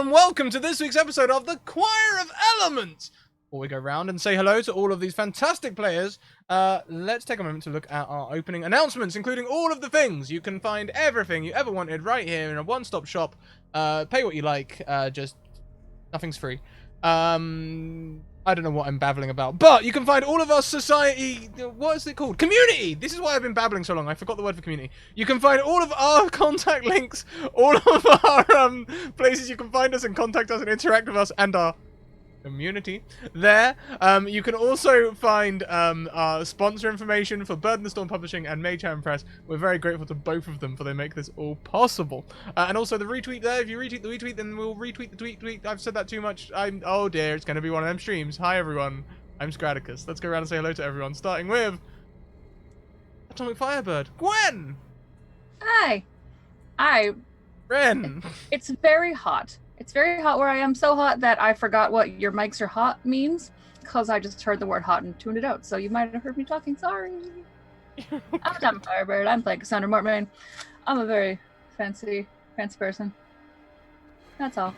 and welcome to this week's episode of the Choir of Elements. Before we go round and say hello to all of these fantastic players, let's take a moment to look at our opening announcements, including all of the things. You can find everything you ever wanted right here in a one-stop shop. Pay what you like, just nothing's free. I don't know what I'm babbling about, but you can find all of our society, what is it called? Community! This is why I've been babbling so long, I forgot the word for community. You can find all of our contact links, all of our places you can find us and contact us and interact with us and our community there. You can also find our sponsor information for Bird and the Storm Publishing and Mage Hand Press. We're very grateful to both of them for they make this all possible. And also the retweet there. If you retweet the retweet, then we'll retweet the tweet. I've said that too much. Oh dear, it's going to be one of them streams. Hi everyone, I'm Scratticus. Let's go around and say hello to everyone, starting with Atomic Firebird, Gwen. Hi. Ren. It's very hot. It's very hot where I am, so hot that I forgot what your mics are hot means, because I just heard the word hot and tuned it out, so you might have heard me talking, sorry. I'm Tom Firebird, I'm playing Cassandra Mortmain. I'm a very fancy person. That's all.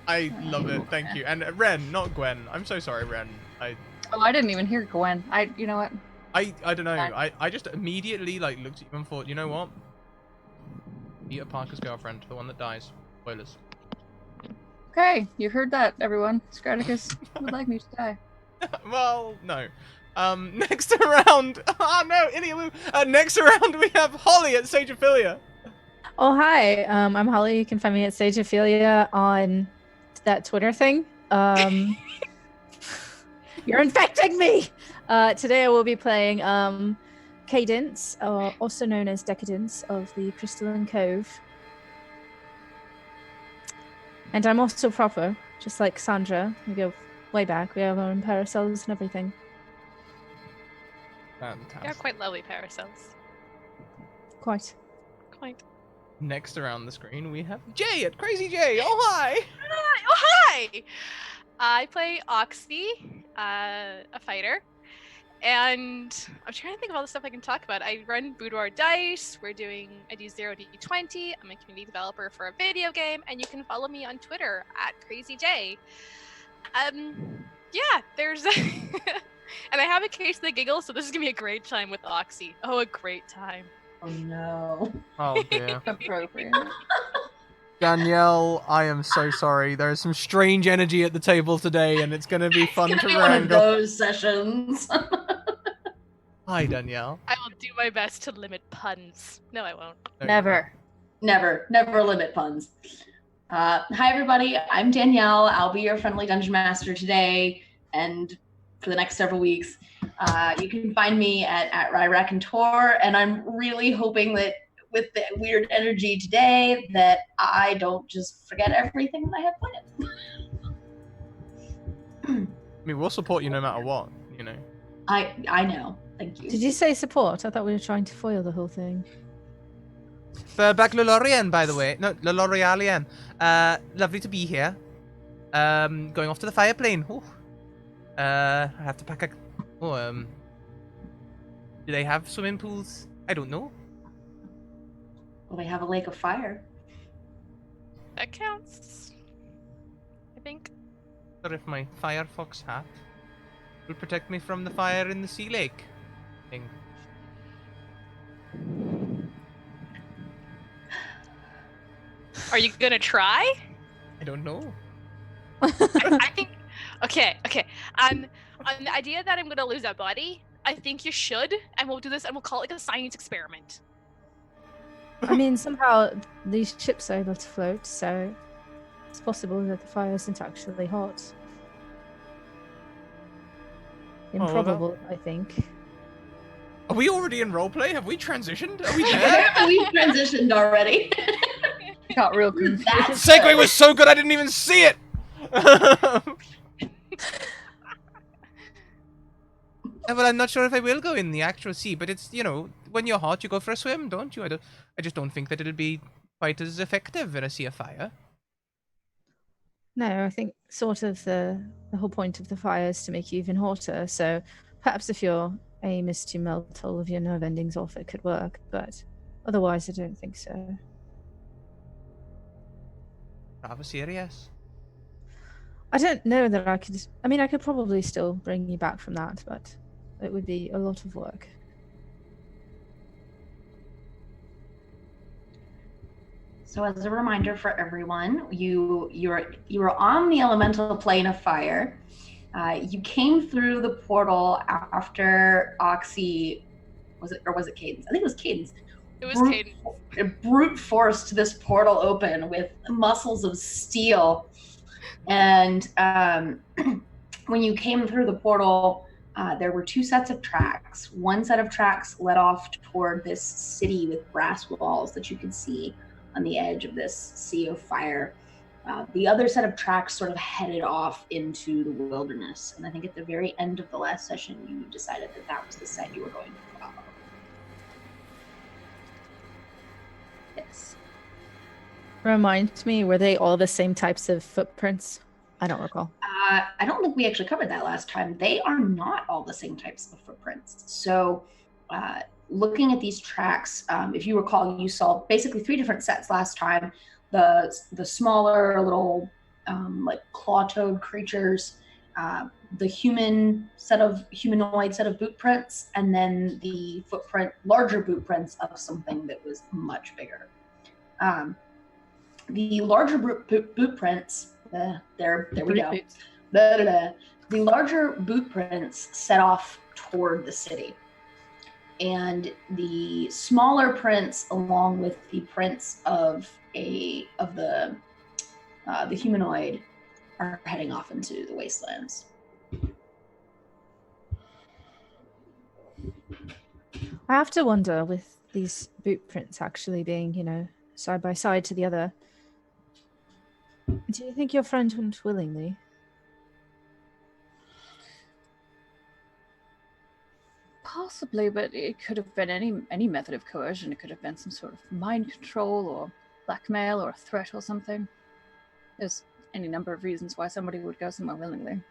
I love it, thank you. And Ren, not Gwen. I'm so sorry, Ren. Oh, I didn't even hear Gwen. You know what? I don't know, I just immediately looked at you and thought, you know what? Peter Parker's girlfriend, the one that dies. Spoilers. Okay, you heard that, everyone. Scratticus would like me to die. Well, no. Next around... Oh, no, idiot. Next around, we have Holly at Sagephilia. Oh, hi. I'm Holly. You can find me at Sagephilia on that Twitter thing. You're infecting me! Today I will be playing Cadence, or also known as Decadence, of the Crystalline Cove. And I'm also proper, just like Sandra. We go way back. We have our own parasols and everything. Fantastic. They're quite lovely parasols. Quite. Next around the screen, we have Jay at Crazy Jay. Oh, hi! Oh, hi! I play Oxy, a fighter. And I'm trying to think of all the stuff I can talk about. I run Boudoir Dice. I do 0D20. I'm a community developer for a video game, and you can follow me on Twitter at CrazyJ. Yeah, there's and I have a case of the giggles, so this is gonna be a great time with Oxy. Oh, a great time. Oh no. Oh dear. Appropriate. Danielle, I am so sorry. There is some strange energy at the table today, and it's going to be fun to One of wrangle. those sessions. Hi, Danielle. I will do my best to limit puns. No, I won't. Never. Never limit puns. Hi everybody, I'm Danielle. I'll be your friendly dungeon master today and for the next several weeks. You can find me at Raconteur, and I'm really hoping that with the weird energy today that I don't just forget everything that I have planned. I mean, we'll support you no matter what, you know. I know. Thank you. Did you say support? I thought we were trying to foil the whole thing. Back L'Oreal, by the way. No, L'Oreal. Lovely to be here. Going off to the fire plane. Ooh. I have to pack a... Oh, do they have swimming pools? I don't know. Well, they have a lake of fire. That counts. I think. Or if my Firefox hat will protect me from the fire in the sea lake thing. Are you gonna try? I don't know. I think. Okay. On the idea that I'm gonna lose that body, I think you should, and we'll do this, and we'll call it like a science experiment. I mean, somehow these ships are able to float, so it's possible that the fire isn't actually hot. Improbable, I think. Are we already in roleplay? Have we transitioned? Are we there? We've transitioned already. Got real confused. Segue was so good I didn't even see it! Well, I'm not sure if I will go in the actual sea, but it's, you know, when you're hot, you go for a swim, don't you? I just don't think that it'll be quite as effective in a sea of fire. No, I think sort of the whole point of the fire is to make you even hotter, so perhaps if your aim is to melt all of your nerve endings off, it could work, but otherwise I don't think so. Rather serious. I don't know that I could. I mean, I could probably still bring you back from that, but it would be a lot of work. So as a reminder for everyone, you were on the elemental plane of fire. You came through the portal after Oxy, was it Cadence? I think it was Cadence. It was Cadence. Brute forced this portal open with muscles of steel. And when you came through the portal, there were two sets of tracks. One set of tracks led off toward this city with brass walls that you could see on the edge of this sea of fire. The other set of tracks sort of headed off into the wilderness. And I think at the very end of the last session, you decided that that was the set you were going to follow. Yes. Remind me, were they all the same types of footprints? I don't recall. I don't think we actually covered that last time. They are not all the same types of footprints. So looking at these tracks, if you recall, you saw basically three different sets last time. The smaller little like claw-toed creatures, the humanoid set of boot prints, and then the larger boot prints of something that was much bigger. The larger boot prints, there we go. The larger boot prints set off toward the city. And the smaller prints, along with the prints of the humanoid, are heading off into the wastelands. I have to wonder, with these boot prints actually being, side by side to the other, do you think your friend went willingly? Possibly, but it could have been any method of coercion. It could have been some sort of mind control or blackmail or a threat or something. There's any number of reasons why somebody would go somewhere willingly.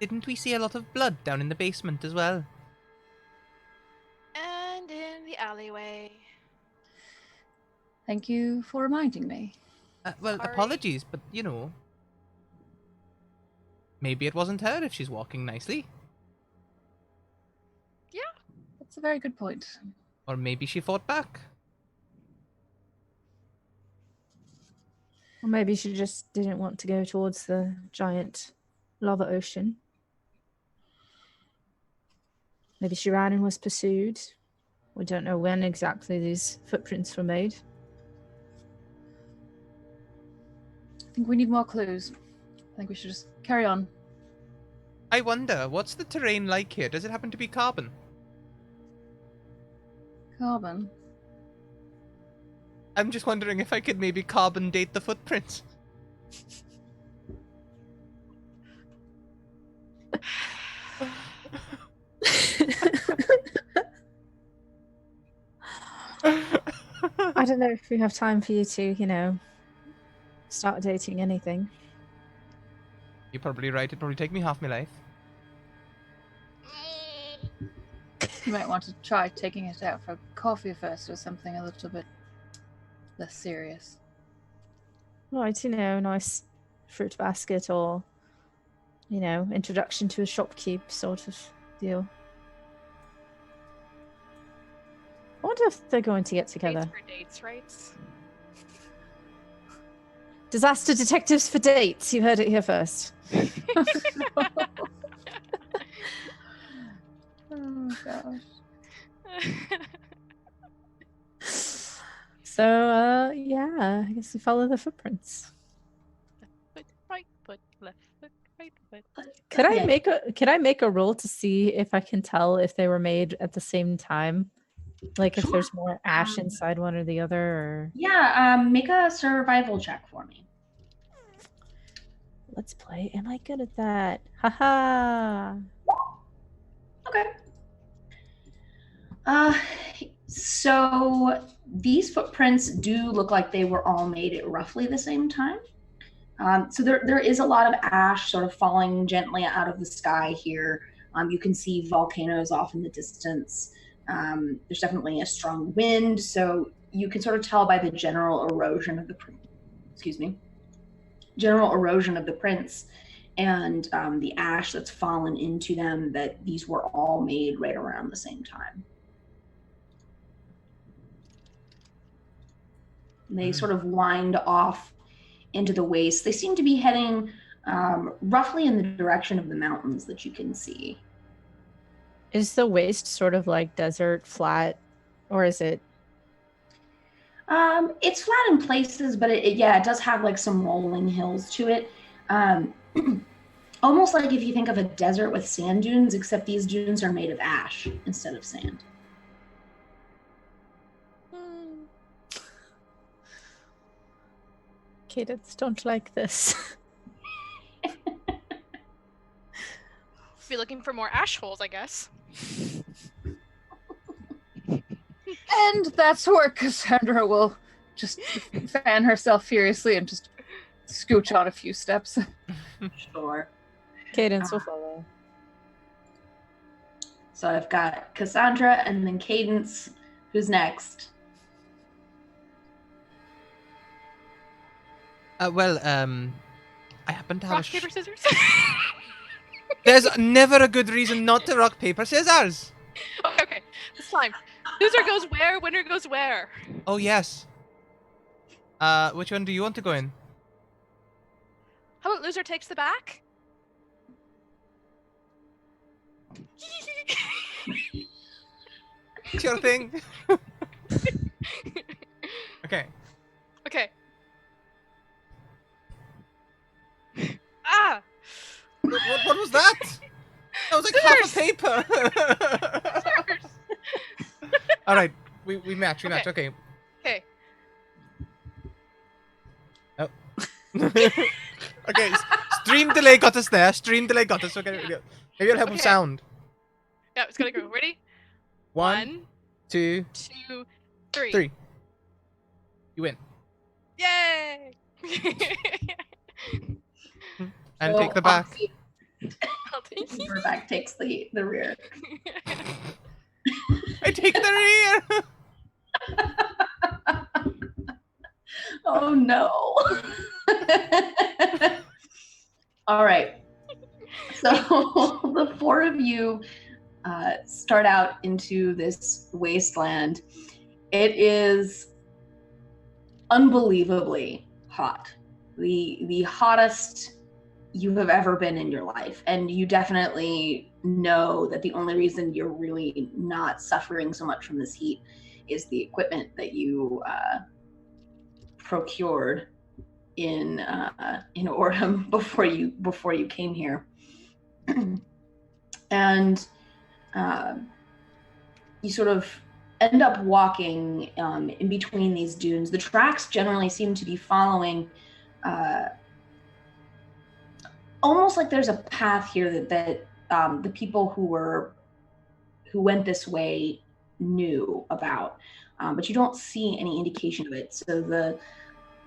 Didn't we see a lot of blood down in the basement as well? And in the alleyway. Thank you for reminding me. Well, Sorry. apologies, but maybe it wasn't her if she's walking nicely. That's a very good point. Or maybe she fought back. Or maybe she just didn't want to go towards the giant lava ocean. Maybe she ran and was pursued. We don't know when exactly these footprints were made. I think we need more clues. I think we should just carry on. I wonder, what's the terrain like here? Does it happen to be carbon? Carbon. I'm just wondering if I could maybe carbon date the footprints. I don't know if we have time for you to, start dating anything. You're probably right. It'd probably take me half my life. You might want to try taking it out for coffee first or something a little bit less serious. Right, nice fruit basket or, introduction to a shopkeep sort of deal. I wonder if they're going to get together. Dates for dates, rights? Disaster detectives for dates. You heard it here first. Oh gosh. So, yeah, I guess we follow the footprints. Foot, right foot, left foot, right foot. Could I make a roll to see if I can tell if they were made at the same time? Like if there's more ash inside one or the other, or Make a survival check for me. let's play. Am I good at that? Haha. Okay. So these footprints do look like they were all made at roughly the same time. So there is a lot of ash sort of falling gently out of the sky here. You can see volcanoes off in the distance. There's definitely a strong wind, so you can sort of tell by the general erosion of the general erosion of the prints and the ash that's fallen into them, that these were all made right around the same time. And they sort of wind off into the waste. They seem to be heading roughly in the direction of the mountains that you can see. Is the waste sort of like desert, flat, or is it? It's flat in places, but it does have like some rolling hills to it. Almost like if you think of a desert with sand dunes, except these dunes are made of ash instead of sand. Cadence don't like this. Be looking for more ash holes, I guess. And that's where Cassandra will just fan herself furiously and just scooch on a few steps. Sure. Cadence will follow. So I've got Cassandra and then Cadence. Who's next? I happen to have Rock, paper, scissors. There's never a good reason not to rock, paper, scissors. Okay, this time. Loser goes where, winner goes where. Oh, yes. Which one do you want to go in? How about loser takes the back? Sure thing. Okay. Okay. Ah! What was that? That was like half a paper. All right, we match. We match. Okay. Okay. Oh. Okay. Stream delay got us there. Stream delay got us. Okay. Maybe I'll help with sound. Yeah, it's gonna go. Ready? 1, 2, 2, 3. 3. You win. Yay! And So take the back. I'll take you. Her back takes the rear. I take the rear. Oh no. All right. So the four of you start out into this wasteland. It is unbelievably hot. The hottest you have ever been in your life. And you definitely know that the only reason you're really not suffering so much from this heat is the equipment that you procured in Orem before you came here. And you sort of end up walking in between these dunes. The tracks generally seem to be following almost like there's a path here that the people who went this way knew about, but you don't see any indication of it. So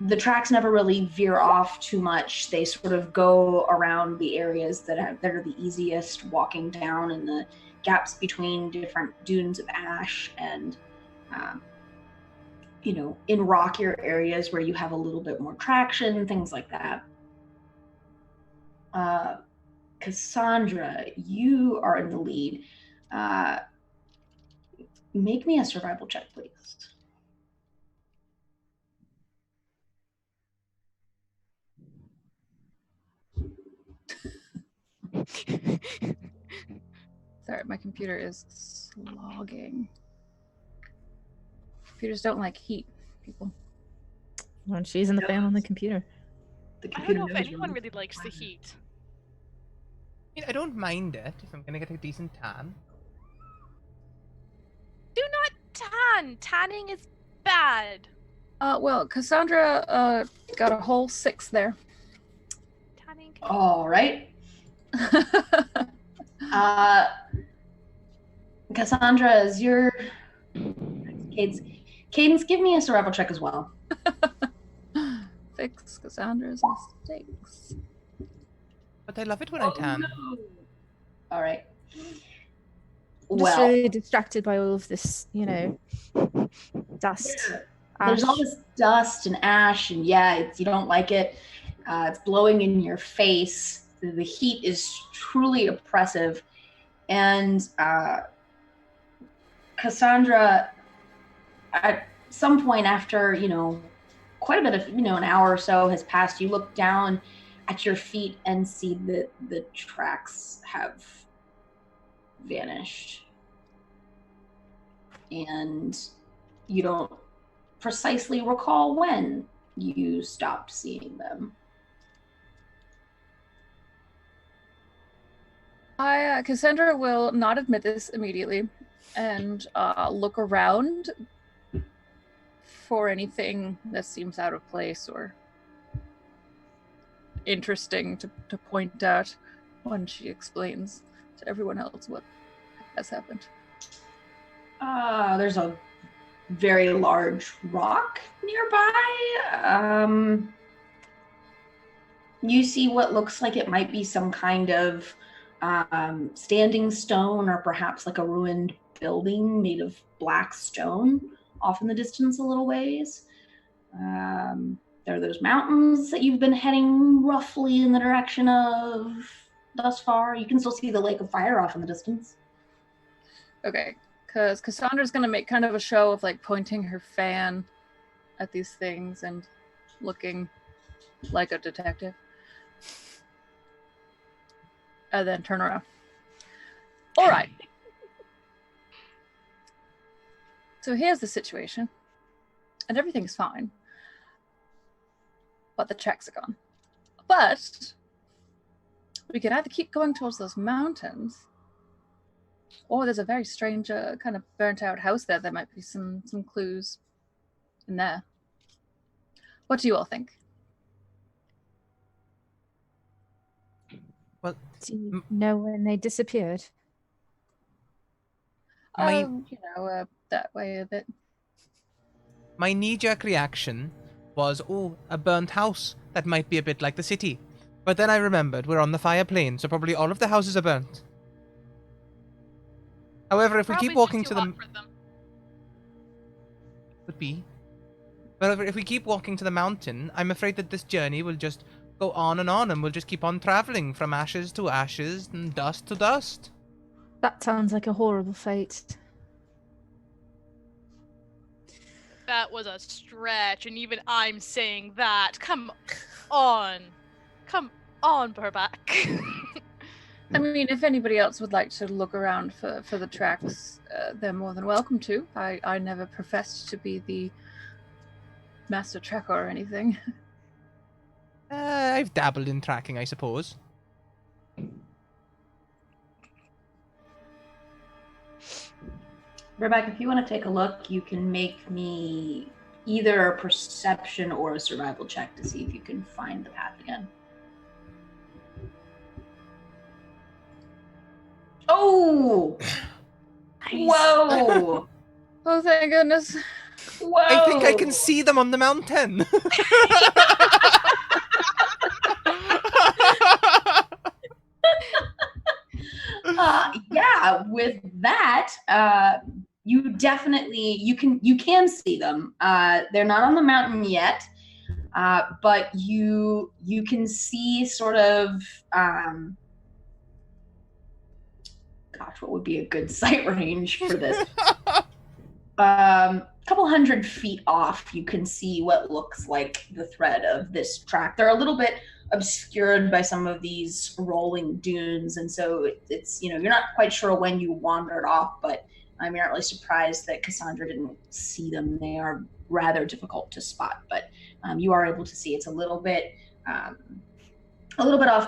the tracks never really veer off too much. They sort of go around the areas that are the easiest, walking down in the gaps between different dunes of ash and in rockier areas where you have a little bit more traction, things like that. Cassandra, you are in the lead. Make me a survival check, please. Sorry, my computer is slogging. Computers don't like heat, people. When she's in the fan on the computer. I don't know if anyone really likes the heat. I mean, I don't mind it if I'm gonna get a decent tan. Do not tan! Tanning is bad. Well, Cassandra got a whole 6 there. Tanning. All right. Cassandra, is your Cadence, give me a survival check as well. Fix Cassandra's mistakes. But I love it when I tan. No. All right. I'm just really distracted by all of this, dust. There's all this dust and ash, and you don't like it. It's blowing in your face. The heat is truly oppressive. And Cassandra, at some point after, quite a bit of, an hour or so has passed, you look down at your feet and see that the tracks have vanished. And you don't precisely recall when you stopped seeing them. Cassandra will not admit this immediately and look around for anything that seems out of place or interesting to point out when she explains to everyone else what has happened. There's a very large rock nearby. You see what looks like it might be some kind of standing stone or perhaps like a ruined building made of black stone off in the distance a little ways. There are those mountains that you've been heading roughly in the direction of thus far. You can still see the lake of fire off in the distance. Okay, because Cassandra's going to make kind of a show of like pointing her fan at these things and looking like a detective. And then turn around. All right. So here's the situation. And everything's fine. But the tracks are gone. But we can either keep going towards those mountains, or there's a very strange kind of burnt out house there. There might be some clues in there. What do you all think? Well, Do you know when they disappeared? That way a bit. my knee-jerk reaction was, a burnt house. That might be a bit like the city. But then I remembered we're on the fire plane, so probably all of the houses are burnt. However, if we keep walking to them... Could be. But if we keep walking to the mountain, I'm afraid that this journey will just go on, and we'll just keep on traveling from ashes to ashes and dust to dust. That sounds like a horrible fate. That was a stretch, and even I'm saying that. Come on. Come on, Burback. I mean, if anybody else would like to look around for the tracks, they're more than welcome to. I never professed to be the master tracker or anything. I've dabbled in tracking, I suppose. Rebecca, if you want to take a look, you can make me either a perception or a survival check to see if you can find the path again. Oh! Nice. Whoa! Oh, thank goodness. Whoa! I think I can see them on the mountain. Yeah, with that, you definitely you can see them. They're not on the mountain yet, but you can see sort of gosh, what would be a good sight range for this? A couple 100 feet off, you can see what looks like the thread of this track. They're a little bit obscured by some of these rolling dunes, and so it's you're not quite sure when you wandered off, but I'm not really surprised that Cassandra didn't see them. They are rather difficult to spot, but you are able to see. It's a little bit off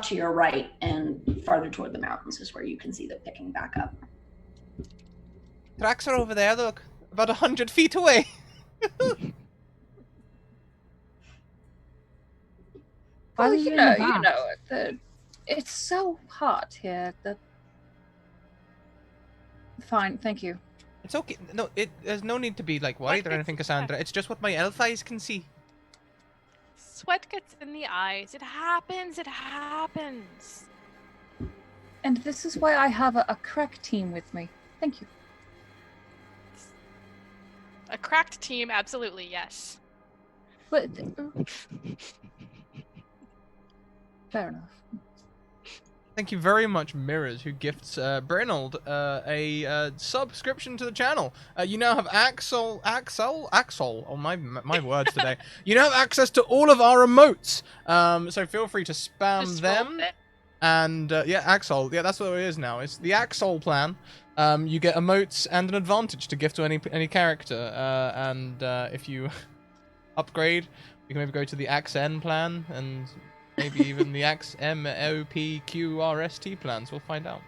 to your right, and farther toward the mountains is where you can see them picking back up. Tracks are over there, look. About 100 feet away. Well, you know, it's so hot here that. Fine, thank you. It's okay. No, there's no need to be worried or anything, Cassandra. It's just what my elf eyes can see. Sweat gets in the eyes. It happens. It happens. And this is why I have a crack team with me. Thank you. A cracked team, absolutely, yes. But Fair enough. Thank you very much, Mirrors, who gifts Brinold a subscription to the channel. You now have Axel. Oh, my words today. You now have access to all of our emotes. So feel free to spam Just roll them. with it. And yeah, Axel. Yeah, that's what it is now. It's the Axel plan. You get emotes and an advantage to gift to any character. And if you upgrade, you can maybe go to the AXN plan and maybe even the XMOPQRST plans. We'll find out.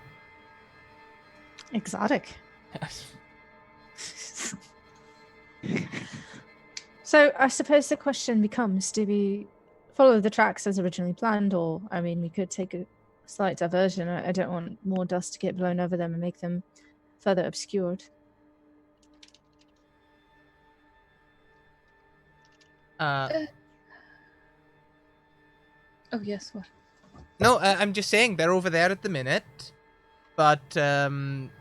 Exotic. Yes. So I suppose the question becomes, do we follow the tracks as originally planned, or, I mean, we could take a slight diversion. I don't want more dust to get blown over them and make them further obscured. Oh, yes, what? No, I'm just saying they're over there at the minute. But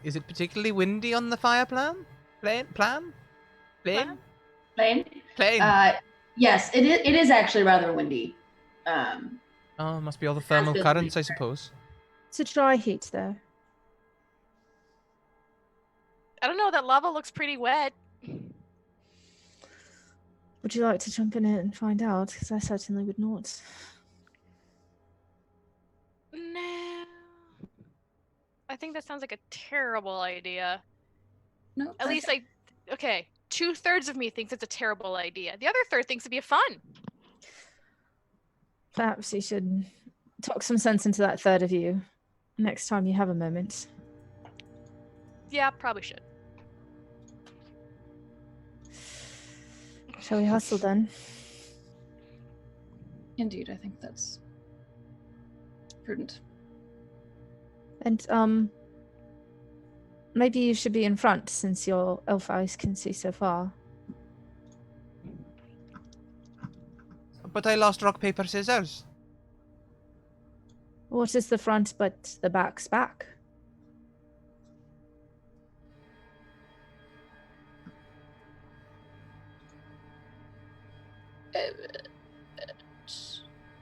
is it particularly windy on the fire plan? Plane? Plane? Yes, it is actually rather windy. Oh, must be all the thermal been currents, I windy. suppose. It's a dry heat there. I don't know. That lava looks pretty wet. Would you like to jump in it and find out? Because I certainly would not. No. I think that sounds like a terrible idea. No. At least okay, 2/3 of me thinks it's a terrible idea. The other third thinks it'd be fun. Perhaps you should talk some sense into that third of you next time you have a moment. Yeah, probably should. Shall we hustle then? Indeed, I think that's prudent. And maybe you should be in front since your elf eyes can see so far. But I lost rock, paper, scissors. What is the front but the back's back?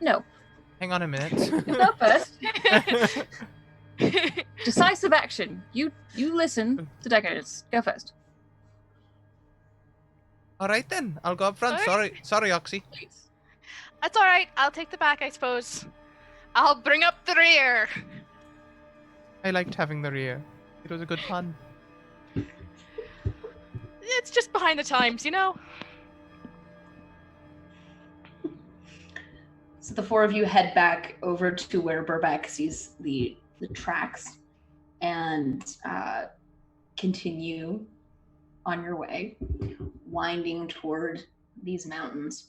No. Hang on a minute. Go first. Decisive action. You listen to Decadence. Go first. All right then, I'll go up front. Sorry. Sorry, Oxy. Please. That's all right. I'll take the back, I suppose. I'll bring up the rear. I liked having the rear. It was a good pun. It's just behind the times, you know? So the four of you head back over to where Burback sees the tracks and continue on your way, winding toward these mountains.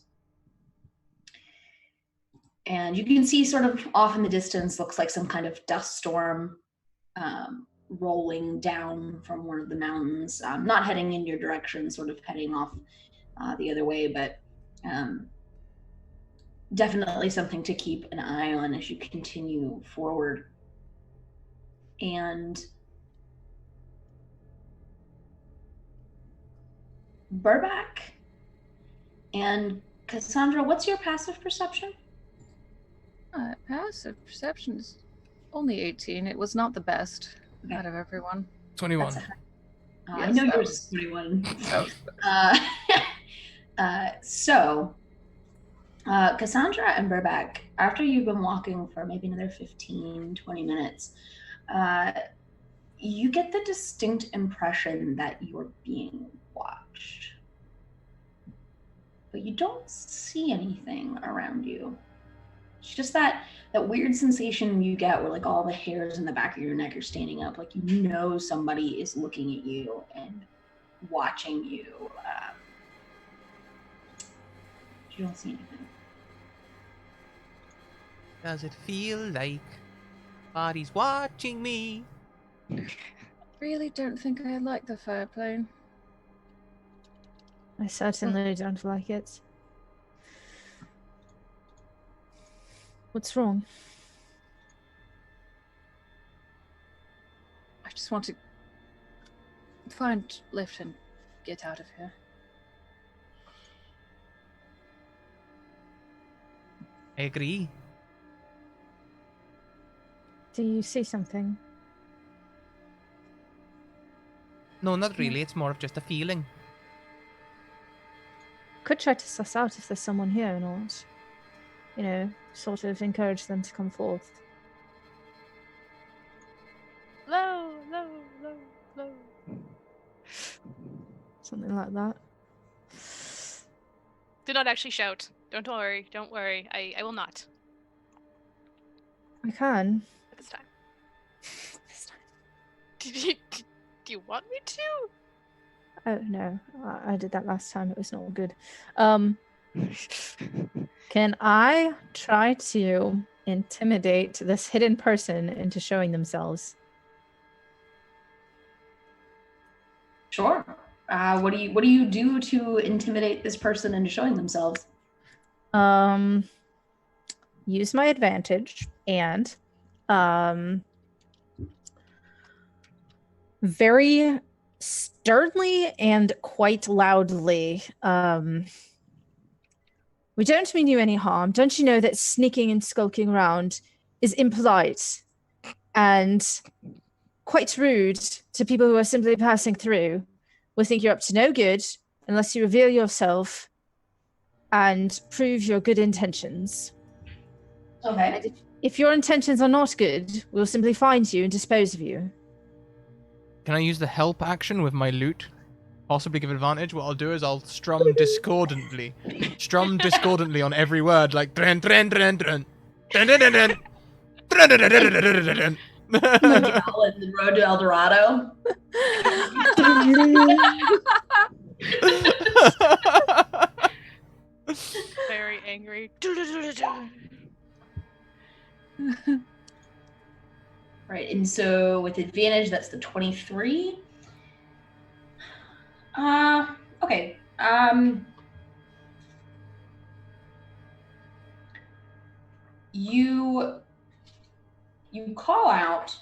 And you can see sort of off in the distance, looks like some kind of dust storm rolling down from one of the mountains, not heading in your direction, sort of heading off the other way, but definitely something to keep an eye on as you continue forward. And Burback and Cassandra, what's your passive perception? Passive perception is only 18. It was not the best out of everyone. 21. I Yes, know that yours was- is 21. Oh, So, Cassandra and Burback, after you've been walking for maybe another 15, 20 minutes, you get the distinct impression that you're being watched. But you don't see anything around you. It's just that weird sensation you get where like all the hairs in the back of your neck are standing up, like you know somebody is looking at you and watching you. You don't see anything. Does it feel like body's watching me? really don't think I like the fire plane. I certainly don't like it. What's wrong? I just want to find lift and get out of here. I agree. Do you see something? No, not really. It's more of just a feeling. Could try to suss out if there's someone here or not. You know, sort of encourage them to come forth. Low, low, low, low. Something like that. Do not actually shout. Don't worry. Don't worry. I will not. I can. This time. This time. Do you want me to? Oh no, I did that last time. It was not good. Can I try to intimidate this hidden person into showing themselves? Sure. What do you do to intimidate this person into showing themselves? Use my advantage and very sternly and quite loudly, we don't mean you any harm. Don't you know that sneaking and skulking around is impolite and quite rude to people who are simply passing through? We think you're up to no good unless you reveal yourself and prove your good intentions. Okay. And if your intentions are not good, we'll simply find you and dispose of you. Can I use the help action with my lute? Possibly give advantage. What I'll do is I'll strum discordantly. Strum discordantly on every word, like dren dren dren dren. Dren dren dren dren. Dren dren dren dren dren dren dren. Miguel in the Road to El Dorado. Very angry. Right, and so with advantage, that's the 23. Okay. You call out,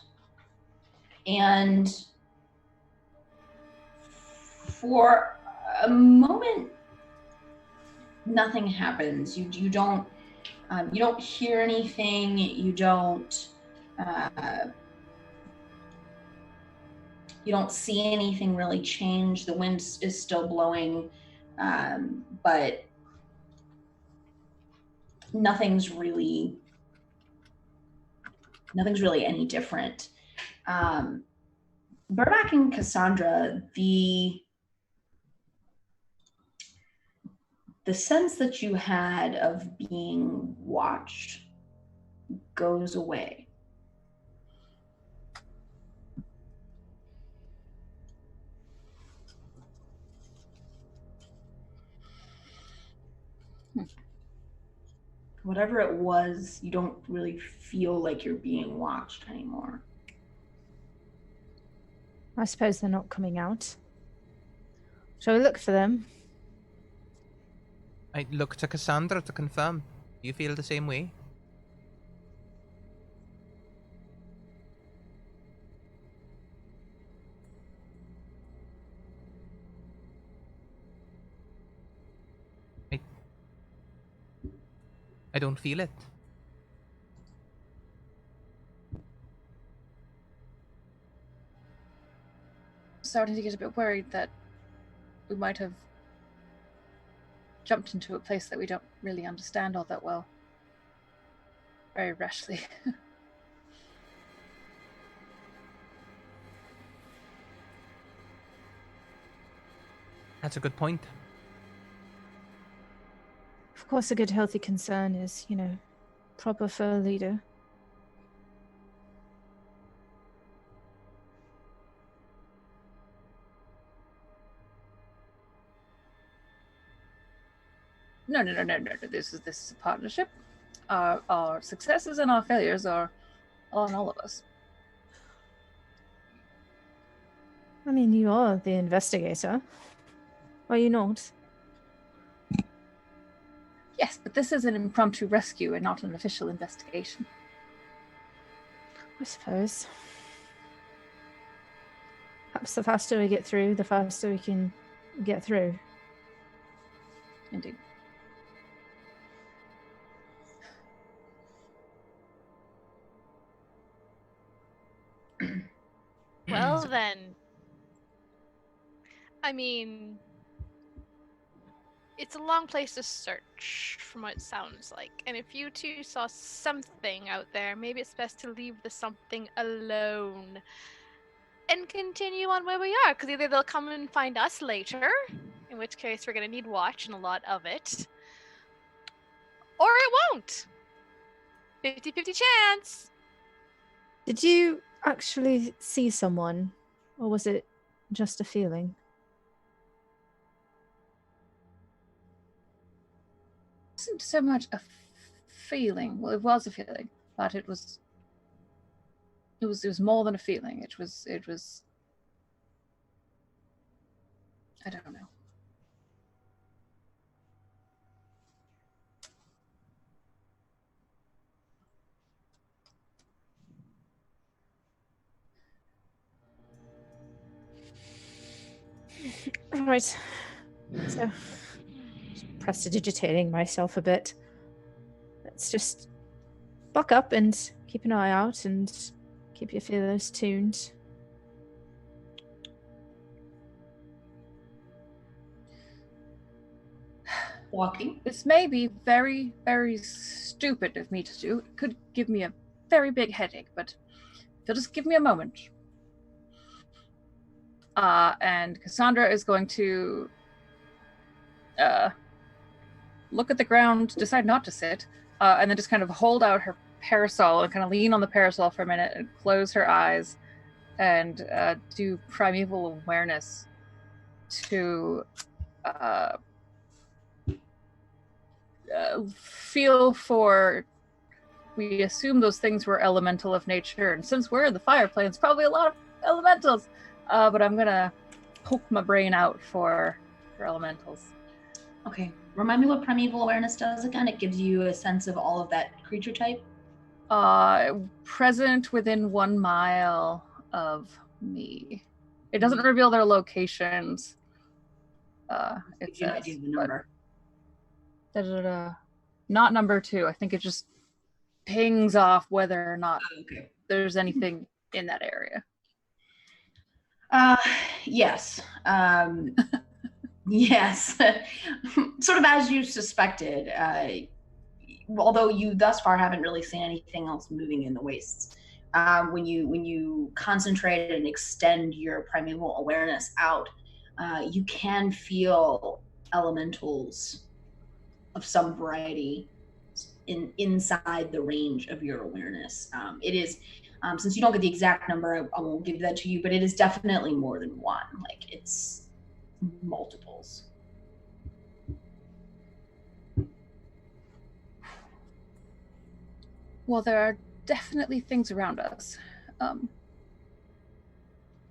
and for a moment, nothing happens. You don't hear anything. You don't see anything really change. The wind is still blowing, but nothing's really any different. Burdock and Cassandra, the sense that you had of being watched goes away. Whatever it was, you don't really feel like you're being watched anymore. I suppose they're not coming out. Shall we look for them? I look to Cassandra to confirm. Do you feel the same way? I don't feel it. Starting to get a bit worried that we might have jumped into a place that we don't really understand all that well. Very rashly. That's a good point. Of course, a good, healthy concern is, proper for a leader. No. This is a partnership. Our successes and our failures are on all of us. I mean, you are the investigator. Are you not? Yes, but this is an impromptu rescue and not an official investigation. I suppose. Perhaps the faster we get through, the faster we can get through. Indeed. Well then. I mean, it's a long place to search, from what it sounds like. And if you two saw something out there, maybe it's best to leave the something alone and continue on where we are. Because either they'll come and find us later, in which case we're going to need watch and a lot of it, or it won't. 50-50 chance. Did you actually see someone, or was it just a feeling? It wasn't so much a feeling. Well, it was a feeling, but it was more than a feeling. It was I don't know. Right. So, prestidigitating myself a bit. Let's just buck up and keep an eye out and keep your feelers tuned. Walking. This may be very, very stupid of me to do. It could give me a very big headache, but if you'll just give me a moment. And Cassandra is going to look at the ground, decide not to sit, and then just kind of hold out her parasol and kind of lean on the parasol for a minute and close her eyes and do primeval awareness to feel for, we assume those things were elemental of nature, and since we're in the fire plane, it's probably a lot of elementals, but I'm gonna poke my brain out for elementals. Okay. Remind me what primeval awareness does again. It gives you a sense of all of that creature type. Present within 1 mile of me. It doesn't reveal their locations. It You says, do the number. Not number 2. I think it just pings off whether or not Okay. there's anything in that area. Yes. Yes. Sort of as you suspected, although you thus far haven't really seen anything else moving in the wastes. When you concentrate and extend your primeval awareness out, you can feel elementals of some variety inside the range of your awareness. It is, since you don't get the exact number, I won't give that to you, but it is definitely more than one. Like, it's multiples. Well, there are definitely things around us.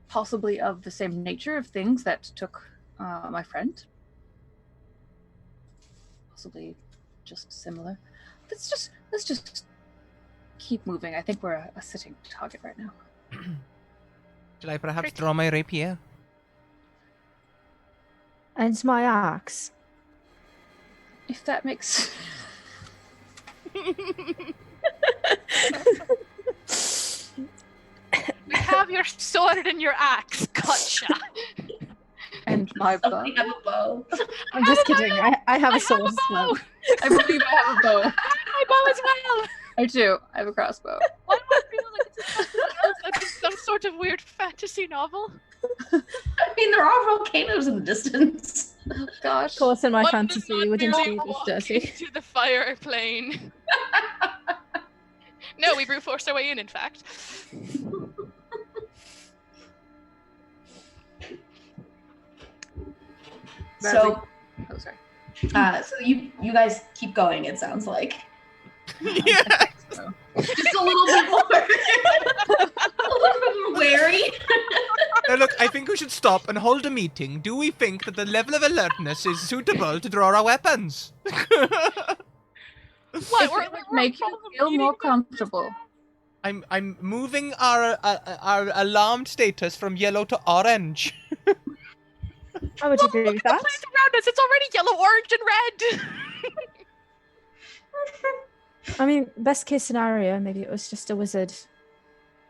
Possibly of the same nature of things that took my friend. Possibly just similar. Let's just keep moving. I think we're a sitting target right now. Should I perhaps draw my rapier? And my axe. If that makes We have your sword and your axe. Gotcha. and my bow. We have a bow. I'm just kidding. I have a sword as well. I believe I have a bow. My bow as well. I do. I have a crossbow. Why do I feel like it's some sort of weird fantasy novel? I mean, there are volcanoes in the distance. Oh gosh. Of course, in my One fantasy, does not you wouldn't merely do this walk dirty. into the fire plane. No, we brute forced our way in fact. So, Oh, sorry. so you guys keep going. It sounds like Yeah. just a little bit more, a little bit more wary. Now look, I think we should stop and hold a meeting. Do we think that the level of alertness is suitable to draw our weapons? What? We're Make you feel more comfortable. I'm moving our alarmed status from yellow to orange. I would agree with that. Plants around us. It's already yellow, orange, and red. I mean, best case scenario, maybe it was just a wizard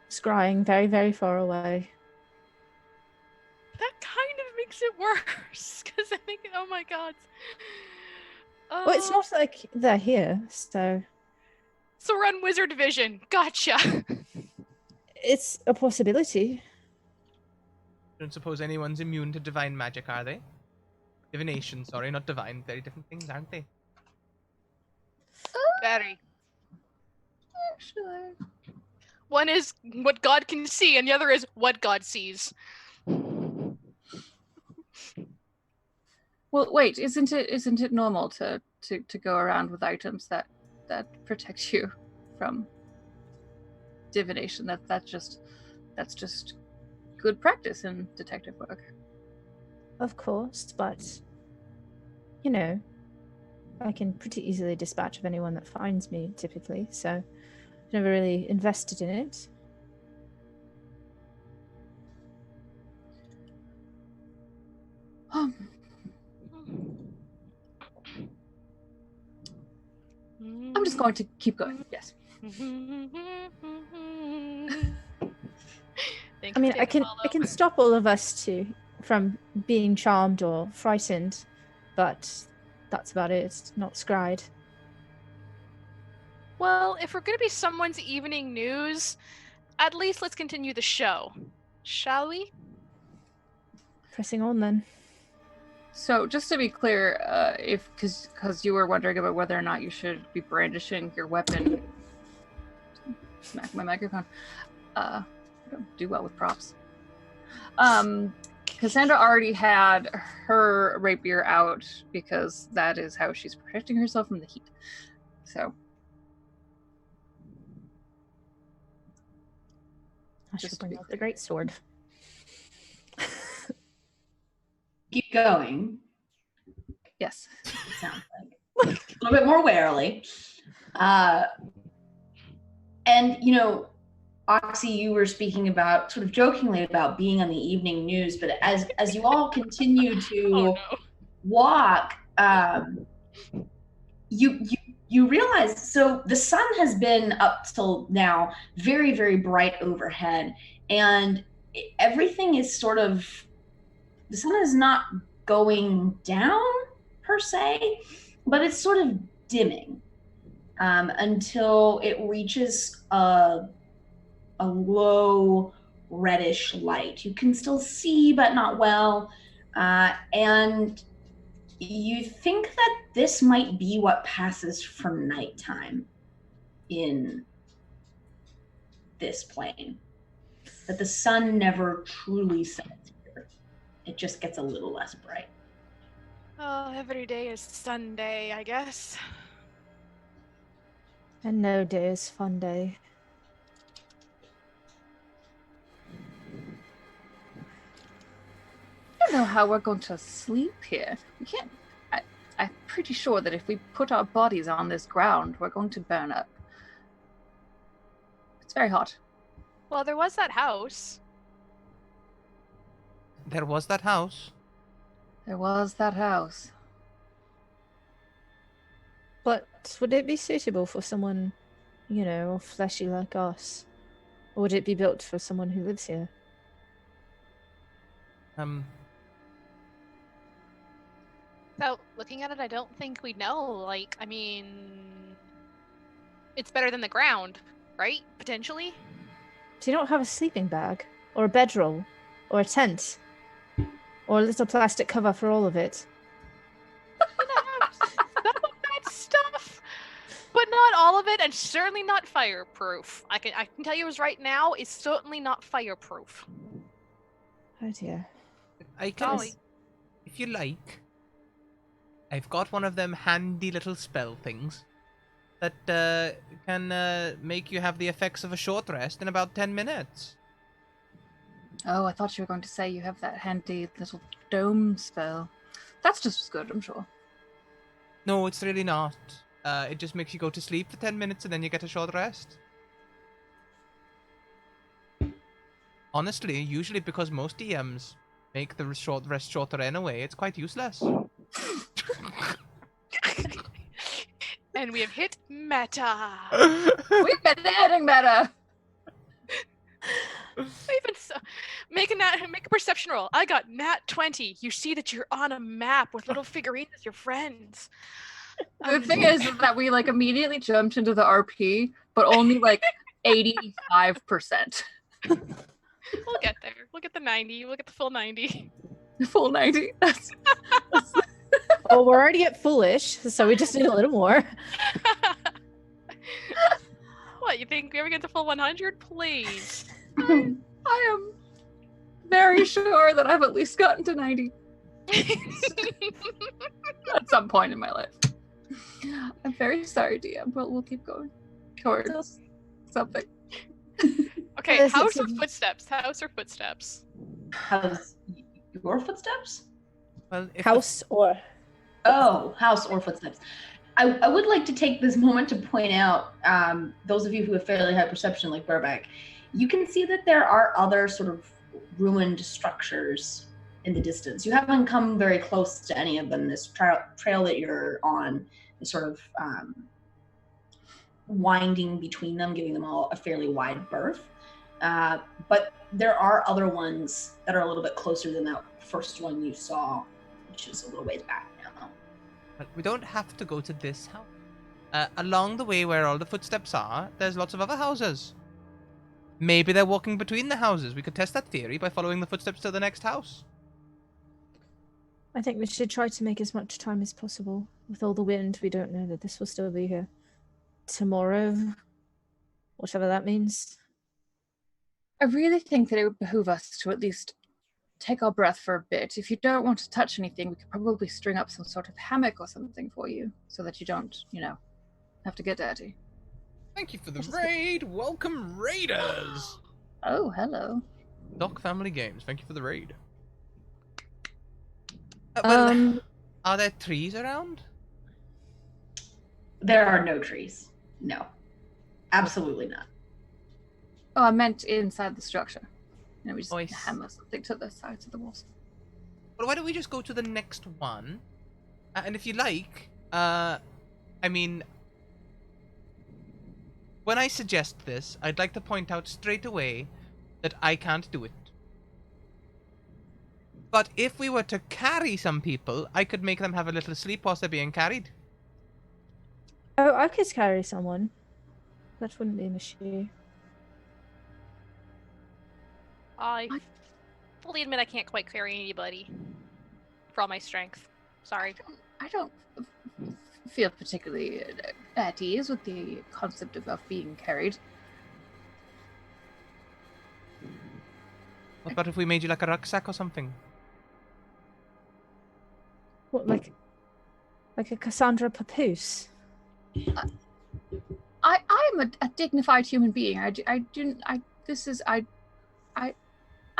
scrying very, very far away. makes it worse because I think, oh my god. Well, it's not like they're here, so So we're on Wizard Vision. Gotcha. it's a possibility. Don't suppose anyone's immune to divine magic, are they? Divination, sorry, not divine. Very different things, aren't they? Very. Actually. One is what God can see, and the other is what God sees. Well, wait, isn't it normal to go around with items that protect you from divination? That's just good practice in detective work. Of course, but you know, I can pretty easily dispatch of anyone that finds me, typically, so I've never really invested in it. I'm just going to keep going. Yes. I mean, I can stop all of us from being charmed or frightened, but that's about it. Not scryed. Well, if we're going to be someone's evening news, at least let's continue the show. Shall we? Pressing on then. So, just to be clear, because you were wondering about whether or not you should be brandishing your weapon. Smack my microphone. I don't do well with props. Cassandra already had her rapier out because that is how she's protecting herself from the heat. So. I should bring out the great sword. Keep going. Yes. It sounds like a little bit more warily. And you know, Oxy, you were speaking about sort of jokingly about being on the evening news, but as you all continue to walk, you realize, so the sun has been up till now very, very bright overhead, and everything is sort of, the sun is not going down per se, but it's sort of dimming until it reaches a low reddish light. You can still see, but not well, and you think that this might be what passes for nighttime in this plane. That the sun never truly sets here. It just gets a little less bright. Oh, every day is Sunday, I guess. And no day is fun day. I don't know how we're going to sleep here. We can't. I'm pretty sure that if we put our bodies on this ground, we're going to burn up. It's very hot. Well, there was that house. There was that house. There was that house. But would it be suitable for someone, you know, all fleshy like us? Or would it be built for someone who lives here? So, looking at it, I don't think we know. Like, I mean, it's better than the ground, right? Potentially? Do you not have a sleeping bag? Or a bedroll? Or a tent? Or a little plastic cover for all of it? Some of that stuff, but not all of it, and certainly not fireproof. I can tell you as right now, it's certainly not fireproof. Oh dear. I can, if you like, I've got one of them handy little spell things that can make you have the effects of a short rest in about 10 minutes. Oh, I thought you were going to say you have that handy little dome spell. That's just as good, I'm sure. No, it's really not. It just makes you go to sleep for 10 minutes and then you get a short rest. Honestly, usually because most DMs make the short rest shorter anyway, it's quite useless. And we have hit meta. We've been hitting meta. Make a perception roll. I got nat 20. You see that you're on a map with little figurines as your friends. The thing is that we like immediately jumped into the RP, but only like 85%. We'll get there. We'll get the 90. We'll get the full 90. The full 90. That's Oh, we're already at foolish, so we just need a little more. What, you think we ever get to full 100? Please. I am very sure that I've at least gotten to 90 at some point in my life. I'm very sorry, DM, but we'll keep going towards something. Okay, Yes, house it's or footsteps? House or footsteps? How's your footsteps? Well, if House or Oh, house or footsteps. I would like to take this moment to point out, those of you who have fairly high perception like Burbank, you can see that there are other sort of ruined structures in the distance. You haven't come very close to any of them. This trail that you're on is sort of winding between them, giving them all a fairly wide berth. But there are other ones that are a little bit closer than that first one you saw, which is a little ways back now. But we don't have to go to this house. Along the way where all the footsteps are, there's lots of other houses. Maybe they're walking between the houses. We could test that theory by following the footsteps to the next house. I think we should try to make as much time as possible. With all the wind, we don't know that this will still be here tomorrow, whatever that means. I really think that it would behoove us to at least take our breath for a bit. If you don't want to touch anything, we could probably string up some sort of hammock or something for you so that you don't, have to get dirty. Thank you for the raid. Welcome, raiders. Oh, hello. Doc Family Games, thank you for the raid. Are there trees around? There are no trees. No. Absolutely not. Oh, I meant inside the structure. We just Nice. hammer something to the sides of the walls. Well, why don't we just go to the next one? And if you like, when I suggest this, I'd like to point out straight away that I can't do it. But if we were to carry some people, I could make them have a little sleep whilst they're being carried. Oh, I could carry someone. That wouldn't be an issue. I fully admit I can't quite carry anybody for all my strength. Sorry. I don't feel particularly at ease with the concept of being carried. What about if we made you like a rucksack or something? What, like a Cassandra Papoose? I'm a dignified human being. I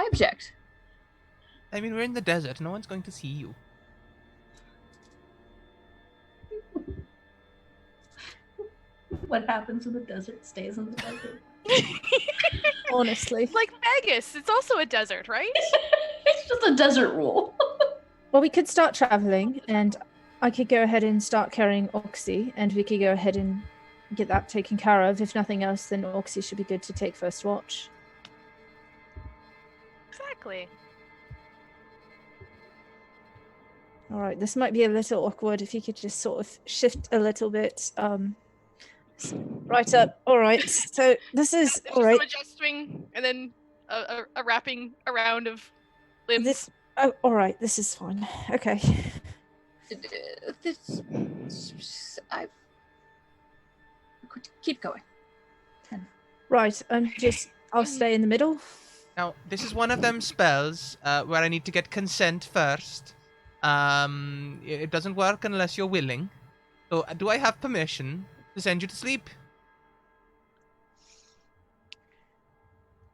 object. I mean, we're in the desert. No one's going to see you. What happens in the desert stays in the desert. Honestly. Like Vegas, it's also a desert, right? It's just a desert rule. Well, we could start traveling, and I could go ahead and start carrying Oxy, and we could go ahead and get that taken care of. If nothing else, then Oxy should be good to take first watch. Exactly. All right, this might be a little awkward. If you could just sort of shift a little bit. Right up. All right. So this is all right. Some adjusting and then a wrapping around of limbs. This. Oh, all right. This is fine. Okay. Keep going. Right. I'll stay in the middle. Now, this is one of them spells where I need to get consent first. It doesn't work unless you're willing. So, do I have permission to send you to sleep?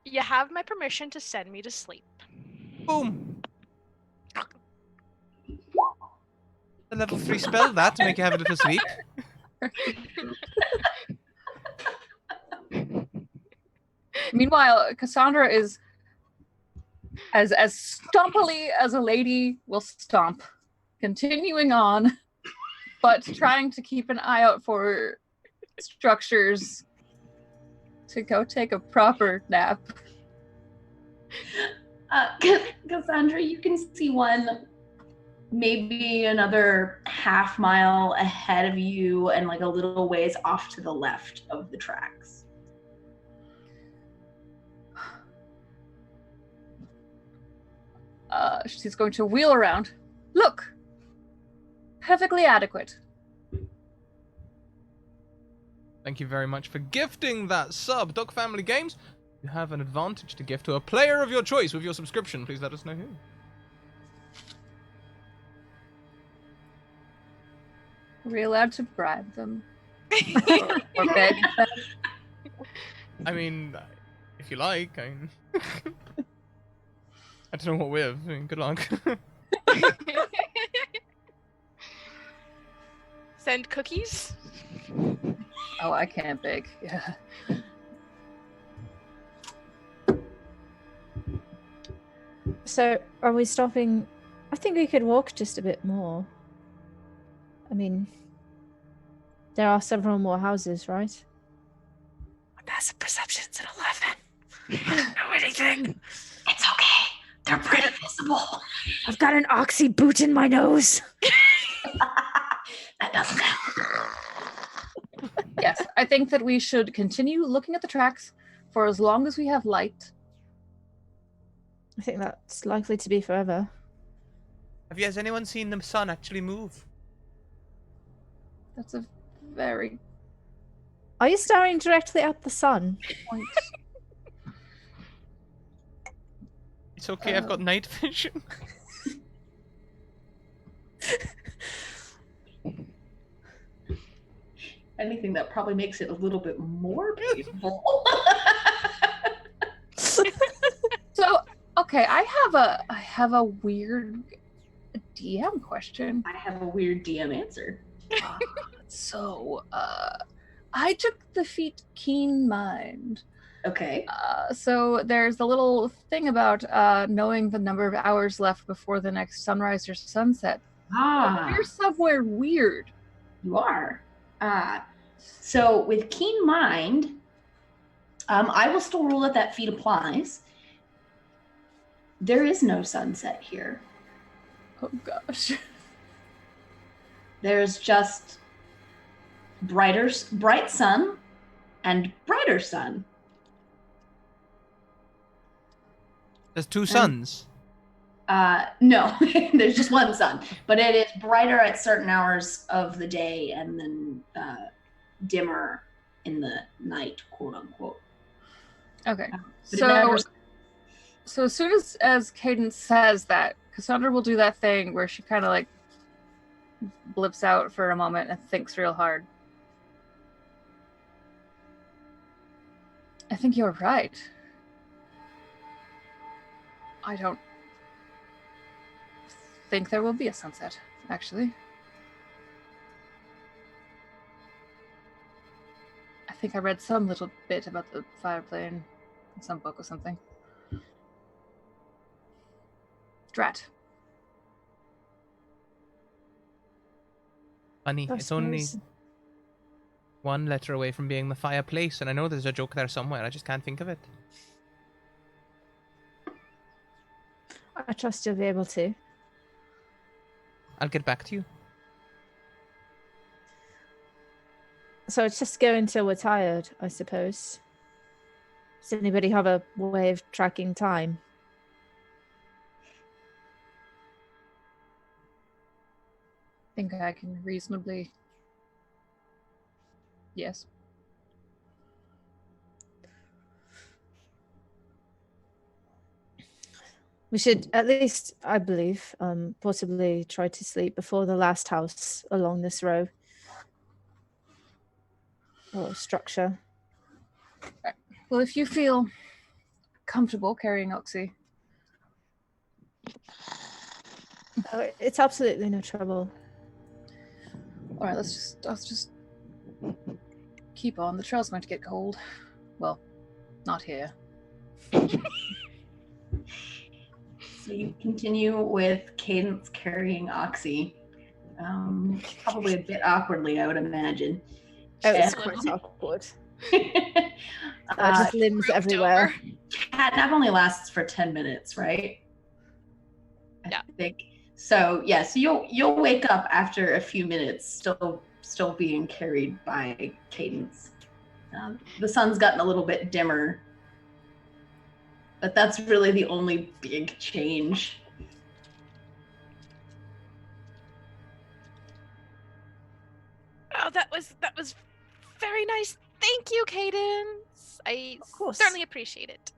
You have my permission to send me to sleep. Boom. A level 3 spell that to make you have a little sleep. Meanwhile, Cassandra is as stompily as a lady will stomp, continuing on, but trying to keep an eye out for structures to go take a proper nap. Cassandra, you can see one maybe another half mile ahead of you and like a little ways off to the left of the tracks. She's going to wheel around. Look! Perfectly adequate. Thank you very much for gifting that sub. Dog Family Games, you have an advantage to gift to a player of your choice with your subscription. Please let us know who. Are we allowed to bribe them? or beg them? I mean, if you like. I mean, I don't know what with. I mean, good luck. Send cookies? Oh, I can't beg. Yeah. So, are we stopping? I think we could walk just a bit more. I mean, there are several more houses, right? My passive perception's at 11. I don't know anything. It's okay. They're pretty visible. I've got an oxy boot in my nose. That doesn't help. Yes, I think that we should continue looking at the tracks for as long as we have light. I think that's likely to be forever. Has anyone seen the sun actually move? That's a very Are you staring directly at the sun? point. It's okay, I've got night vision. Anything that probably makes it a little bit more painful. So, okay, I have a weird DM question. I have a weird DM answer. So, I took the feat Keen Mind. Okay. So there's the little thing about knowing the number of hours left before the next sunrise or sunset. You're somewhere weird. You are. So with Keen Mind, I will still rule that feat applies. There is no sunset here. Oh gosh. There's just bright sun and brighter sun. There's two suns. No, there's just one sun, but it is brighter at certain hours of the day and then dimmer in the night, quote unquote. Okay. But it never- So as soon as Cadence says that, Cassandra will do that thing where she kind of like blips out for a moment and thinks real hard. I think you're right. I don't think there will be a sunset, actually. I think I read some little bit about the fire plane in some book or something. Drat. Funny, I it's only suppose. one letter away from being the fireplace, and I know there's a joke there somewhere, I just can't think of it. I trust you'll be able to. I'll get back to you. So it's just go until we're tired, I suppose. Does anybody have a way of tracking time? I think I can reasonably... Yes. We should at least, I believe, possibly try to sleep before the last house along this row. Or structure. Well, if you feel comfortable carrying Oxy. Oh, it's absolutely no trouble. All right, let's just keep on. The trail's going to get cold. Well, not here. So you continue with Cadence carrying Oxy. Probably a bit awkwardly, I would imagine. Oh, it's Yeah. quite awkward. Uh, Just limbs Roped everywhere. over. cat nap only lasts for 10 minutes, right? Yeah. I think. So yeah, so you'll wake up after a few minutes, still being carried by Cadence. The sun's gotten a little bit dimmer, but that's really the only big change. Oh, that was very nice. Thank you, Cadence. I Of course. certainly appreciate it.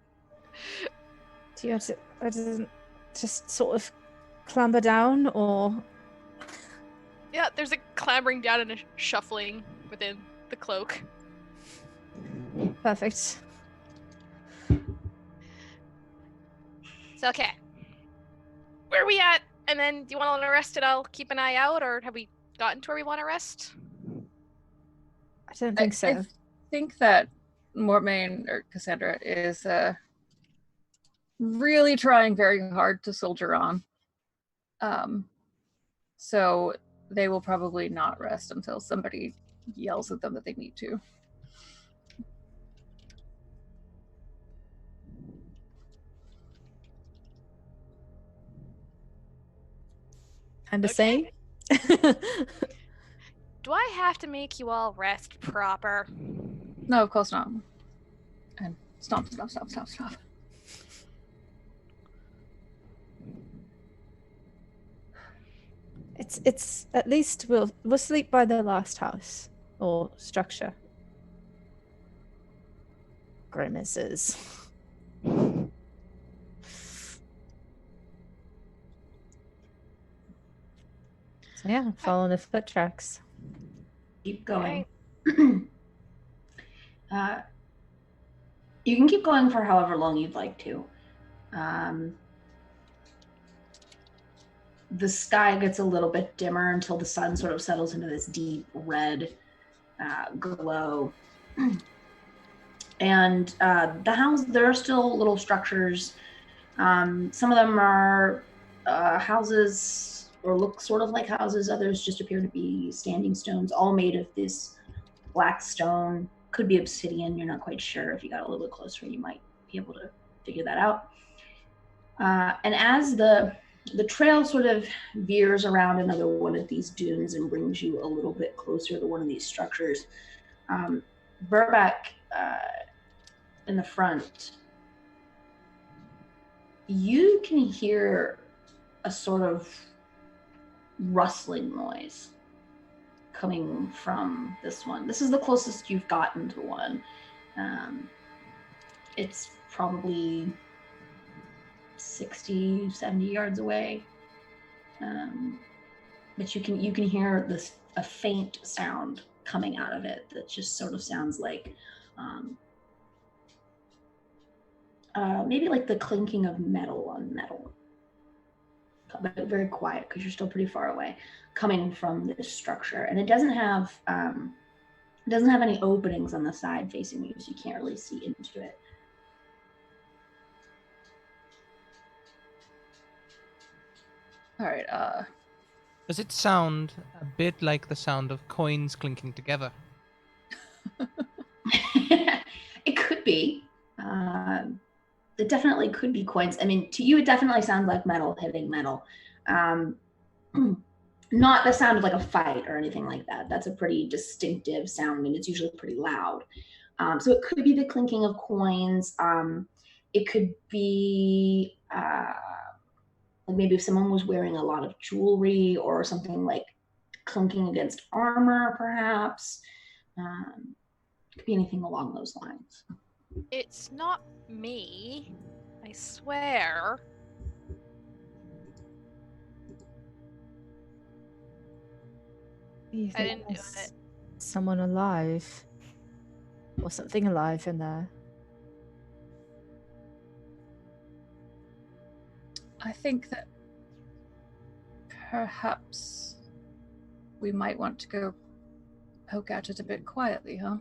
Do you have to? I didn't just sort of clamber down, or Yeah, there's a clambering down and a shuffling within the cloak. perfect. So okay. Where are we at? And then do you want to rest and I'll keep an eye out, or have we gotten to where we want to rest? I don't think so. I think that Mortmain or Cassandra is really trying very hard to soldier on. So they will probably not rest until somebody yells at them that they need to. I'm the Okay. same. Do I have to make you all rest proper? No, of course not. And stop. It's at least we'll sleep by the last house or structure. Grimaces. So yeah, following the foot tracks. Keep going. You can keep going for however long you'd like to. The sky gets a little bit dimmer until the sun sort of settles into this deep red glow. And the house, there are still little structures. Some of them are houses or look sort of like houses. Others just appear to be standing stones, all made of this black stone. Could be obsidian. You're not quite sure. If you got a little bit closer, you might be able to figure that out. And as the trail sort of veers around another one of these dunes and brings you a little bit closer to one of these structures, Burback in the front, you can hear a sort of rustling noise coming from this one. This is the closest you've gotten to one. It's probably 60, 70 yards away. But you can hear a faint sound coming out of it that just sort of sounds like maybe like the clinking of metal on metal, but very quiet because you're still pretty far away, coming from this structure. And it doesn't have any openings on the side facing you, so you can't really see into it. All right. Does it sound a bit like the sound of coins clinking together? It could be. It definitely could be coins. I mean, to you, it definitely sounds like metal hitting metal. Not the sound of like a fight or anything like that. That's a pretty distinctive sound, and it's usually pretty loud. So it could be the clinking of coins. It could be like maybe if someone was wearing a lot of jewelry or something like clinking against armor, perhaps. Could be anything along those lines. It's not me. I swear. You I think didn't do there's it. someone alive or something alive in there? I think that perhaps we might want to go poke at it a bit quietly, huh?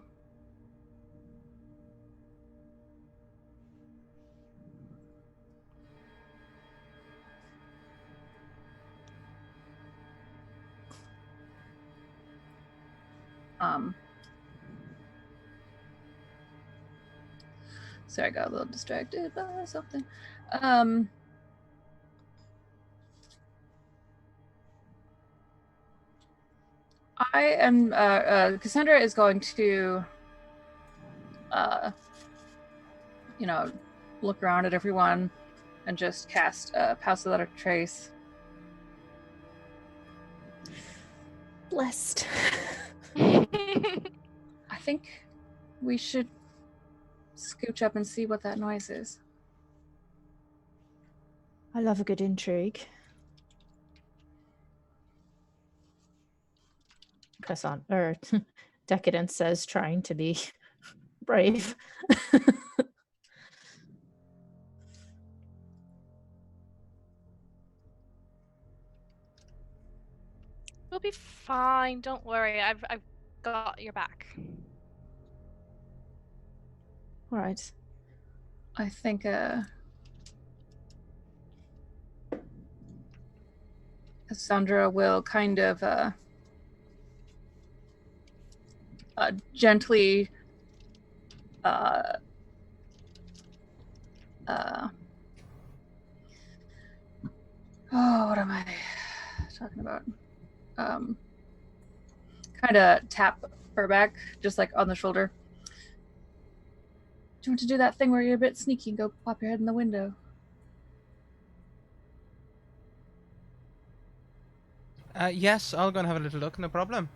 Sorry, I got a little distracted by something. I am. Cassandra is going to, look around at everyone and just cast Pass Without a Trace. Blessed. I think we should scooch up and see what that noise is. I love a good intrigue. Decadence says, trying to be brave. We'll be fine. Don't worry. I've got your back. All right. I think Cassandra will kind of gently what am I talking about? Kind of tap her back, just like on the shoulder. Do you want to do that thing where you're a bit sneaky and go pop your head in the window? Yes, I'll go and have a little look, no problem.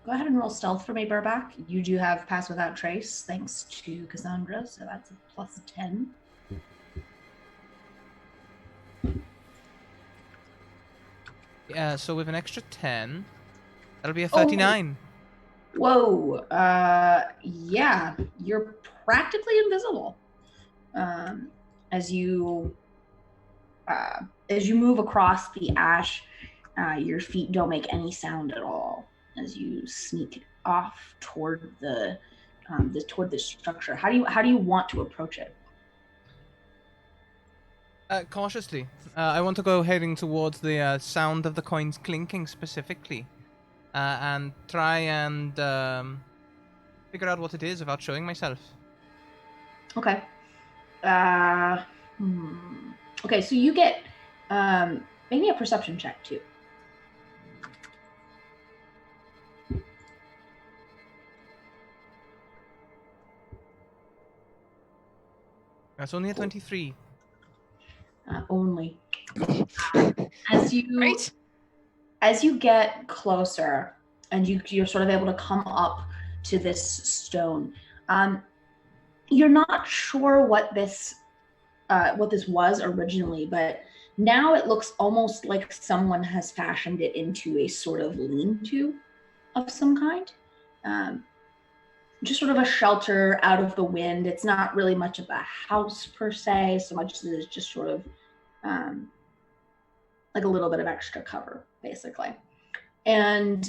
Go ahead and roll stealth for me, Burback. You do have Pass Without Trace, thanks to Cassandra, so that's a plus 10. Yeah, so with an extra 10, that'll be a 39. Whoa. Yeah, you're practically invisible. As you move across the ash, your feet don't make any sound at all as you sneak off toward the structure. How do you want to approach it? Cautiously. I want to go heading towards the sound of the coins clinking specifically. And try and figure out what it is without showing myself. Okay. Okay, so you get maybe a perception check too. That's only a 23. Only. As you Right? As you get closer and you're sort of able to come up to this stone, you're not sure what this was originally, but now it looks almost like someone has fashioned it into a sort of lean-to of some kind. Just sort of a shelter out of the wind. It's not really much of a house per se, so much as it is just sort of like a little bit of extra cover, basically. And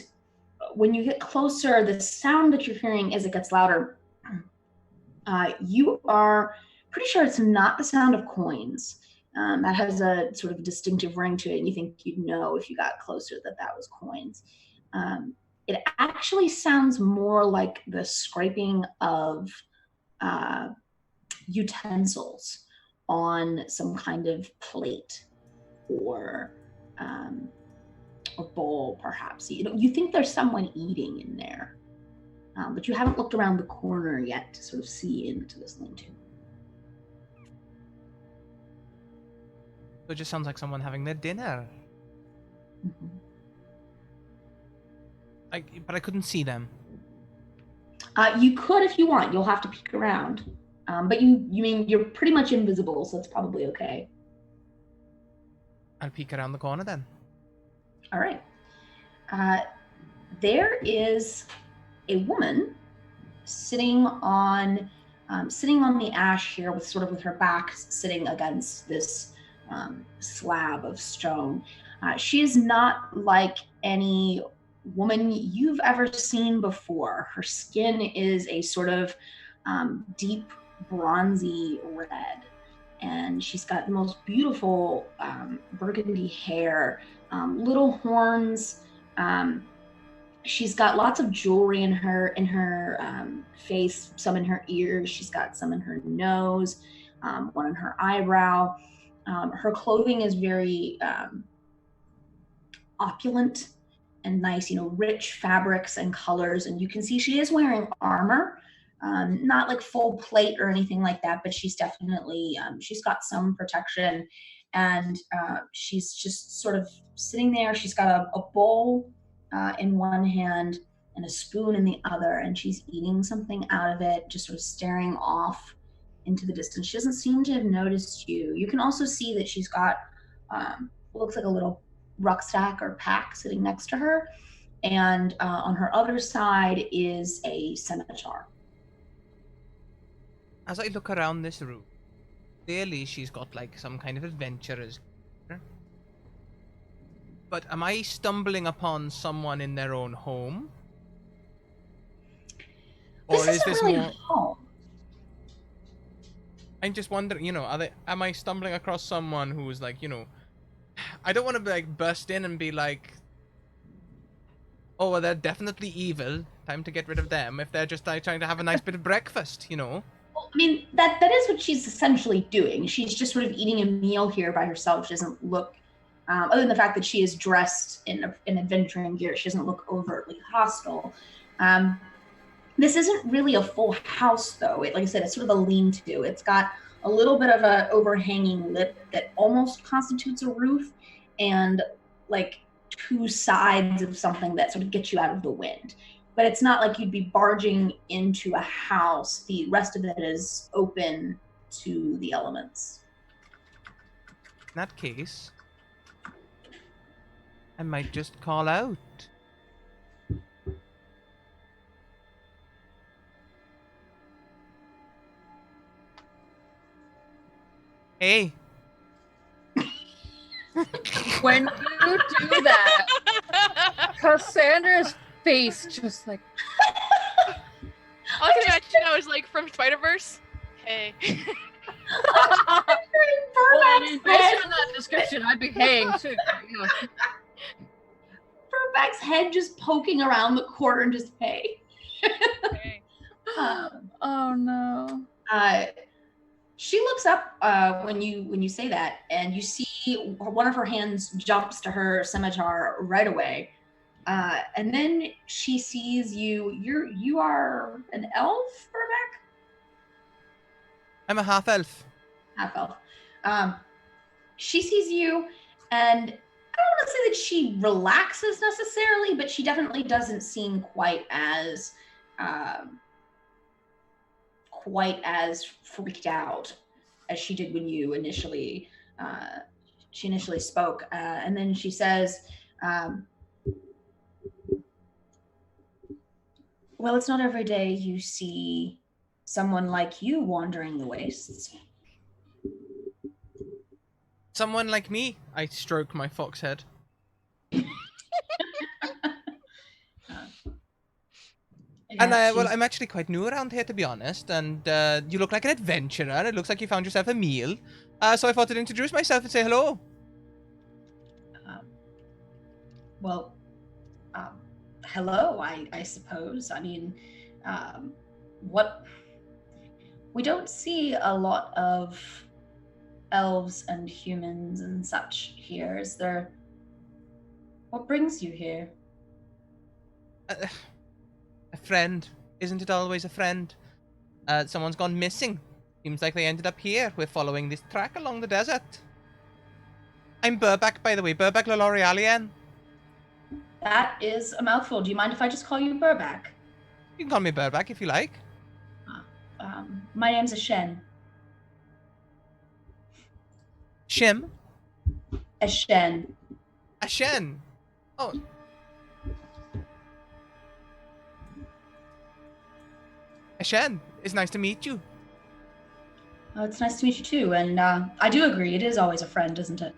when you get closer, the sound that you're hearing as it gets louder, you are pretty sure it's not the sound of coins. That has a sort of distinctive ring to it, and you think you'd know if you got closer that was coins. It actually sounds more like the scraping of utensils on some kind of plate or a bowl, perhaps. You think there's someone eating in there, but you haven't looked around the corner yet to sort of see into this lean-to. It just sounds like someone having their dinner. Mm-hmm. But I couldn't see them. You could if you want. You'll have to peek around. But you mean you're pretty much invisible, so it's probably okay. I'll peek around the corner then. All right. There is a woman sitting on the ash here with her back sitting against this slab of stone. She is not like any woman you've ever seen before. Her skin is a sort of deep bronzy red, and she's got the most beautiful burgundy hair, little horns, she's got lots of jewelry in her face, some in her ears. She's got some in her nose, one in her eyebrow. Her clothing is very opulent and nice, rich fabrics and colors. And you can see she is wearing armor, not like full plate or anything like that, but she's definitely, she's got some protection. And she's just sort of sitting there. She's got a bowl in one hand and a spoon in the other, and she's eating something out of it, just sort of staring off into the distance. She doesn't seem to have noticed you. You can also see that she's got what looks like a little rucksack or pack sitting next to her, and on her other side is a scimitar. As I look around this room, clearly she's got like some kind of adventurer's gear. But am I stumbling upon someone in their own home? This isn't really a home. I'm just wondering, am I stumbling across someone who's like, I don't want to like burst in and be like, oh, well, they're definitely evil. Time to get rid of them. If they're just like trying to have a nice bit of breakfast, Well, I mean, that is what she's essentially doing. She's just sort of eating a meal here by herself. She doesn't look, other than the fact that she is dressed in adventuring gear, she doesn't look overtly hostile. This isn't really a full house, though. Like I said, it's sort of a lean-to. It's got a little bit of an overhanging lip that almost constitutes a roof, and like two sides of something that sort of gets you out of the wind. But it's not like you'd be barging into a house. The rest of it is open to the elements. in that case, I might just call out. Hey. When you do that, Cassandra's face just like. All I can imagine I was like from Spider-Verse. Hey. Well, I mean, based on that description, I'd be hanged too. Yeah. Furback's head just poking around the corner and just, hey. Hey. Oh no. She looks up when you say that, and you see one of her hands jumps to her scimitar right away, and then she sees you. You are an elf, Furback? I'm a half elf. Half elf. She sees you, and I don't want to say that she relaxes necessarily, but she definitely doesn't seem quite as freaked out as she did when you initially spoke. And then she says, well, it's not every day you see someone like you wandering the wastes. Someone like me. I stroke my fox head. And well, I'm actually quite new around here, to be honest. And you look like an adventurer. It looks like you found yourself a meal. So I thought I'd introduce myself and say hello. Hello, I suppose. I mean, we don't see a lot of elves and humans and such here. Is there? What brings you here? A friend. Isn't it always a friend? Someone's gone missing. Seems like they ended up here. We're following this track along the desert. I'm Burback, by the way. Burback L'Orealien. That is a mouthful. Do you mind if I just call you Burback? You can call me Burback if you like. My name's Ashen. Shim? Ashen. Ashen. Oh. Ashen, it's nice to meet you. Oh, it's nice to meet you too. And I do agree, it is always a friend, isn't it?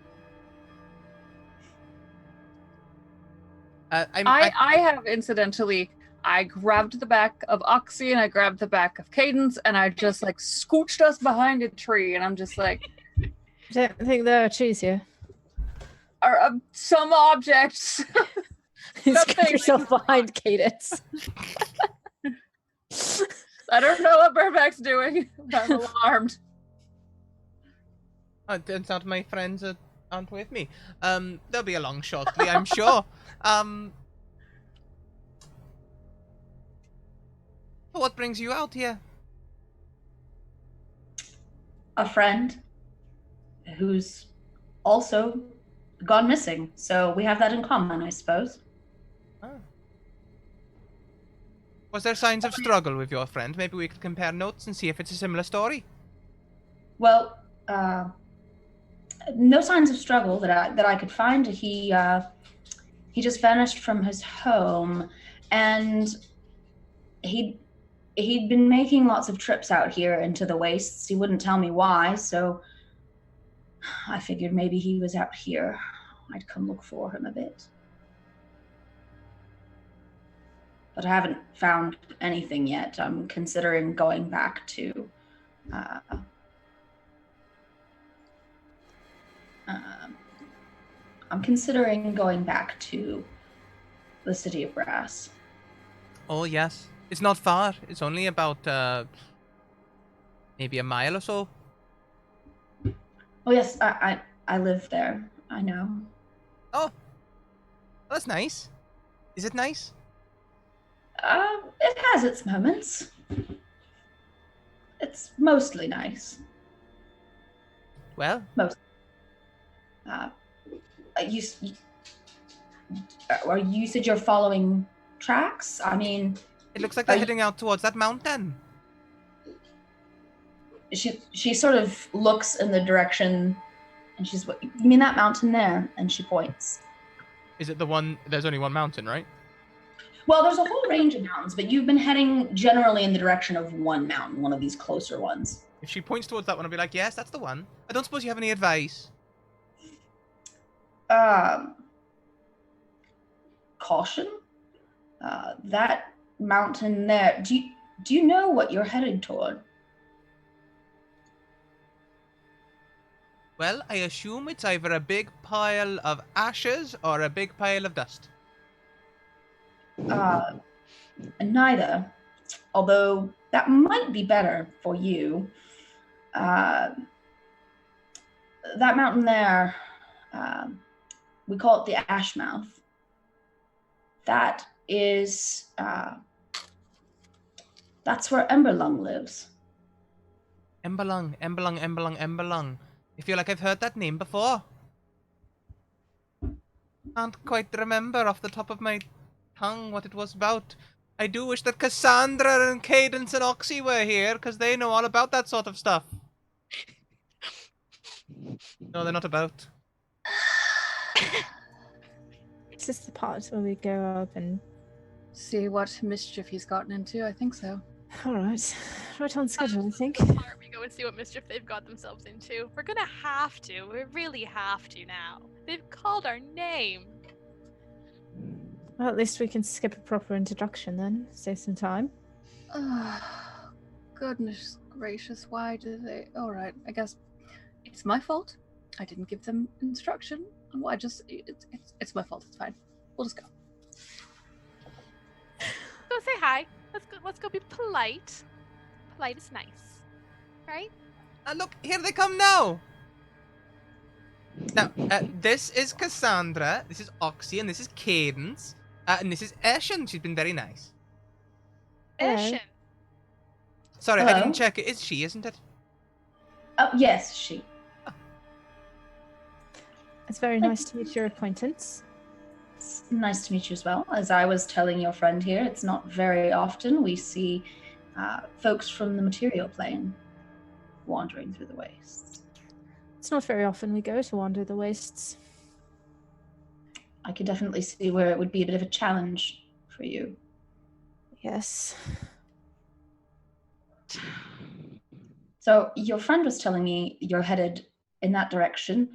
I have incidentally, I grabbed the back of Oxy and I grabbed the back of Cadence and I just like scooched us behind a tree and I'm just like, I don't think there are trees here. are some objects. Scoot yourself behind Cadence. I don't know what Burback's doing. I'm alarmed. Oh, it turns out my friends aren't with me. They'll be along shortly, I'm sure. What brings you out here? A friend who's also gone missing. So we have that in common, I suppose. Oh. Was there signs of struggle with your friend? Maybe we could compare notes and see if it's a similar story. Well, no signs of struggle that I could find. He just vanished from his home, and he'd been making lots of trips out here into the wastes. He wouldn't tell me why, so I figured maybe he was out here. I'd come look for him a bit. But I haven't found anything yet. I'm considering going back to the City of Brass. Oh, yes. It's not far. It's only about, maybe a mile or so. Oh, yes, I live there. I know. Oh, that's nice. Is it nice? It has its moments. It's mostly nice. Well, Most. You said you're following tracks? I mean, it looks like they're heading out towards that mountain. she sort of looks in the direction, and she's, you mean that mountain there? And she points. Is it the one? There's only one mountain, right? Well, there's a whole range of mountains, but you've been heading generally in the direction of one mountain, one of these closer ones. If she points towards that one, I'll be like, yes, that's the one. I don't suppose you have any advice. Caution. That mountain there. Do you know what you're headed toward? Well, I assume it's either a big pile of ashes or a big pile of dust. Neither. Although that might be better for you. That mountain there, we call it the Ash Mouth. That is, that's where Emberlung lives. Emberlung, Emberlung, Emberlung, Emberlung. I feel like I've heard that name before. Can't quite remember off the top of my tongue what it was about. I do wish that Cassandra and Cadence and Oxy were here, because they know all about that sort of stuff. No, they're not about. Is this the part where we go up and... See what mischief he's gotten into? I think so. Alright. Right on schedule, I think. This is the part we go and see what mischief they've got themselves into. We're gonna have to. We really have to now. They've called our name. Well, at least we can skip a proper introduction then. Save some time. Goodness gracious, why did they... Alright, I guess it's my fault. I didn't give them instruction. Well, it's my fault, it's fine. We'll just go. Go say hi. Let's go be polite. Polite is nice. Right? Look, here they come now! Now, this is Cassandra, this is Oxy, and this is Cadence, and this is Eshin. She's been very nice. Eshin. Sorry, Hello? I didn't check. It is she, isn't it? Oh, yes, she. It's very nice to meet your acquaintance. It's nice to meet you as well. As I was telling your friend here, it's not very often we see folks from the material plane wandering through the wastes. It's not very often we go to wander the wastes. I could definitely see where it would be a bit of a challenge for you. Yes. So your friend was telling me you're headed in that direction.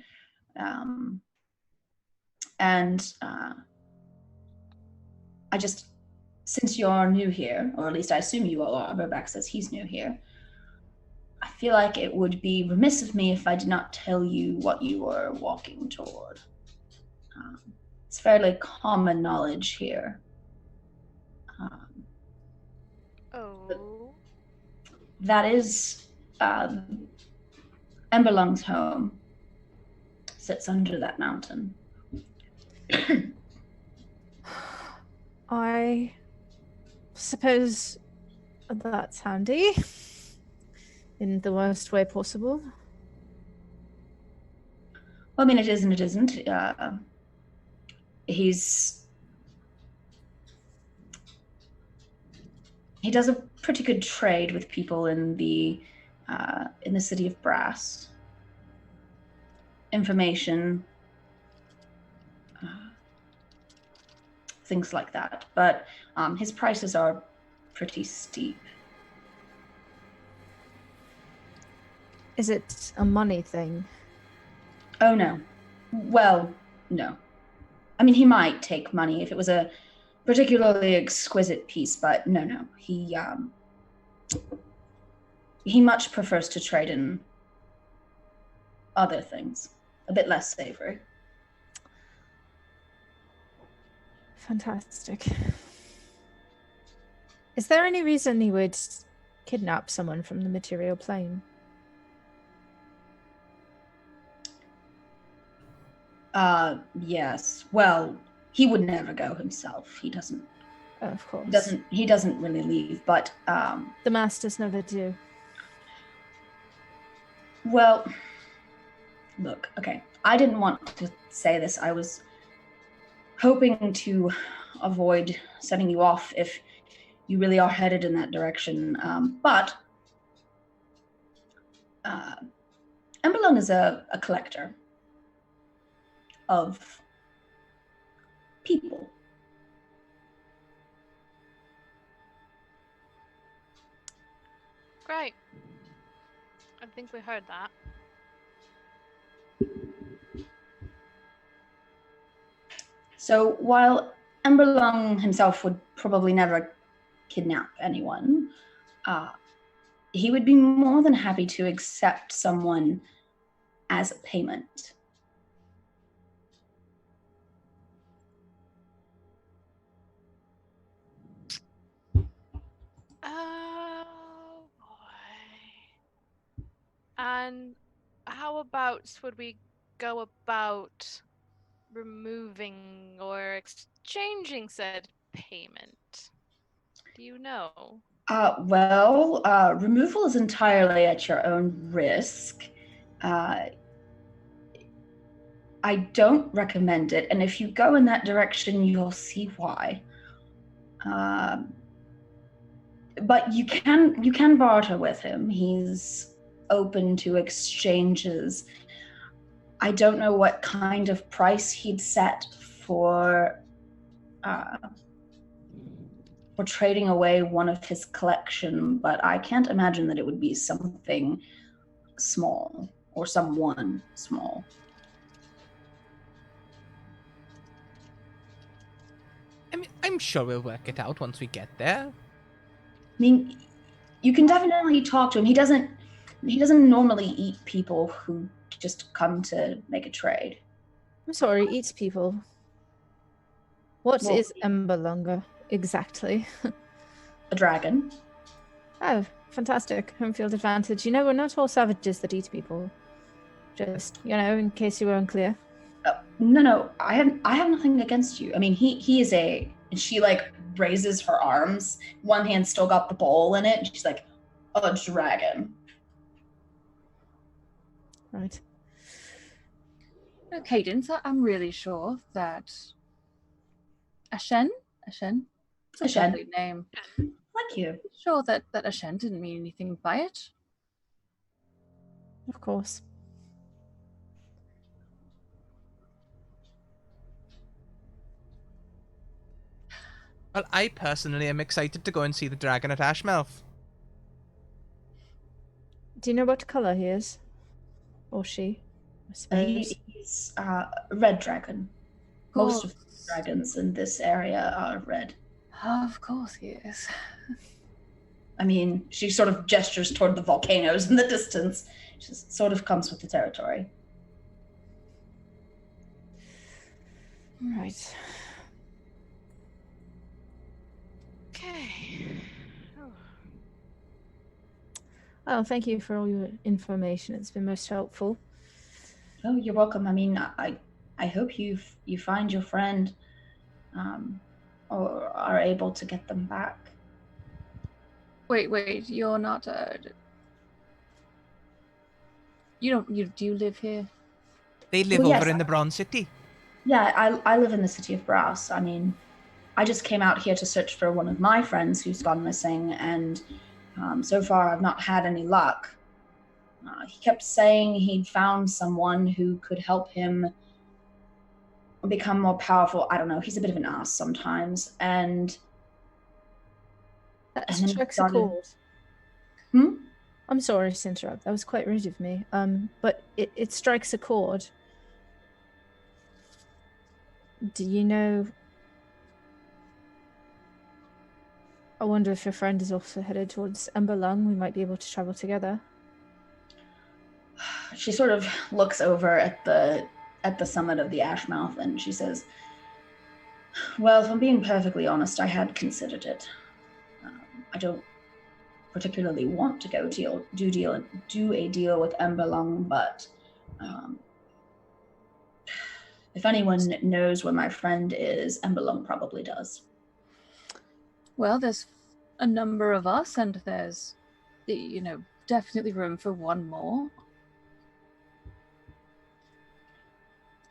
I just, since you're new here, or at least I assume you are, Burback says he's new here, I feel like it would be remiss of me if I did not tell you what you were walking toward. It's fairly common knowledge here. Oh. That is Emberlung's home. Sits under that mountain. I suppose that's handy. In the worst way possible. Well, I mean, it is and it isn't. He does a pretty good trade with people in the city of Brass. Information, things like that. But his prices are pretty steep. Is it a money thing? Oh, no. Well, no. I mean, he might take money if it was a particularly exquisite piece, but no. He much prefers to trade in other things, a bit less savory. Fantastic. Is there any reason he would kidnap someone from the material plane? Yes. Well, he would never go himself. He doesn't. Of course. He doesn't really leave, but the masters never do. Well, look, okay. I didn't want to say this. I was hoping to avoid setting you off if you really are headed in that direction. But Emberlung is a collector of people. Great. I think we heard that. So while Emberlung himself would probably never kidnap anyone, he would be more than happy to accept someone as a payment. Oh boy. And how about would we go about removing or exchanging said payment? Do you know? Removal is entirely at your own risk. I don't recommend it, and if you go in that direction, you'll see why. But you can barter with him. He's open to exchanges. I don't know what kind of price he'd set for trading away one of his collection, but I can't imagine that it would be something small or someone small. I mean, I'm sure we'll work it out once we get there. I mean, you can definitely talk to him. He doesn't normally eat people who just come to make a trade. I'm sorry, eats people. What is Emberlung exactly? A dragon. Oh, fantastic. Home field advantage. You know, we're not all savages that eat people. Just, in case you were unclear. No, I have nothing against you. I mean, he is and she raises her arms. One hand still got the bowl in it, and she's like, a dragon. Right. Okay, Cadence, I'm really sure that Ashen? It's a Ashen. lovely name. Thank you. Sure that Ashen didn't mean anything by it. Of course. Well, I personally am excited to go and see the dragon at Ashmouth. Do you know what color he is? Or she, I suppose. He's a red dragon. Most of the dragons in this area are red. Of course he is. I mean, she sort of gestures toward the volcanoes in the distance. She sort of comes with the territory. Right. Okay. Oh. Well, thank you for all your information. It's been most helpful. Oh, you're welcome. I mean, I hope you find your friend, or are able to get them back. Wait, you're not do you live here? They live Well, over yes, in the Bronze City. Yeah, I live in the city of Brass. I mean, I just came out here to search for one of my friends who's gone missing, and so far I've not had any luck. He kept saying he'd found someone who could help him become more powerful. I don't know. He's a bit of an ass sometimes, and That then he strikes a started. chord. Hmm? I'm sorry to interrupt. That was quite rude of me. But it strikes a chord. Do you know? I wonder if your friend is also headed towards Emberlung. We might be able to travel together. She sort of looks over at the summit of the Ashmouth, and she says, "Well, if I'm being perfectly honest, I had considered it. I don't particularly want to go do a deal with Emberlung, but if anyone knows where my friend is, Emberlung probably does." Well, there's a number of us, and there's, definitely room for one more.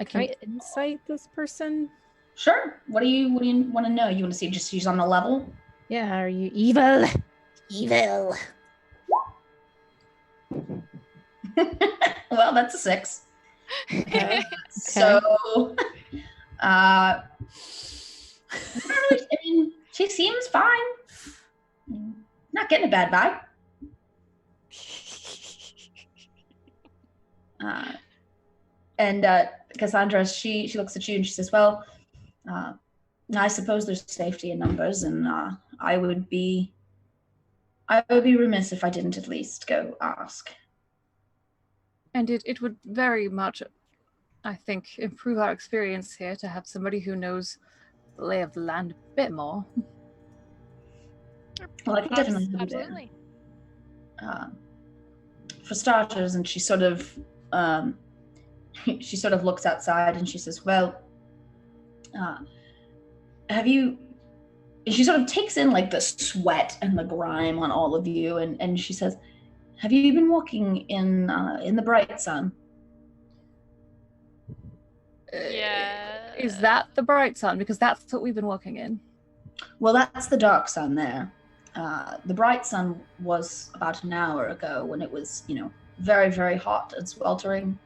Can I insight this person? Sure. What do you want to know? You want to see just she's on the level? Yeah, are you evil? Evil. Well, that's a 6. Okay. So, not really, I mean, she seems fine. Not getting a bad vibe. And Cassandra, she looks at you and she says, "Well, I suppose there's safety in numbers, and I would be remiss if I didn't at least go ask." And it would very much, I think, improve our experience here to have somebody who knows the lay of the land a bit more. Well, I could definitely do Absolutely. that. For starters, and she sort of looks outside and she says, "Well, have you?" She sort of takes in like the sweat and the grime on all of you, and she says, "Have you been walking in the bright sun?" Yeah. Is that the bright sun? Because that's what we've been walking in. Well, that's the dark sun there. The bright sun was about an hour ago when it was, very, very hot and sweltering.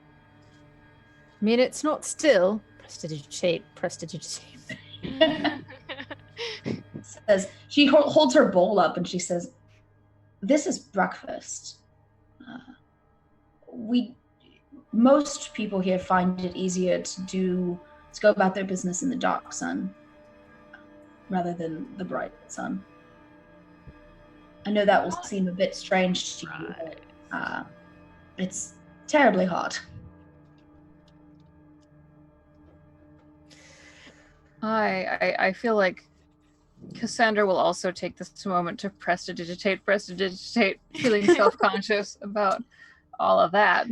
I mean, it's not still. Prestidigitate. Says she holds her bowl up and she says, "This is breakfast. Most people here find it easier to go about their business in the dark sun rather than the bright sun. I know that will seem a bit strange to you, but it's terribly hot." I feel like Cassandra will also take this moment to prestidigitate, feeling self-conscious about all of that.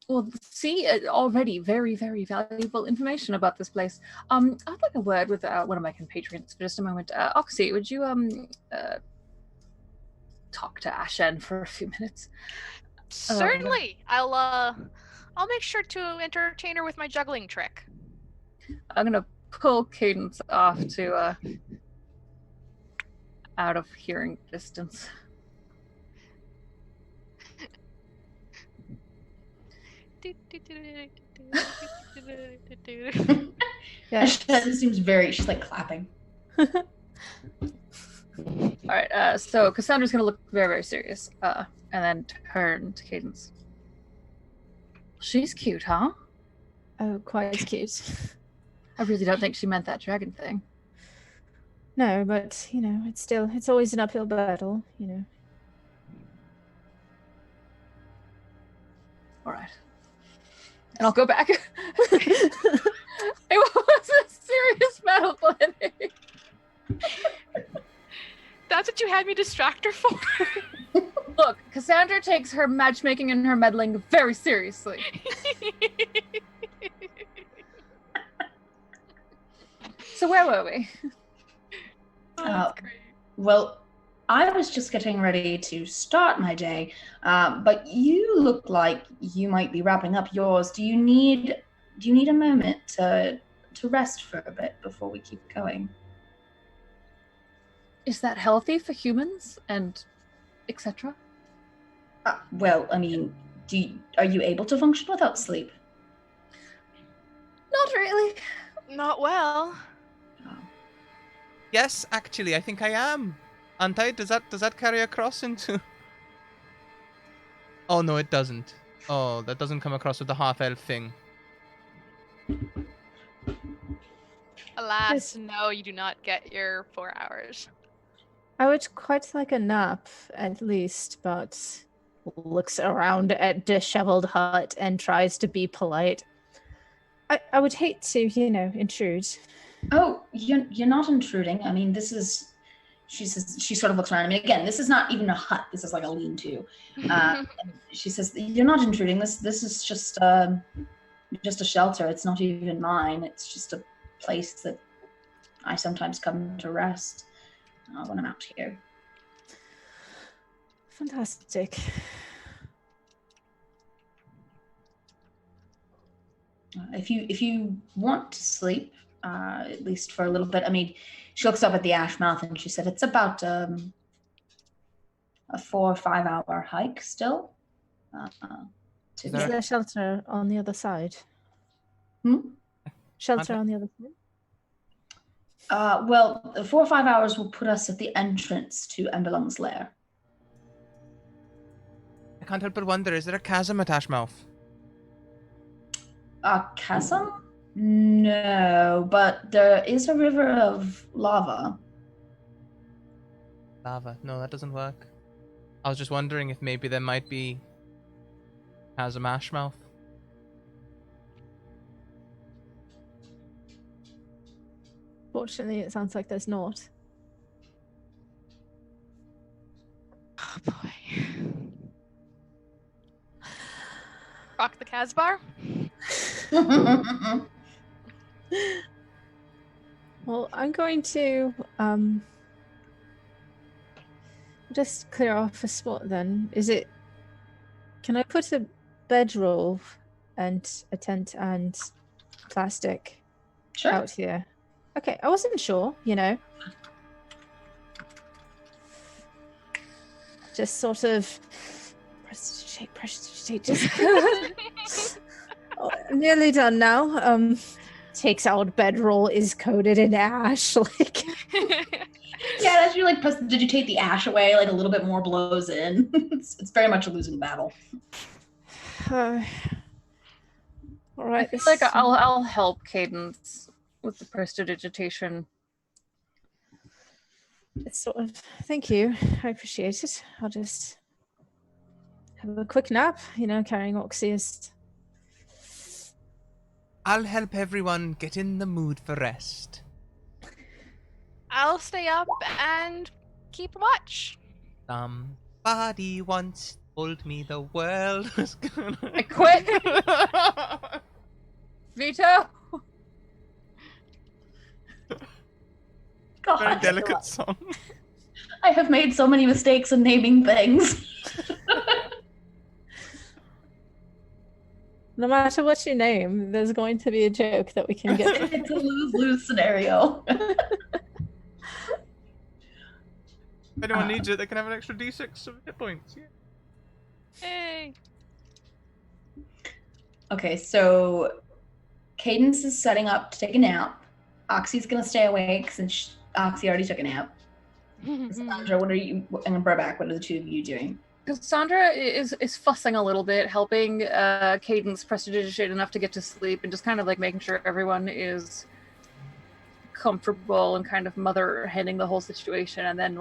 Well, see, already very, very valuable information about this place. I'd like a word with one of my compatriots for just a moment. Oxy, would you talk to Ashen for a few minutes? Certainly. I'll make sure to entertain her with my juggling trick. I'm gonna pull Cadence off to out of hearing distance. Yeah. Ashen seems she's like clapping. All right, so Cassandra's gonna look very, very serious, and then turn to Cadence. She's cute, huh? Oh, quite cute. I really don't think she meant that dragon thing. No, but it's always an uphill battle, All right. And I'll go back. It was a serious battle planning. That's what you had me distract her for? Look, Cassandra takes her matchmaking and her meddling very seriously. So where were we? Oh, that's great. Well, I was just getting ready to start my day, but you look like you might be wrapping up yours. Do you need a moment to rest for a bit before we keep going? Is that healthy for humans and etc.? Well, I mean, are you able to function without sleep? Not really. Not well. Yes, actually, I think I am. Aren't I? Does that carry across into... Oh, no, it doesn't. Oh, that doesn't come across with the half-elf thing. Alas, Yes. no, you do not get your 4 hours. I would quite like a nap, at least, but looks around at disheveled hut and tries to be polite. I would hate to, intrude. Oh, you're not intruding. I mean, this is. She says. She sort of looks around. I mean, again, this is not even a hut. This is like a lean-to. And she says, "You're not intruding. This is just a shelter. It's not even mine. It's just a place that I sometimes come to rest when I'm out here." Fantastic. If you want to sleep, at least for a little bit. I mean, she looks up at the ash mouth and she said it's about a 4 or 5 hour hike still. Is there shelter on the other side? Shelter on the other side? Well, the 4 or 5 hours will put us at the entrance to Emberlung's lair. I can't help but wonder, is there a chasm at Ashmouth? A chasm? No, but there is a river of lava. Lava. No, that doesn't work. I was just wondering if maybe there might be chasm Ashmouth. Fortunately, it sounds like there's not. Oh boy. Rock the Casbar? Well, I'm going to just clear off a spot then. Can I put a bedroll and a tent and plastic Sure. out here? Okay, I wasn't sure, Just sort of prestidigitate. Just Oh, I'm nearly done now. Takes out bedroll, is coated in ash, like. Yeah, as you prestidigitate the ash away, a little bit more blows in. It's very much a losing battle. All right. I feel like I'll help Cadence with the prestidigitation. It's sort of. Thank you. I appreciate it. I'll just have a quick nap. Carrying Oxy is. I'll help everyone get in the mood for rest. I'll stay up and keep watch. Somebody once told me the world was gonna... I quit. Veto. God, Very delicate song. I have made so many mistakes in naming things. No matter what you name, there's going to be a joke that we can get. It's a lose-lose scenario. If anyone needs it, they can have an extra d6 of hit points. Yeah. Hey. Okay, so Cadence is setting up to take a nap. Oxy's gonna stay awake since Oxy already took a nap. Sandra, what are you and Burback, what are the two of you doing? Cassandra is fussing a little bit, helping Cadence prestidigitate enough to get to sleep, and just kind of making sure everyone is comfortable and kind of mother-handing the whole situation. And then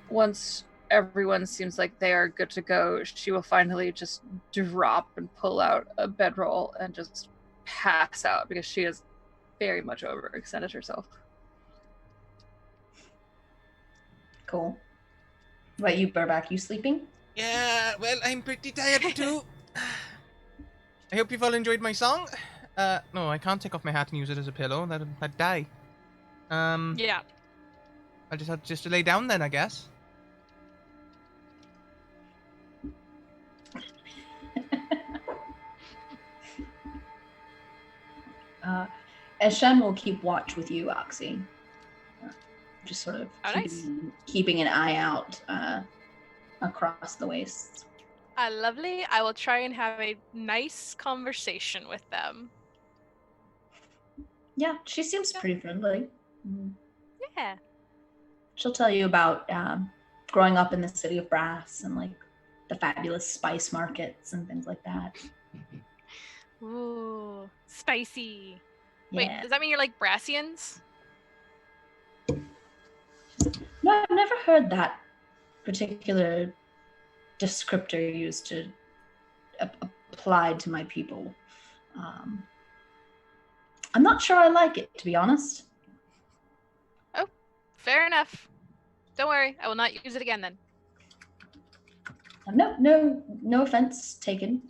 once everyone seems like they are good to go, she will finally just drop and pull out a bedroll and just pass out because she has very much overextended herself. Cool. What about you, Burback? You sleeping? Yeah, well, I'm pretty tired too. I hope you've all enjoyed my song. No, I can't take off my hat and use it as a pillow. I'd die. Yeah. I'll just have to lay down then, I guess. Eshen will keep watch with you, Oxy. Just sort of Oh, nice. keeping an eye out across the wastes. Lovely. I will try and have a nice conversation with them. Yeah, she seems pretty friendly. Yeah. She'll tell you about growing up in the city of Brass and like the fabulous spice markets and things like that. Ooh, spicy. Yeah. Wait, does that mean you're like Brassians? No, I've never heard that particular descriptor used to applied to my people. I'm not sure I like it, to be honest. Oh, fair enough. Don't worry, I will not use it again then. No offense taken.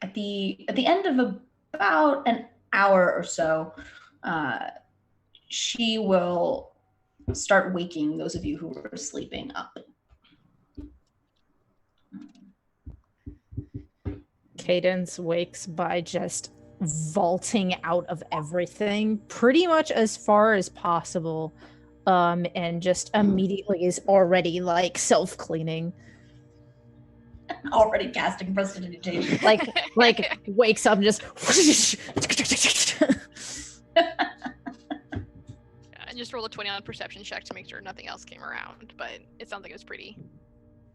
At the end of about an hour or so, she will start waking those of you who were sleeping up. Cadence wakes by just vaulting out of everything pretty much as far as possible, and just immediately is already like self-cleaning. Already casting prestidigitation. like wakes up and just I just rolled a 20 on perception check to make sure nothing else came around, but it sounds like it was pretty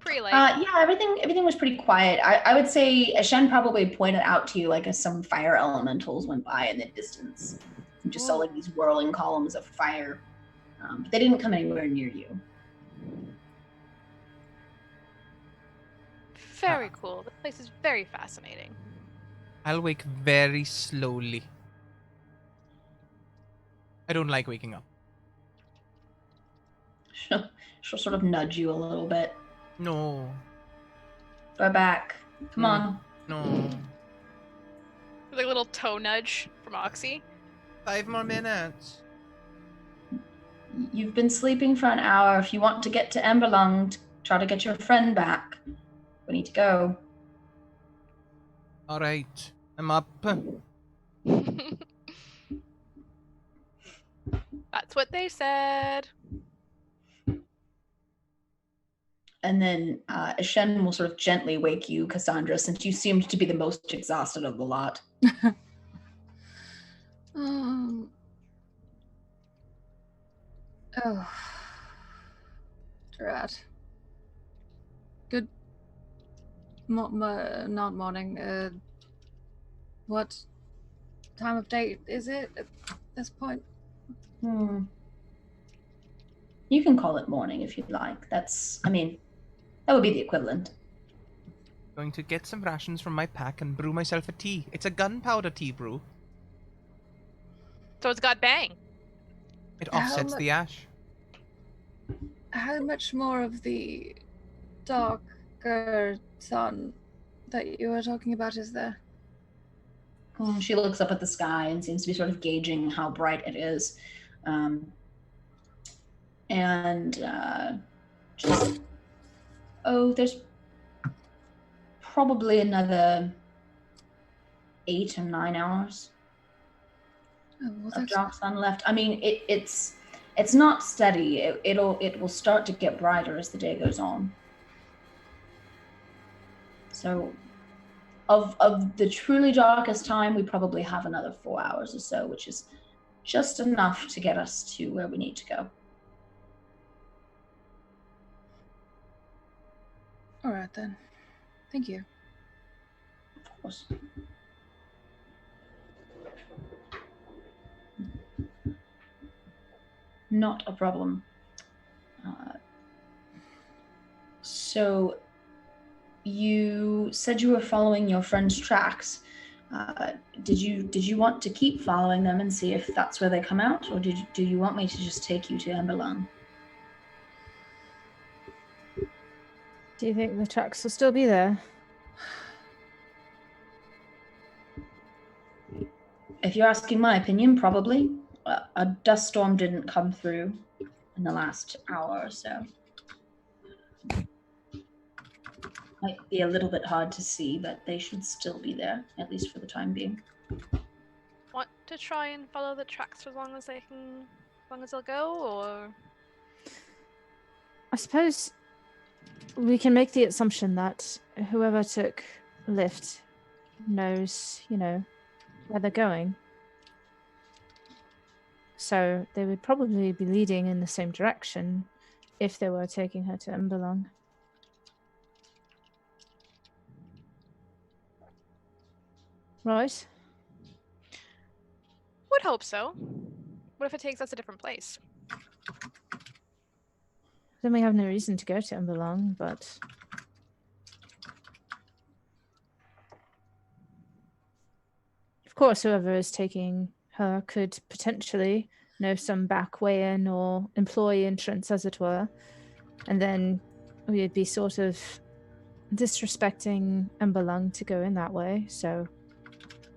light. Yeah, everything was pretty quiet. I would say Shen probably pointed out to you like as some fire elementals went by in the distance. You just saw like these whirling columns of fire, but they didn't come anywhere near you. Very cool. This place is very fascinating. I'll wake very slowly. I don't like waking up. She'll sort of nudge you a little bit. No. Go back. Come on. No. Like a little toe nudge from Oxy. 5 more minutes. You've been sleeping for an hour. If you want to get to Emberlung, try to get your friend back. We need to go. All right. I'm up. That's what they said. And then Shen will sort of gently wake you, Cassandra, since you seemed to be the most exhausted of the lot. Oh. Drat. Good. Not morning. What time of day is it at this point? You can call it morning if you'd like. That would be the equivalent. Going to get some rations from my pack and brew myself a tea. It's a gunpowder tea brew. So it's got bang. It offsets the ash. How much more of the darker sun that you were talking about is there? She looks up at the sky and seems to be sort of gauging how bright it is. There's probably another 8 or 9 hours of dark sun left. I mean, it's not steady. It will start to get brighter as the day goes on. So, of the truly darkest time, we probably have another 4 hours or so, which is just enough to get us to where we need to go. All right then. Thank you. Of course. Not a problem. So you said you were following your friend's tracks. Did you want to keep following them and see if that's where they come out, or do you want me to just take you to Emberlung? Do you think the tracks will still be there? If you're asking my opinion, probably. A dust storm didn't come through in the last hour or so. Might be a little bit hard to see, but they should still be there, at least for the time being. Want to try and follow the tracks for as long as they'll go, or? I suppose we can make the assumption that whoever took lift knows, where they're going. So they would probably be leading in the same direction if they were taking her to Emberlung. Right? Would hope so. What if it takes us a different place? Then we have no reason to go to Emberlung, but of course, whoever is taking her could potentially know some back way in or employee entrance, as it were, and then we would be sort of disrespecting Emberlung to go in that way. So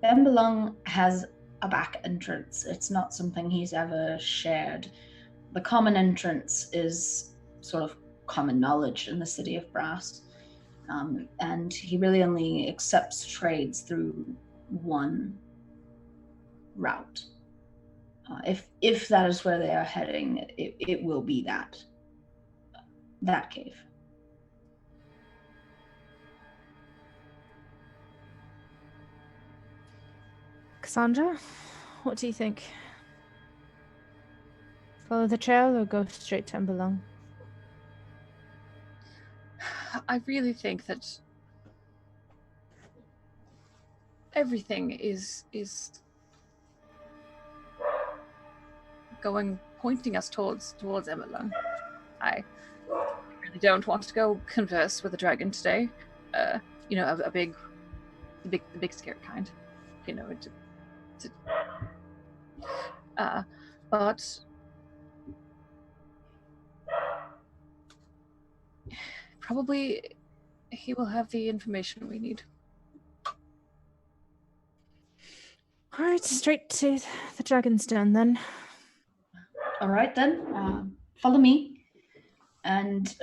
Emberlung has a back entrance. It's not something he's ever shared. The common entrance is sort of common knowledge in the city of Brass, and he really only accepts trades through one route. If that is where they are heading, it will be that cave. Cassandra, what do you think? Follow the trail or go straight to Emberlung? I really think that everything is pointing us towards Emberlung. I really don't want to go converse with a dragon today. A big scary kind. But probably he will have the information we need. All right, straight to the Dragon's Den then. All right then, follow me, and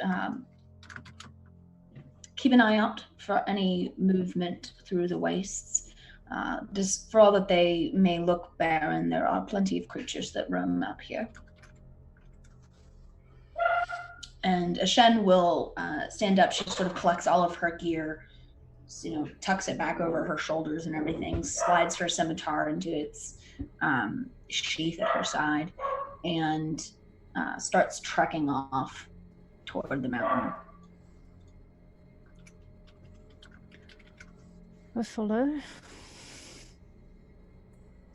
keep an eye out for any movement through the wastes. Just for all that they may look barren, there are plenty of creatures that roam up here. And Ashen will stand up. She sort of collects all of her gear, tucks it back over her shoulders and everything, slides her scimitar into its sheath at her side, and starts trekking off toward the mountain. I follow.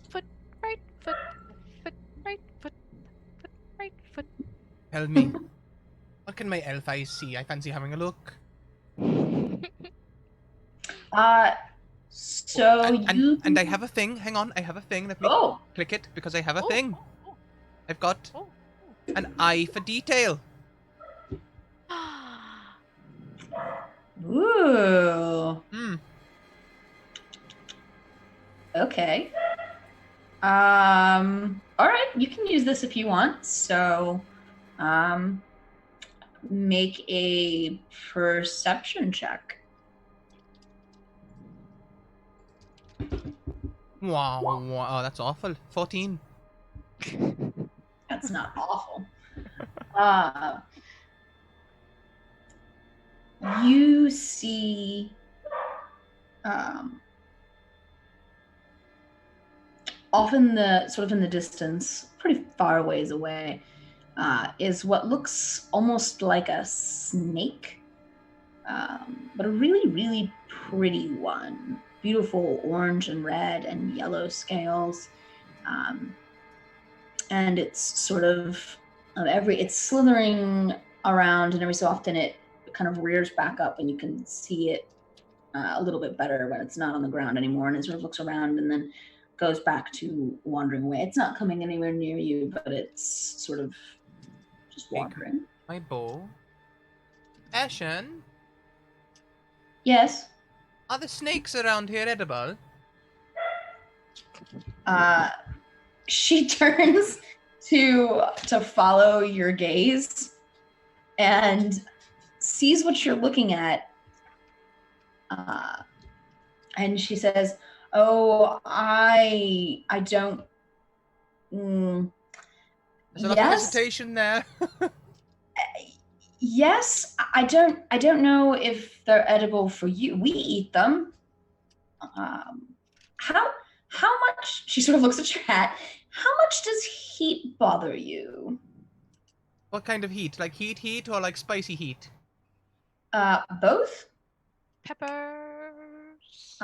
Foot, right foot, foot, right foot, foot, right foot. Tell me, what can my elf eyes see? I fancy having a look. So and I have a thing. Hang on, I have a thing. Let me click it because I have a thing. I've got an eye for detail. Ooh. Okay. All right, you can use this if you want. So, make a perception check. Wow, oh, that's awful. 14. That's not awful. You see off in the distance, pretty far ways away, is what looks almost like a snake, but a really, really pretty one. Beautiful orange and red and yellow scales. And it's sort of It's slithering around, and every so often it kind of rears back up, and you can see it a little bit better when it's not on the ground anymore, and it sort of looks around and then goes back to wandering away. It's not coming anywhere near you, but it's sort of just wandering. My bow. Ashen, Yes. are the snakes around here edible? She turns to follow your gaze and sees what you're looking at. And she says, "Oh, I don't." There's a lot of hesitation there. Yes, I don't know if they're edible for you. We eat them. How much? She sort of looks at your hat. How much does heat bother you? What kind of heat? Like heat or like spicy heat? Both. Peppers.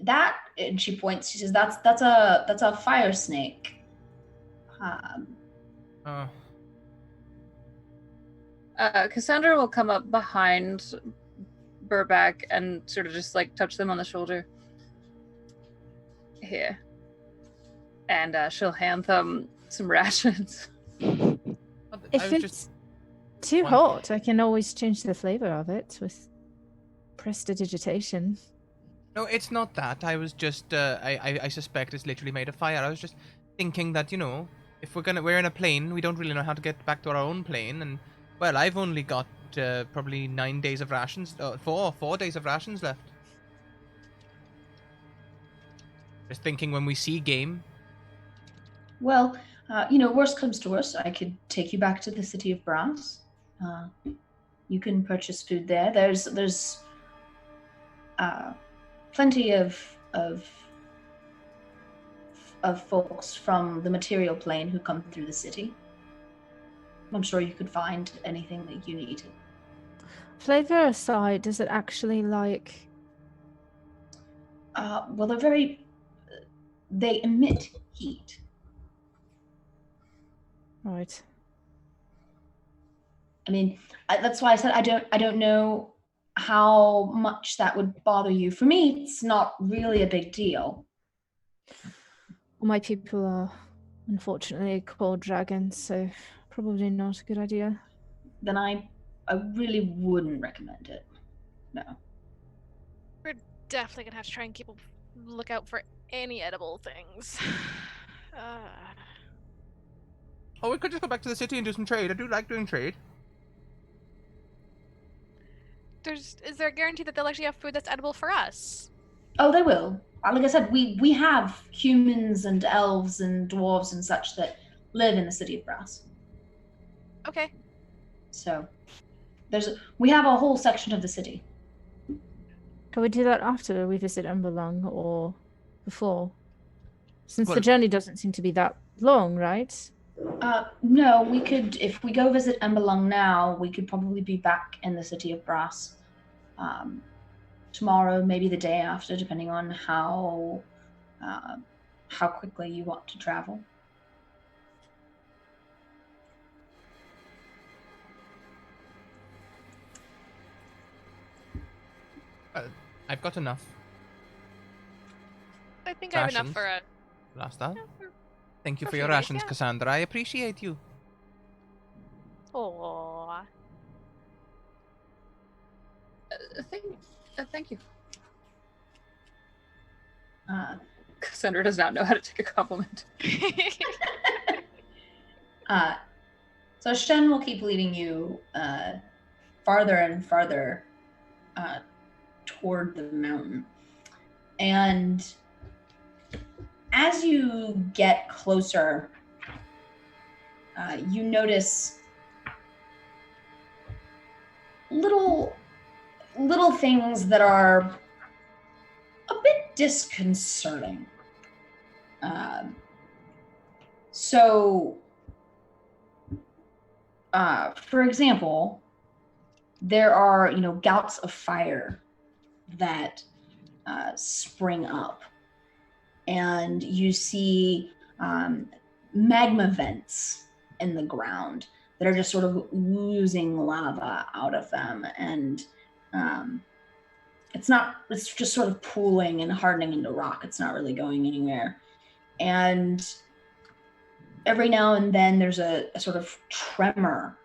That, and she points. She says, "That's a fire snake." Cassandra will come up behind Burback and sort of just like touch them on the shoulder. Here. And she'll hand them some rations. If it's too hot, I can always change the flavor of it with prestidigitation. No, it's not that. I was just, I suspect it's literally made of fire. I was just thinking that, if we're in a plane, we don't really know how to get back to our own plane, and, well, I've only got probably 9 days of rations, 4 days of rations left. Just thinking when we see game. Well, worst comes to worst, I could take you back to the city of Brass. You can purchase food there. There's plenty of folks from the material plane who come through the city. I'm sure you could find anything that you needed. Flavor aside, does it actually like... Well, they emit heat. Right. I mean, that's why I said I don't know how much that would bother you. For me, it's not really a big deal. Well, my people are unfortunately called dragons, so probably not a good idea. Then I really wouldn't recommend it. No. We're definitely gonna have to try and keep a lookout for any edible things. Oh, we could just go back to the city and do some trade. I do like doing trade. Is there a guarantee that they'll actually have food that's edible for us? Oh, they will. Like I said, we have humans and elves and dwarves and such that live in the city of Brass. Okay. So we have a whole section of the city. Can we do that after we visit Emberlung or before? Since the journey doesn't seem to be that long, right? No, we could, if we go visit Emberlung now, we could probably be back in the city of Brass tomorrow, maybe the day after, depending on how quickly you want to travel. I've got enough. I think I have enough for a... Last that. Yeah, Thank you for for a your few days, rations, yeah. Cassandra. I appreciate you. Aww. Thank you. Cassandra does not know how to take a compliment. So Shen will keep leading you farther and farther toward the mountain. And as you get closer, you notice little things that are a bit disconcerting. For example, there are, gouts of fire that spring up, and you see magma vents in the ground that are just sort of oozing lava out of them. And it's just sort of pooling and hardening into rock. It's not really going anywhere. And every now and then there's a sort of tremor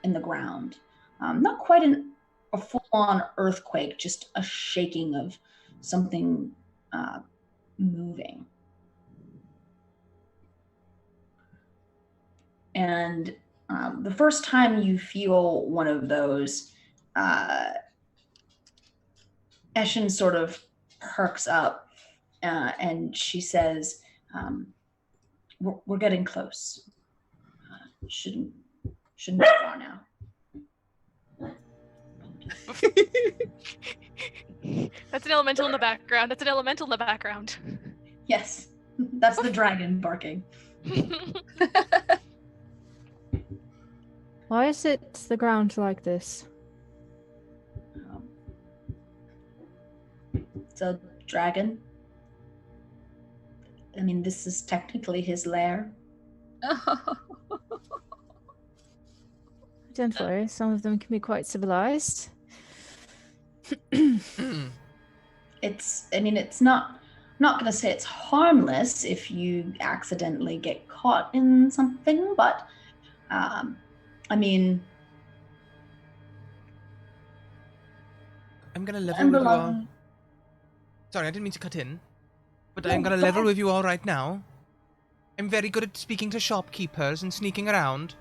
in the ground. Not quite a full-on earthquake, just a shaking of something moving. And the first time you feel one of those, Eshin sort of perks up and she says, we're getting close. Shouldn't be far now. That's an elemental in the background. Yes, that's the dragon barking. Why is it the ground like this? It's a dragon. I mean, this is technically his lair. Don't worry, some of them can be quite civilized. It's not going to say it's harmless if you accidentally get caught in something, but I'm gonna level with you all. Sorry, I didn't mean to cut in, but I'm gonna level with you all right now. I'm very good at speaking to shopkeepers and sneaking around,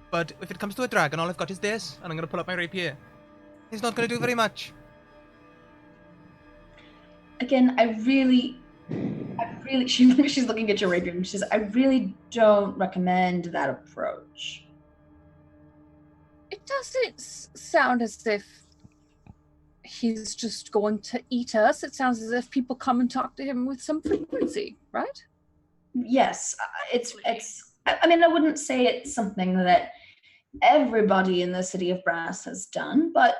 but if it comes to a dragon, all I've got is this, and I'm gonna pull up my rapier. It's not gonna do very much. Again, I really, she's looking at your rapier and she says, I really don't recommend that approach. It doesn't sound as if he's just going to eat us. It sounds as if people come and talk to him with some frequency, right? Yes, I wouldn't say it's something that everybody in the City of Brass has done, but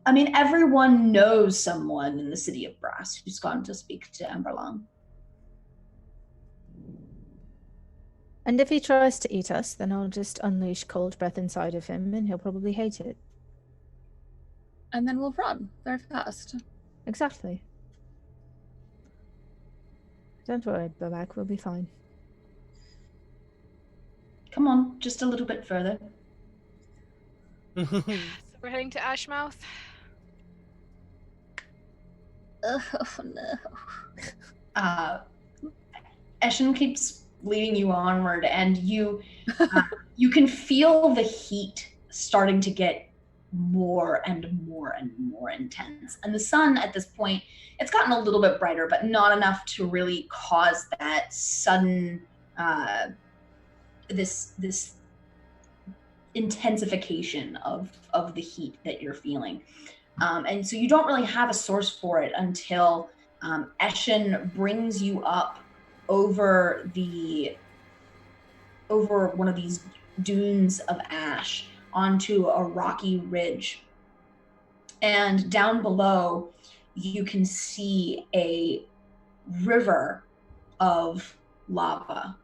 everyone knows someone in the City of Brass who's gone to speak to Emberlong. And if he tries to eat us, then I'll just unleash cold breath inside of him and he'll probably hate it. And then we'll run very fast. Exactly. Don't worry, Babak, we'll be fine. Come on, just a little bit further. So we're heading to Ashmouth. Oh no. Eshin keeps leading you onward, and you can feel the heat starting to get more and more and more intense. And the sun at this point, it's gotten a little bit brighter, but not enough to really cause that sudden this intensification of the heat that you're feeling. And so you don't really have a source for it until Eshin brings you up over one of these dunes of ash onto a rocky ridge. And down below, you can see a river of lava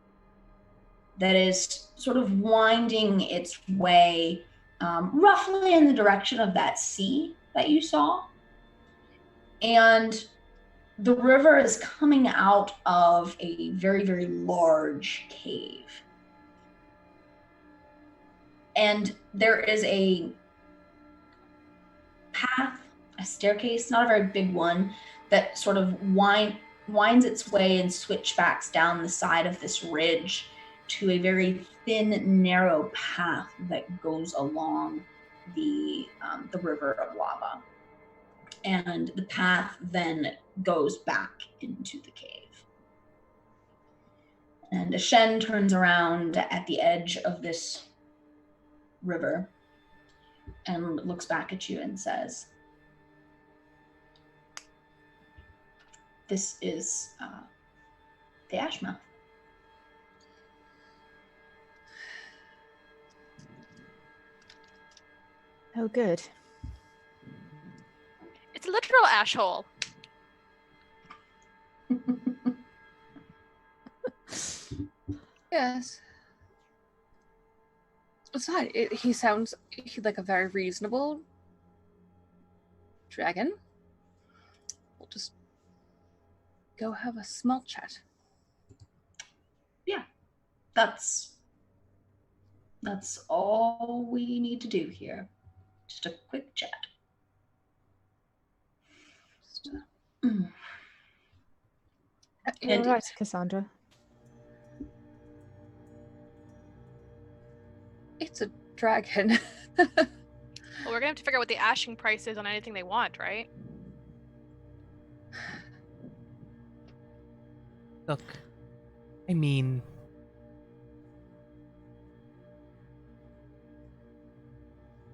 that is sort of winding its way roughly in the direction of that sea that you saw. And the river is coming out of a very, very large cave. And there is a path, a staircase, not a very big one, that sort of winds its way and switchbacks down the side of this ridge to a very thin, narrow path that goes along the river of lava. And the path then goes back into the cave. And Eshin turns around at the edge of this river and looks back at you and says, this is the Ashmouth. Oh, good. It's a literal ash hole. Yes. Besides, he sounds like a very reasonable dragon. We'll just go have a small chat. Yeah, that's all we need to do here. Just a quick chat. You're And- right, Cassandra. It's a dragon. Well, we're gonna have to figure out what the asking price is on anything they want, right? Look, I mean,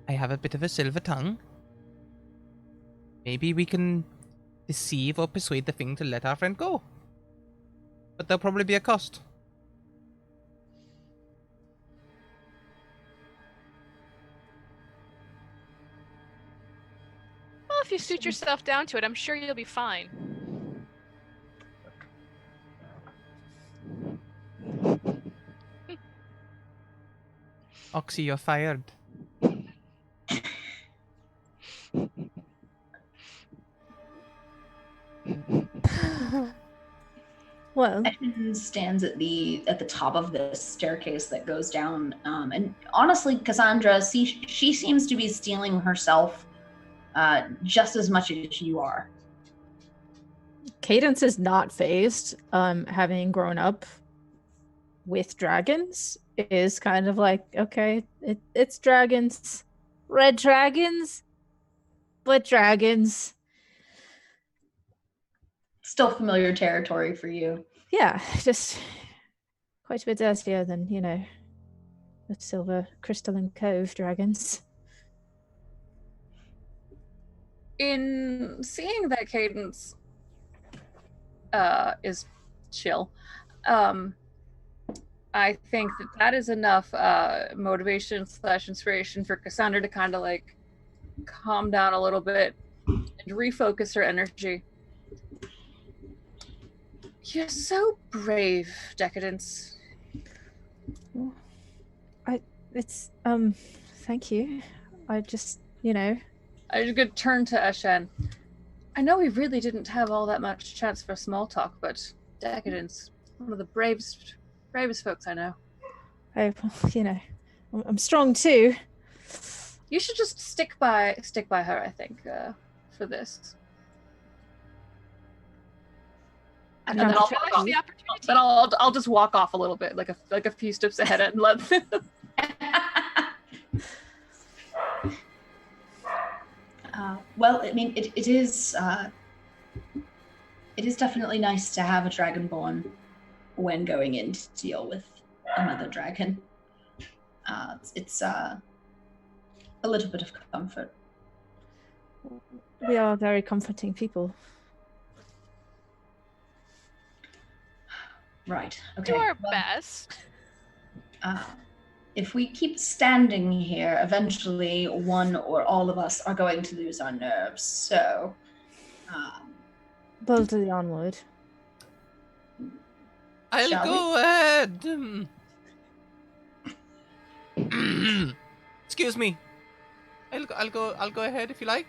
I have a bit of a silver tongue. Maybe we can deceive or persuade the thing to let our friend go. But there'll probably be a cost. Well, if you suit yourself down to it, I'm sure you'll be fine. Oxy, you're fired. Well, Ethan stands at the top of this staircase that goes down, and honestly, Cassandra, she seems to be stealing herself just as much as you are. Cadence is not phased. Having grown up with dragons, is kind of like, okay, it's dragons, red dragons, but dragons. Still familiar territory for you. Yeah, just quite a bit dirtier than, the silver crystalline cove dragons. In seeing that Cadence is chill, I think that is enough motivation / inspiration for Cassandra to kind of like calm down a little bit and refocus her energy. You're so brave, Decadence. It's thank you. I just, I could turn to Ashen. I know we really didn't have all that much chance for small talk, but Decadence, one of the bravest folks I know. I'm strong too. You should just stick by her, I think, for this. And then I'll walk off. The opportunity. Then I'll just walk off a little bit, like a few steps ahead, and let. Well, I mean, it is definitely nice to have a dragonborn when going in to deal with another dragon. It's a little bit of comfort. We are very comforting people. Right. Okay. Do our well, best. If we keep standing here, eventually one or all of us are going to lose our nerves. So, Boldly onward. I'll Shall go ahead. Excuse me. I'll go ahead if you like.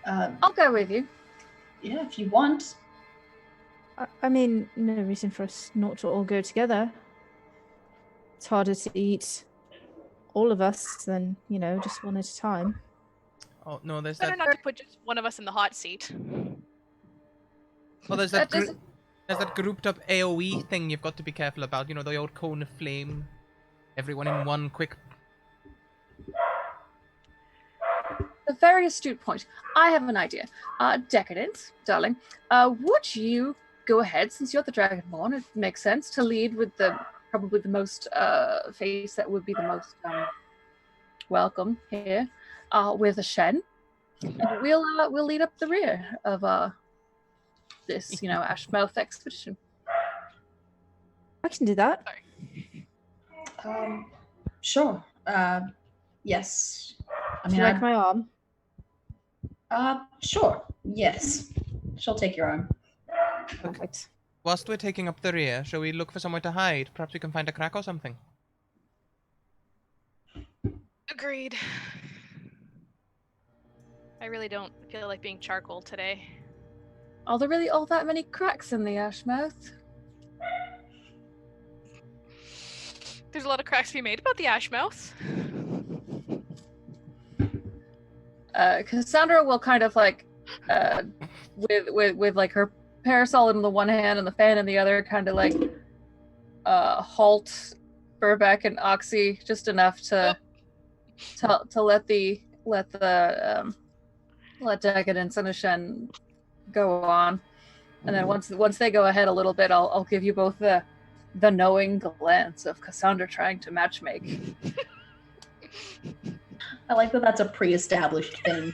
I'll go with you. Yeah, if you want. I mean, no reason for us not to all go together. It's harder to eat all of us than, just one at a time. Oh no, there's Better that. not to put just one of us in the hot seat. Oh, there's That that. doesn't- There's that grouped up AOE thing you've got to be careful about. The old cone of flame. Everyone in one quick. A very astute point. I have an idea. Decadence, darling. Would you go ahead, since you're the Dragonborn? It makes sense to lead with probably the most face that would be the most welcome here, with a Shen, and we'll lead up the rear of this, Ashmouth expedition. I can do that. Sure. Yes. I Do mean, you like my arm? Sure. Yes. She'll take your arm. Perfect. Whilst we're taking up the rear, shall we look for somewhere to hide? Perhaps we can find a crack or something. Agreed. I really don't feel like being charcoal today. Are there really all that many cracks in the ash mouth? There's a lot of cracks to be made about the ash mouth. Cassandra will kind of like, with like her parasol in the one hand and the fan in the other, kind of like, halt Burbeck and Oxy just enough to let Decadence and Ashen go on, and then once they go ahead a little bit, I'll give you both the knowing glance of Cassandra trying to matchmake. I like that that's a pre-established thing.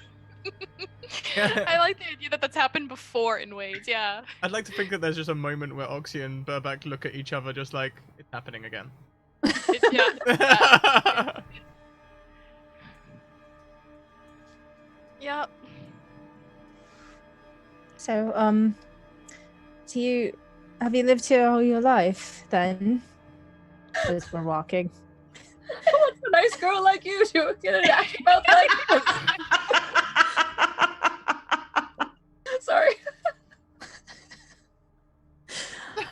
I like the idea that that's happened before in ways, yeah. I'd like to think that there's just a moment where Oxy and Burback look at each other just like, it's happening again. Yeah. Yep. So, have you lived here all your life then? As we're walking. What's a nice girl like you to get an ash mouth like this? Sorry.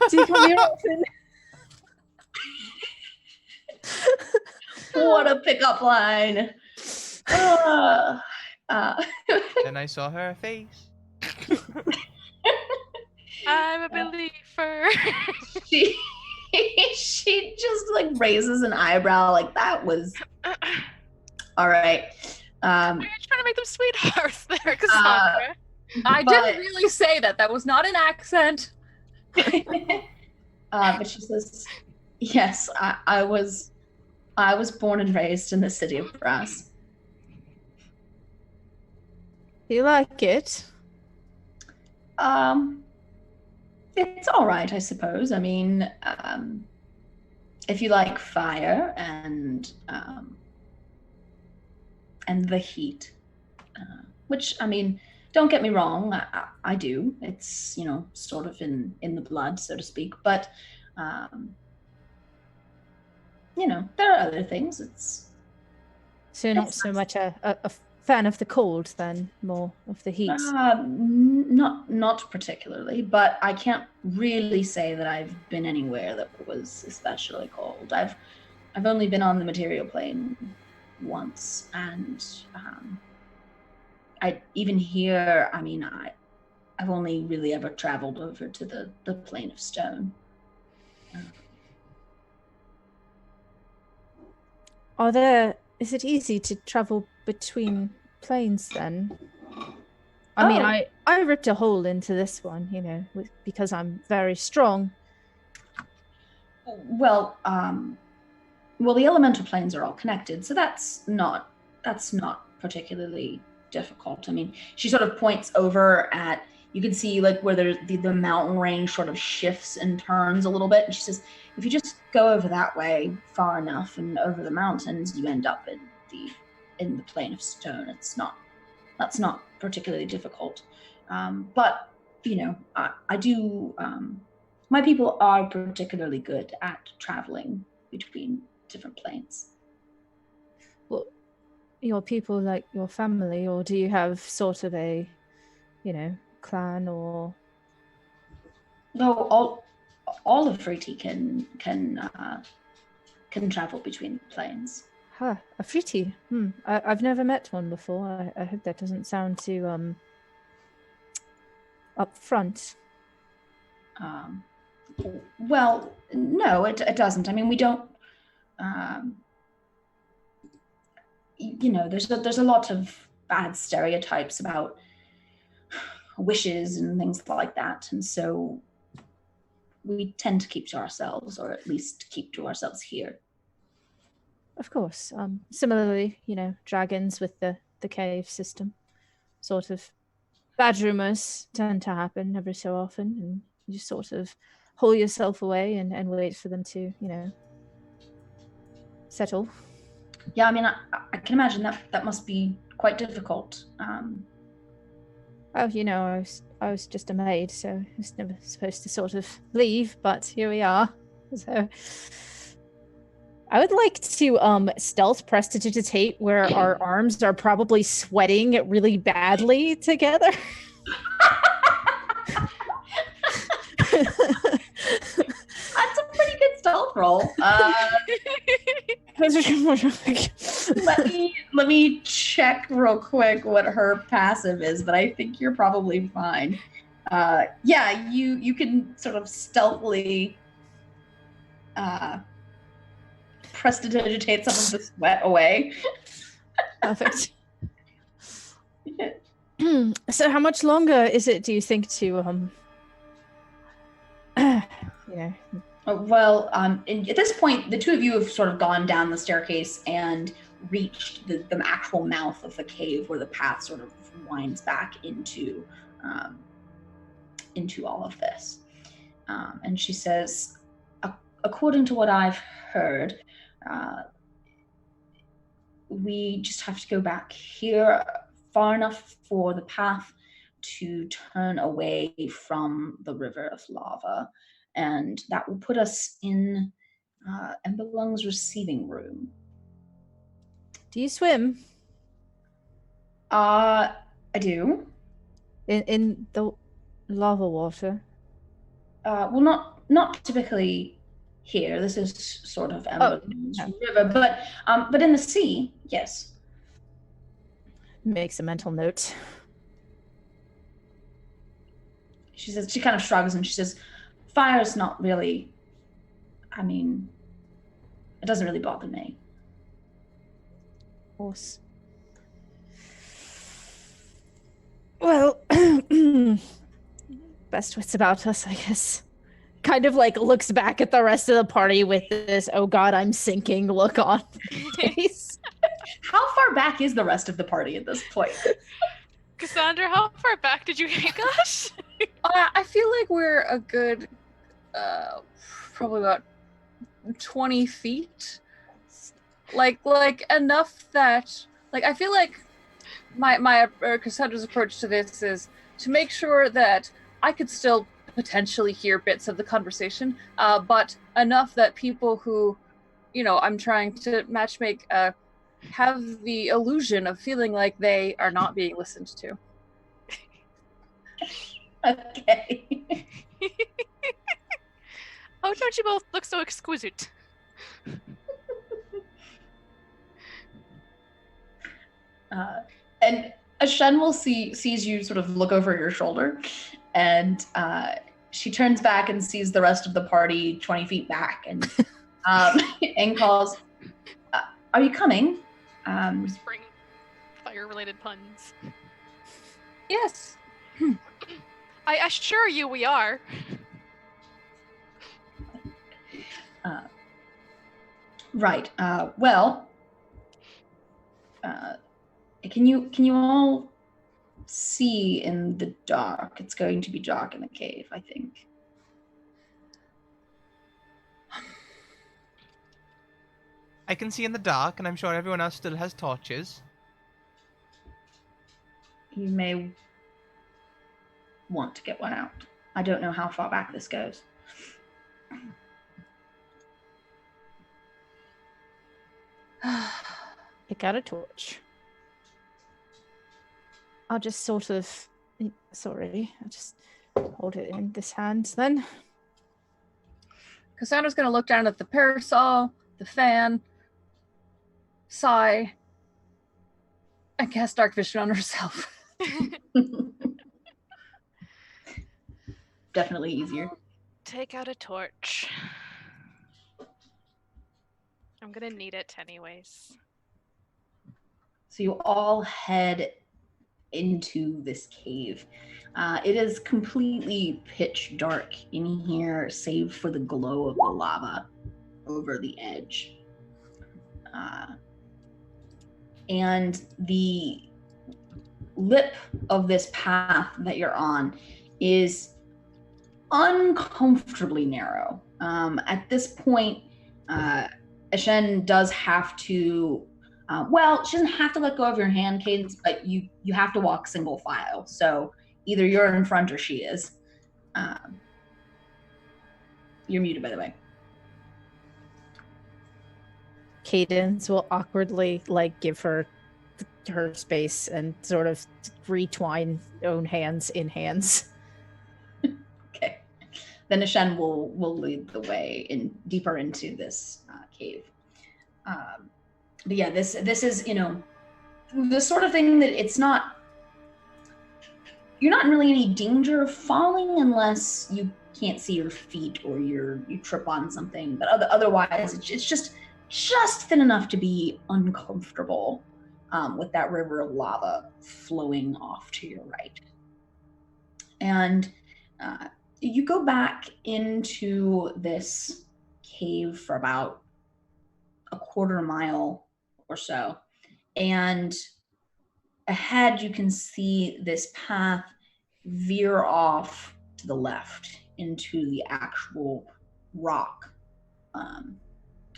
Do you come here often? What a pickup line. Then I saw her face. I'm a believer. She just like raises an eyebrow like that was all right. You're trying to make them sweethearts there, Cassandra. I didn't really say that. That was not an accent. But she says, yes, I was born and raised in the city of Brass. Do you like it? It's all right, I suppose. I mean, if you like fire and the heat, which, I mean, don't get me wrong, I do. It's, you know, sort of in the blood, so to speak. But, you know, there are other things. So not so much a fan of the cold then, more of the heat. Not particularly, but I can't really say that I've been anywhere that was especially cold. I've only been on the material plane once, and I even here. I mean, I've only really ever traveled over to the plane of stone. Is it easy to travel between planes then? I mean, I ripped a hole into this one, you know, because I'm very strong. Well, the elemental planes are all connected, so that's not particularly difficult. I mean, she sort of points over at, you can see like where the mountain range sort of shifts and turns a little bit, and she says, if you just go over that way far enough and over the mountains, you end up in the plane of stone. That's not particularly difficult. But, you know, I do, my people are particularly good at traveling between different planes. Well, your people like your family, or do you have sort of a, you know, clan or? No, all of Fruity can travel between planes. Huh, a Fruity. I've never met one before. I hope that doesn't sound too up front. Well, no, it doesn't. I mean, we don't. You know, there's a lot of bad stereotypes about wishes and things like that, and so we tend to keep to ourselves, or at least keep to ourselves here. Of course. Similarly, you know, dragons with the cave system, sort of bad rumors tend to happen every so often, and you just sort of hole yourself away and wait for them to, you know, settle. Yeah, I mean, I can imagine that must be quite difficult. Oh, you know, I was just a maid, so I was never supposed to sort of leave, but here we are. So, I would like to stealth prestidigitate where our arms are probably sweating really badly together. That's a pretty good stealth roll. Let me check real quick what her passive is, but I think you're probably fine. Yeah, you can sort of stealthily prestidigitate some of the sweat away. Perfect. So how much longer is it, do you think, to Well, at this point, the two of you have sort of gone down the staircase and reached the actual mouth of the cave where the path sort of winds back into all of this. And she says, according to what I've heard, we just have to go back here far enough for the path to turn away from the river of lava. And that will put us in Emberlung's receiving room. do you swim I do. in the lava water? Well, not typically here. This is sort of Emberlung's river, but in the sea, yes. Makes a mental note. She says, she kind of shrugs and she says, fire's not really, I mean, it doesn't really bother me. Of course. Well, best wits about us, I guess. Kind of like looks back at the rest of the party with this, oh god, I'm sinking look on face. How far back is the rest of the party at this point? Cassandra, how far back did you take us? I feel like we're a good, probably about 20 feet. Like enough that, like, I feel like my Cassandra's approach to this is to make sure that I could still potentially hear bits of the conversation, but enough that people who, I'm trying to matchmake, have the illusion of feeling like they are not being listened to. Okay. Oh, don't you both look so exquisite? And Ashen will sees you sort of look over your shoulder, and she turns back and sees the rest of the party 20 feet back, and and calls, "Are you coming?" Whispering fire-related puns. Yes. I assure you we are. Right. Well, can you all see in the dark? It's going to be dark in the cave, I think. I can see in the dark, and I'm sure everyone else still has torches. You may want to get one out. I don't know how far back this goes. Pick out a torch. I'll just sort of, sorry, I'll just hold it in this hand then. Cassandra's gonna look down at the parasol, the fan, sigh, and cast Dark Vision on herself. Definitely easier. Take out a torch. I'm gonna need it anyways. So you all head into this cave. It is completely pitch dark in here, save for the glow of the lava over the edge. And the lip of this path that you're on is uncomfortably narrow. At this point, Ashen does have to, she doesn't have to let go of your hand, Cadence, but you have to walk single file. So either you're in front or she is. You're muted, by the way. Cadence will awkwardly like give her her space and sort of retwine own hands in hands. Okay. Then Ashen will lead the way in deeper into this cave. But yeah, this is, you know, the sort of thing that it's not. You're not in really any danger of falling unless you can't see your feet or you trip on something. But otherwise, it's just thin enough to be uncomfortable with that river of lava flowing off to your right. And you go back into this cave for about a quarter mile or so, and ahead you can see this path veer off to the left into the actual rock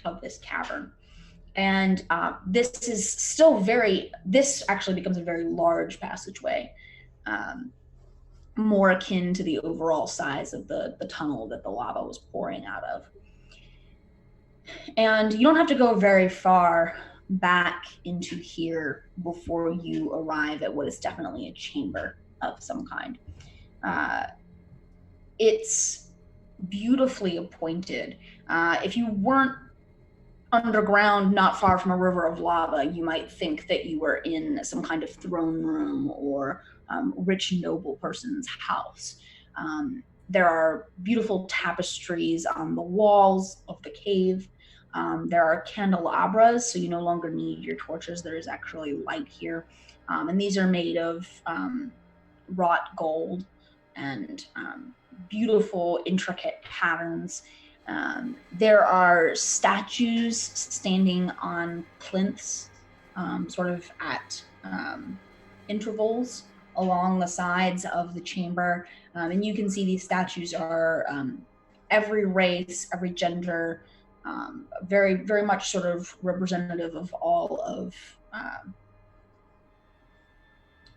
of this cavern. And this is still this actually becomes a very large passageway, more akin to the overall size of the tunnel that the lava was pouring out of. And you don't have to go very far back into here before you arrive at what is definitely a chamber of some kind. It's beautifully appointed. If you weren't underground, not far from a river of lava, you might think that you were in some kind of throne room or rich noble person's house. There are beautiful tapestries on the walls of the cave. There are candelabras, so you no longer need your torches. There is actually light here. And these are made of wrought gold and beautiful, intricate patterns. There are statues standing on plinths, sort of at intervals along the sides of the chamber. And you can see these statues are every race, every gender, very, very much sort of representative of all of, I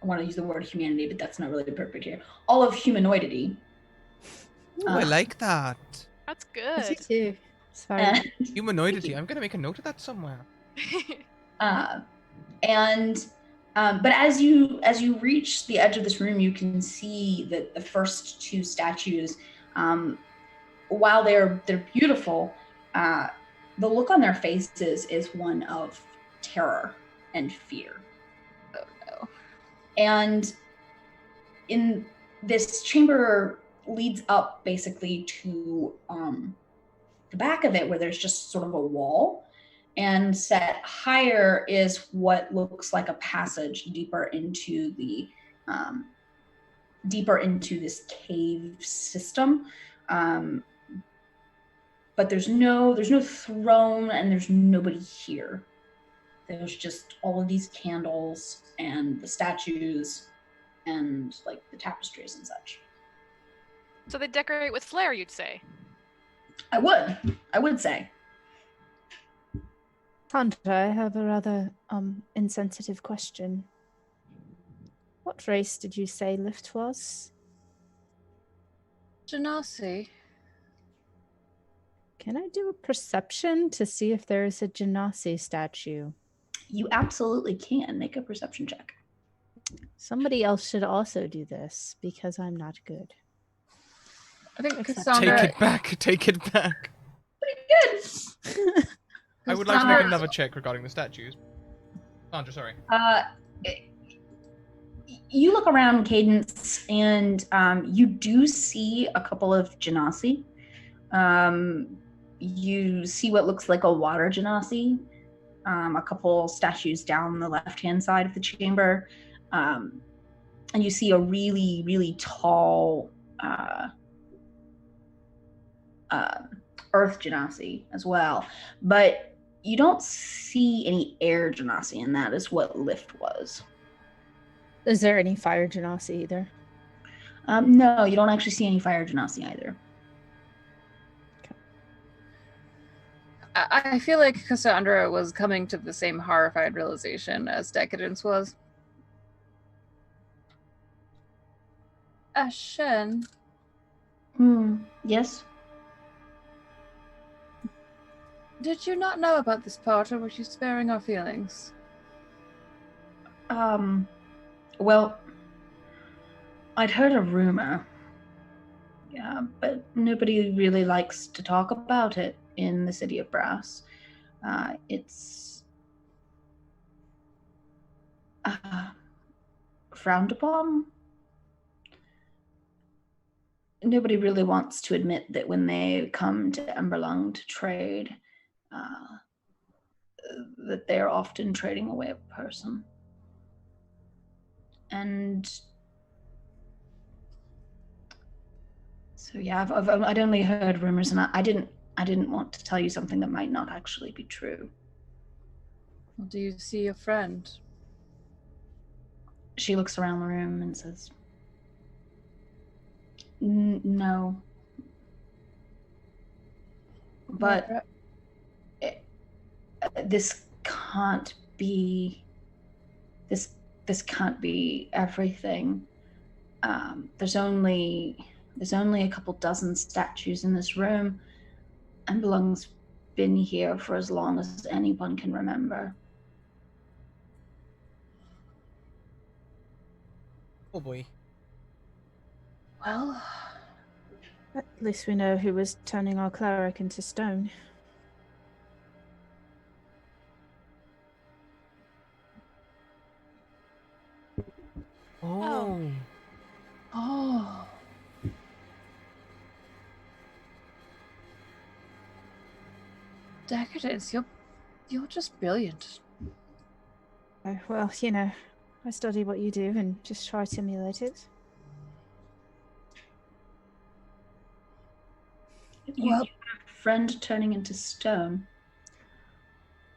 want to use the word humanity, but that's not really appropriate here. All of humanoidity. Ooh, I like that. That's Me good. too. It's very Humanoidity. I'm gonna make a note of that somewhere. But as you reach the edge of this room, you can see that the first two statues, while they're beautiful, the look on their faces is one of terror and fear. Oh no. And in this chamber leads up basically to the back of it, where there's just sort of a wall, and set higher is what looks like a passage deeper into this cave system. But there's no throne, and there's nobody here. There's just all of these candles and the statues and like the tapestries and such. So they decorate with flair, you'd say? I would say. Sandra, I have a rather insensitive question. What race did you say Lift was? Genasi. Can I do a perception to see if there is a Genasi statue? You absolutely can. Make a perception check. Somebody else should also do this because I'm not good. I think Except- Cassandra. Take it back. Take it back. Pretty good. I would like to make another check regarding the statues. Sandra, sorry. You look around, Cadence, and you do see a couple of Genasi. You see what looks like a water Genasi. A couple statues down the left-hand side of the chamber. And you see a really, really tall earth Genasi as well. But you don't see any air Genasi, and that is what Lift was. Is there any fire Genasi either? No, you don't actually see any fire Genasi either. I feel like Cassandra was coming to the same horrified realization as Decadence was. Ashen, Yes? Did you not know about this part, or were you sparing our feelings? Well, I'd heard a rumor. Yeah, but nobody really likes to talk about it in the City of Brass. It's frowned upon. Nobody really wants to admit that when they come to Emberlung to trade, that they're often trading away a person. And so yeah, I'd only heard rumors, and I didn't want to tell you something that might not actually be true. Well, do you see a friend? She looks around the room and says, "No, but this can't be. This can't be everything. There's only a couple dozen statues in this room, and Belong's been here for as long as anyone can remember." Oh boy. Well, At least we know who was turning our cleric into stone. Oh. oh. Decadence, you're just brilliant. Oh, well, you know, I study what you do and just try to emulate it. You have a friend turning into stone.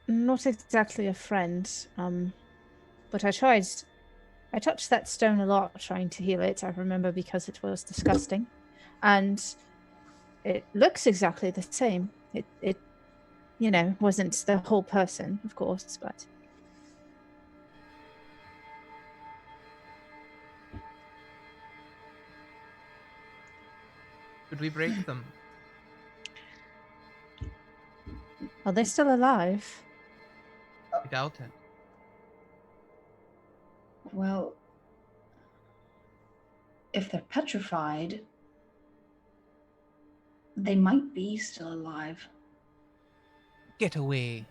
Not exactly a friend, but I touched that stone a lot trying to heal it, I remember, because it was disgusting. And it looks exactly the same. It you know, wasn't the whole person, of course, but... Could we break them? Are they still alive? I doubt it. Well, if they're petrified, they might be still alive. Get away.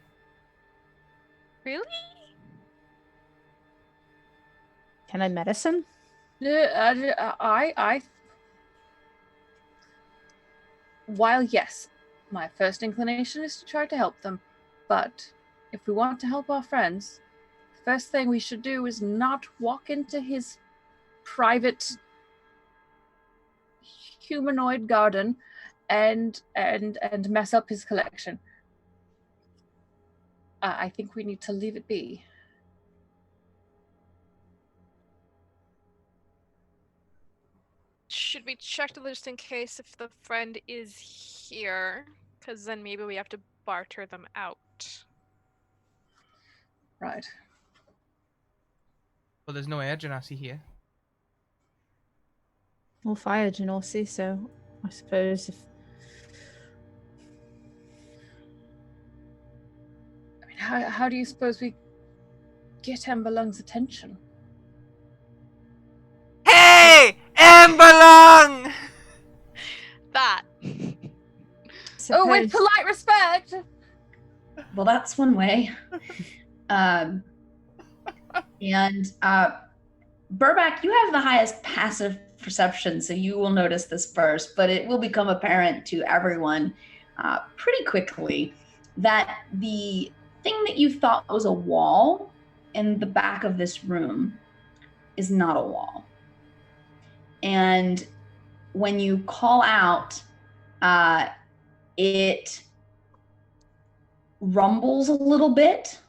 Really? Can I medicine? While yes, my first inclination is to try to help them, but if we want to help our friends, the first thing we should do is not walk into his private humanoid garden and mess up his collection. I think we need to leave it be. Should we check the list in case if the friend is here? Because then maybe we have to barter them out. Right. Well, there's no air genasi here. Or fire genasi, so I suppose if... I mean, how do you suppose we get Emberlung's attention? Hey! Emberlung! That. Oh, with polite respect! Well, that's one way. And Burback, you have the highest passive perception, so you will notice this first, but it will become apparent to everyone pretty quickly that the thing that you thought was a wall in the back of this room is not a wall. And when you call out, it rumbles a little bit,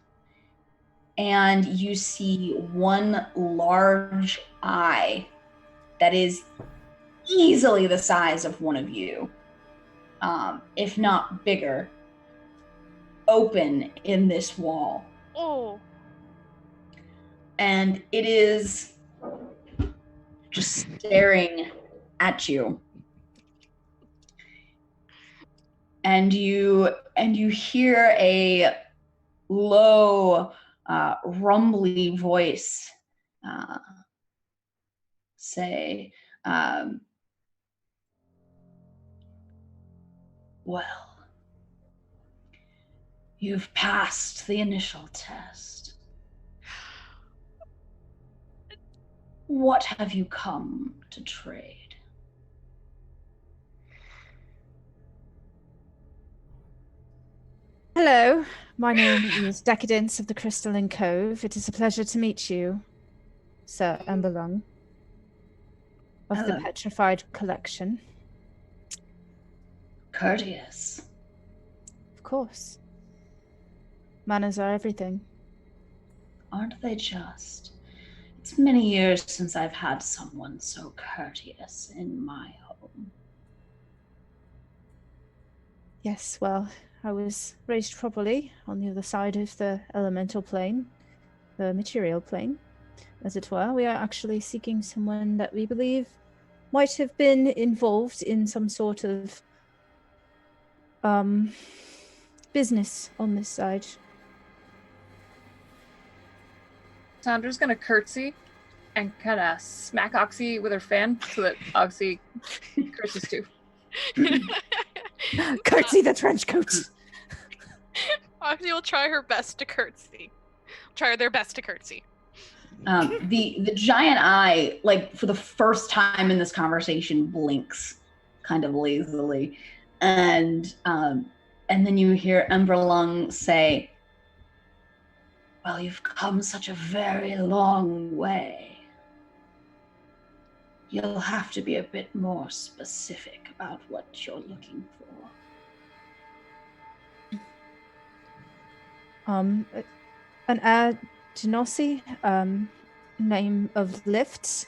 and you see one large eye that is easily the size of one of you, if not bigger, open in this wall. Oh. And it is just staring at you. and you hear a low, rumbly voice say, well, you've passed the initial test. What have you come to trade? Hello, my name is Decadence of the Crystalline Cove. It is a pleasure to meet you, Sir Emberlung of the Hello. Petrified Collection. Courteous. Of course. Manners are everything. Aren't they just? It's many years since I've had someone so courteous in my home. Yes, well, I was raised properly on the other side of the elemental plane, the material plane, as it were. We are actually seeking someone that we believe might have been involved in some sort of business on this side. Sandra's gonna curtsy and kind of smack Oxy with her fan so that Oxy curtsies too. Curtsy the trench coat! Oxy will try her best to curtsy. Try their best to curtsy. The giant eye, like for the first time in this conversation, blinks kind of lazily, and then you hear Emberlung say, "Well, you've come such a very long way. You'll have to be a bit more specific about what you're looking for." An Genossi, name of lifts,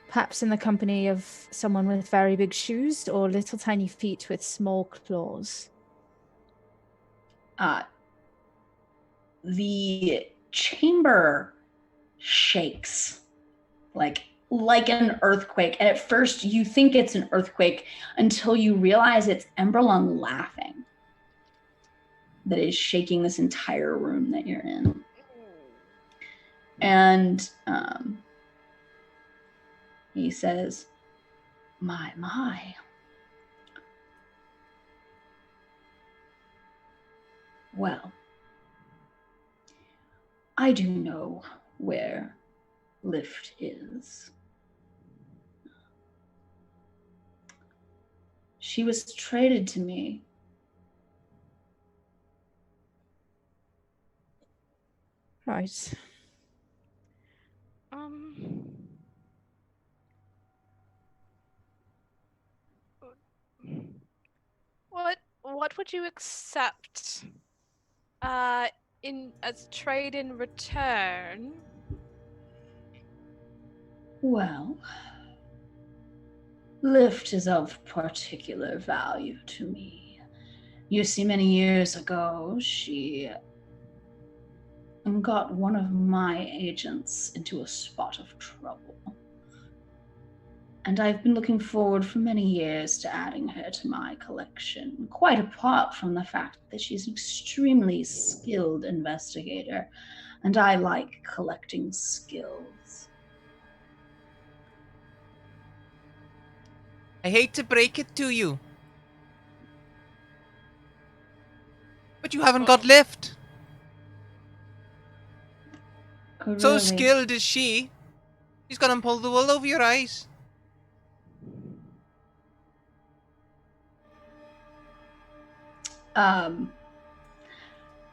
perhaps in the company of someone with very big shoes or little tiny feet with small claws. The chamber shakes like an earthquake, and at first you think it's an earthquake until you realize it's Emberlung laughing that is shaking this entire room that you're in. And he says, my. Well, I do know where Lift is. She was traded to me. Right. What would you accept in as trade in return? Well, Lift is of particular value to me. You see, many years ago, she got one of my agents into a spot of trouble. And I've been looking forward for many years to adding her to my collection, quite apart from the fact that she's an extremely skilled investigator, and I like collecting skills. I hate to break it to you, but you haven't got Lift. Oh, So really? skilled is she. She's gonna pull the wool over your eyes.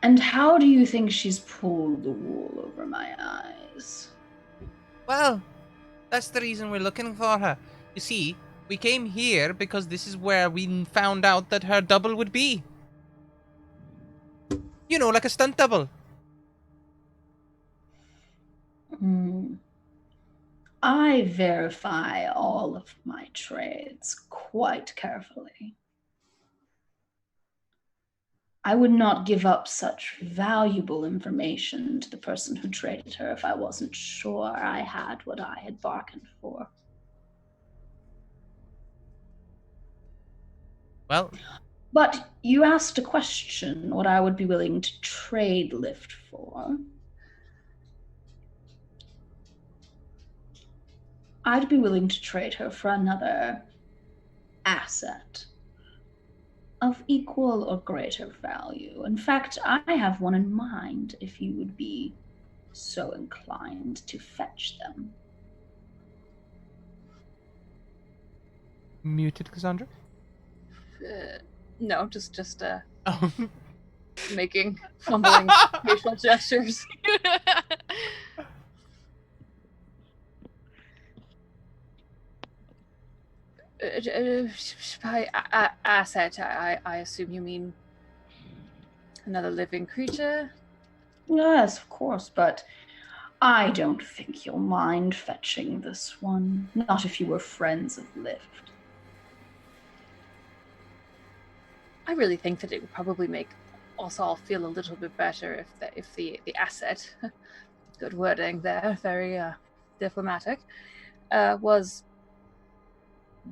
And how do you think she's pulled the wool over my eyes? Well, that's the reason we're looking for her. You see, we came here because this is where we found out that her double would be. You know, like a stunt double. I verify all of my trades quite carefully. I would not give up such valuable information to the person who traded her if I wasn't sure I had what I had bargained for. Well, But you asked a question, what I would be willing to trade Lift for. I'd be willing to trade her for another asset of equal or greater value. In fact, I have one in mind if you would be so inclined to fetch them. Muted, Cassandra? No, just Oh. making fumbling facial gestures. By asset, I assume you mean another living creature? Yes, of course, but I don't think you'll mind fetching this one. Not if you were friends of Lift. I really think that it would probably make us all feel a little bit better if the asset, good wording there, very diplomatic, was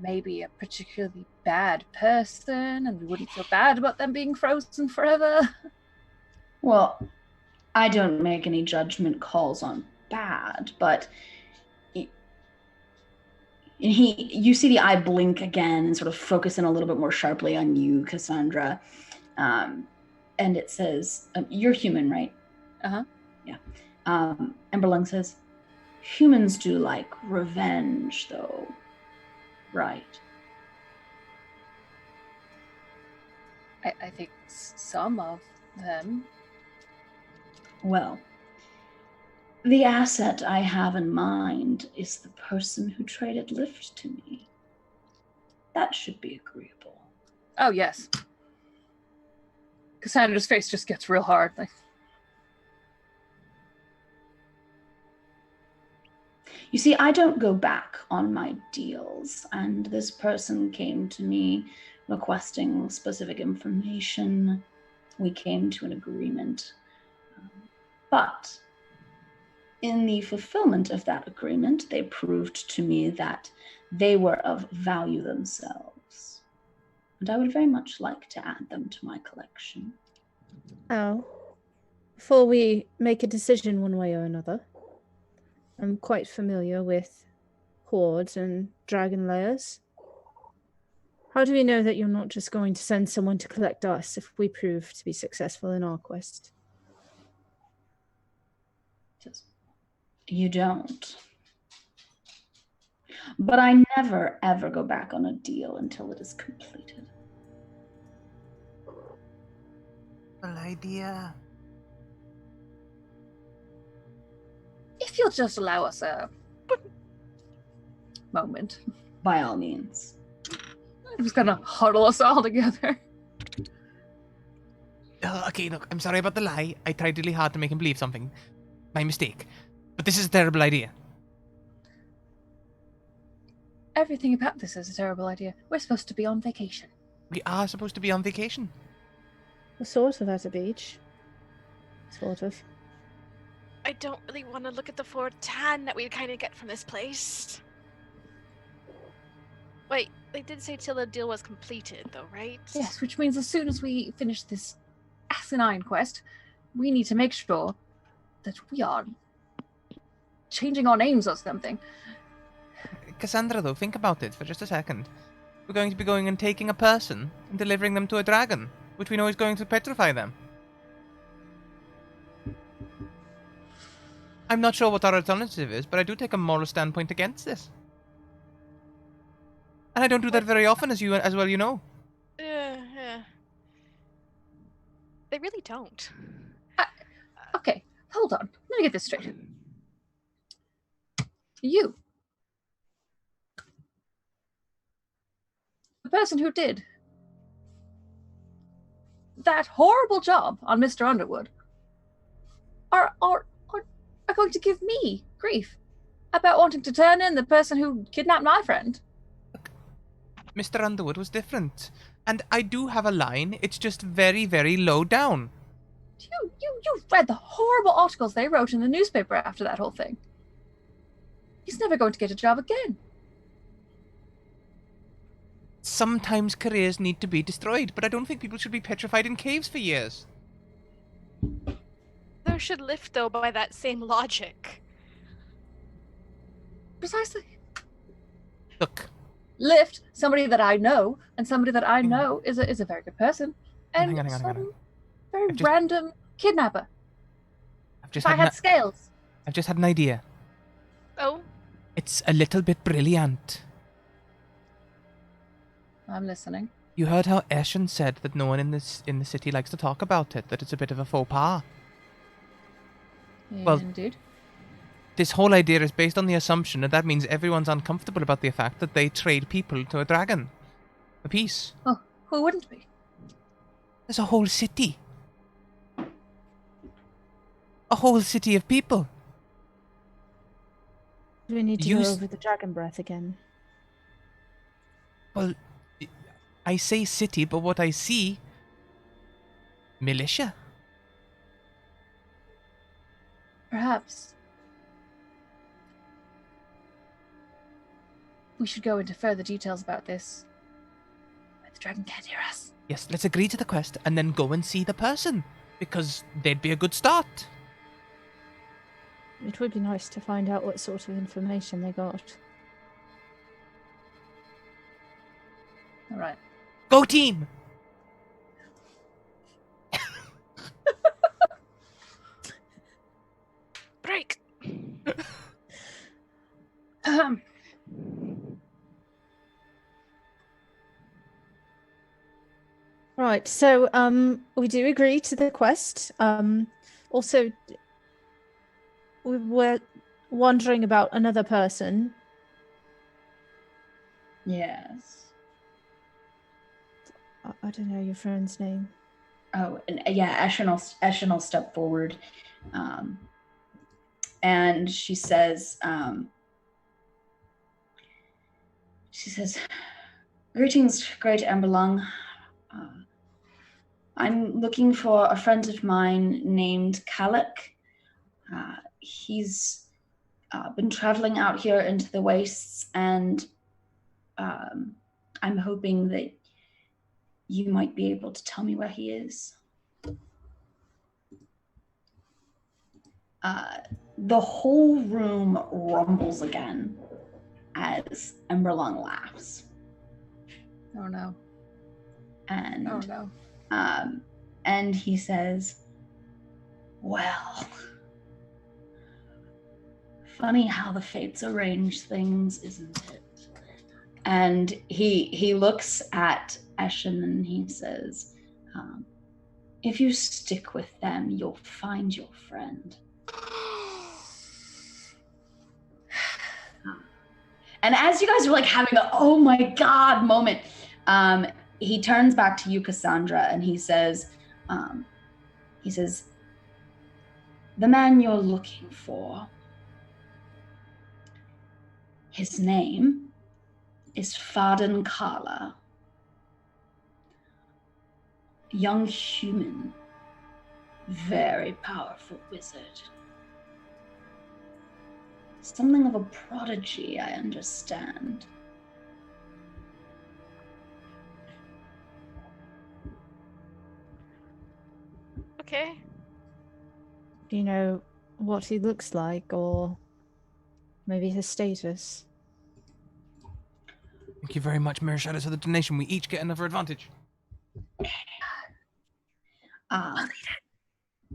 maybe a particularly bad person, and we wouldn't feel bad about them being frozen forever. Well, I don't make any judgment calls on bad, but you see the eye blink again and sort of focus in a little bit more sharply on you, Cassandra. And it says, you're human, right? Uh-huh. Yeah. Emberlung says, humans do like revenge, though, right? I think some of them. Well, the asset I have in mind is the person who traded Lift to me. That should be agreeable. Oh, yes. Cassandra's face just gets real hard. Like, you see, I don't go back on my deals, and this person came to me requesting specific information. We came to an agreement. But in the fulfillment of that agreement, they proved to me that they were of value themselves. And I would very much like to add them to my collection. Now, before we make a decision one way or another, I'm quite familiar with hordes and dragon layers. How do we know that you're not just going to send someone to collect us if we prove to be successful in our quest? You don't. But I never, ever go back on a deal until it is completed. Well, idea. if you'll just allow us a moment. By all means. I'm just gonna huddle us all together. Okay, look, I'm sorry about the lie. I tried really hard to make him believe something. My mistake. But this is a terrible idea. Everything about this is a terrible idea. We're supposed to be on vacation. We are supposed to be on vacation. We're sort of at a beach. Sort of. I don't really want to look at the floor tan that we kind of get from this place. Wait, they did say till the deal was completed, though, right? Yes, which means as soon as we finish this asinine quest, we need to make sure that we are changing our names or something. Cassandra, though, think about it for just a second. We're going to be going and taking a person and delivering them to a dragon, which we know is going to petrify them. I'm not sure what our alternative is, but I do take a moral standpoint against this. And I don't do that very often, as well, you know. Yeah. They really don't. Okay, hold on. Let me get this straight. You, the person who did that horrible job on Mr. Underwood, are going to give me grief about wanting to turn in the person who kidnapped my friend. Mr. Underwood was different. And I do have a line, it's just very, very low down. You read the horrible articles they wrote in the newspaper after that whole thing. He's never going to get a job again. Sometimes careers need to be destroyed, but I don't think people should be petrified in caves for years. Those should lift, though, by that same logic. Precisely. Look, Lift somebody that I know, and somebody that I Hang on. know is a very good person, and hang on. some very I've just- random kidnapper. I've just If I had had scales. I've just had an idea. Oh, It's a little bit brilliant. I'm listening. You heard how Eshen said that no one in the city likes to talk about it, that it's a bit of a faux pas. Well- Indeed. This whole idea is based on the assumption that means everyone's uncomfortable about the fact that they trade people to a dragon. A piece. Oh, who wouldn't be? There's a whole city. A whole city of people. Do we need to You go s- over the dragon breath again? Well, I say city, but what I see... militia. Perhaps we should go into further details about this. But the dragon can't hear us. Yes, let's agree to the quest and then go and see the person. Because they'd be a good start. It would be nice to find out what sort of information they got. All right. Go team! break! Right, so we do agree to the quest. Also, we were wondering about another person. Yes. I don't know your friend's name. Oh, and yeah, Eshen will step forward. And she says, "Greetings, great Emberlong. I'm looking for a friend of mine named Kalik. He's been traveling out here into the wastes, and I'm hoping that you might be able to tell me where he is." The whole room rumbles again as Emberlong laughs. Oh no. And Oh no. and he says, "Well, funny how the fates arrange things, isn't it?" And he looks at Eshen and he says, "If you stick with them, you'll find your friend." And as you guys are like having a "oh my god" moment, he turns back to you, Cassandra, and he says, "The man you're looking for, his name is Farden Kala. Young human, very powerful wizard. Something of a prodigy, I understand." Okay. Do you know what he looks like, or maybe his status? Thank you very much, Mirror Shadows, for the donation. We each get another advantage.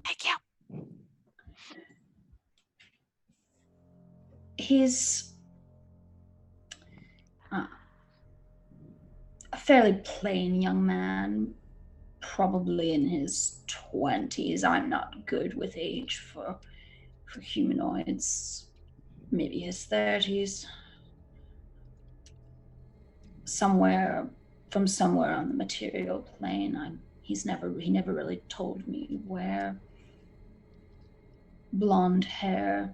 Thank you. He's a fairly plain young man, probably in his 20s. I'm not good with age for humanoids. Maybe his 30s. Somewhere on the material plane. He never really told me where. Blonde hair.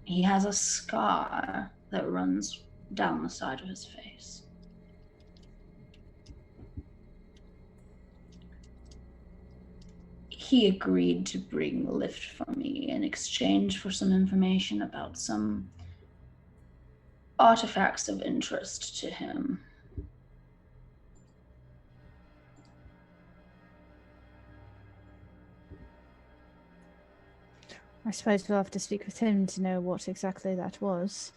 He has a scar that runs down the side of his face. He agreed to bring the lift for me in exchange for some information about some artifacts of interest to him. I suppose we'll have to speak with him to know what exactly that was.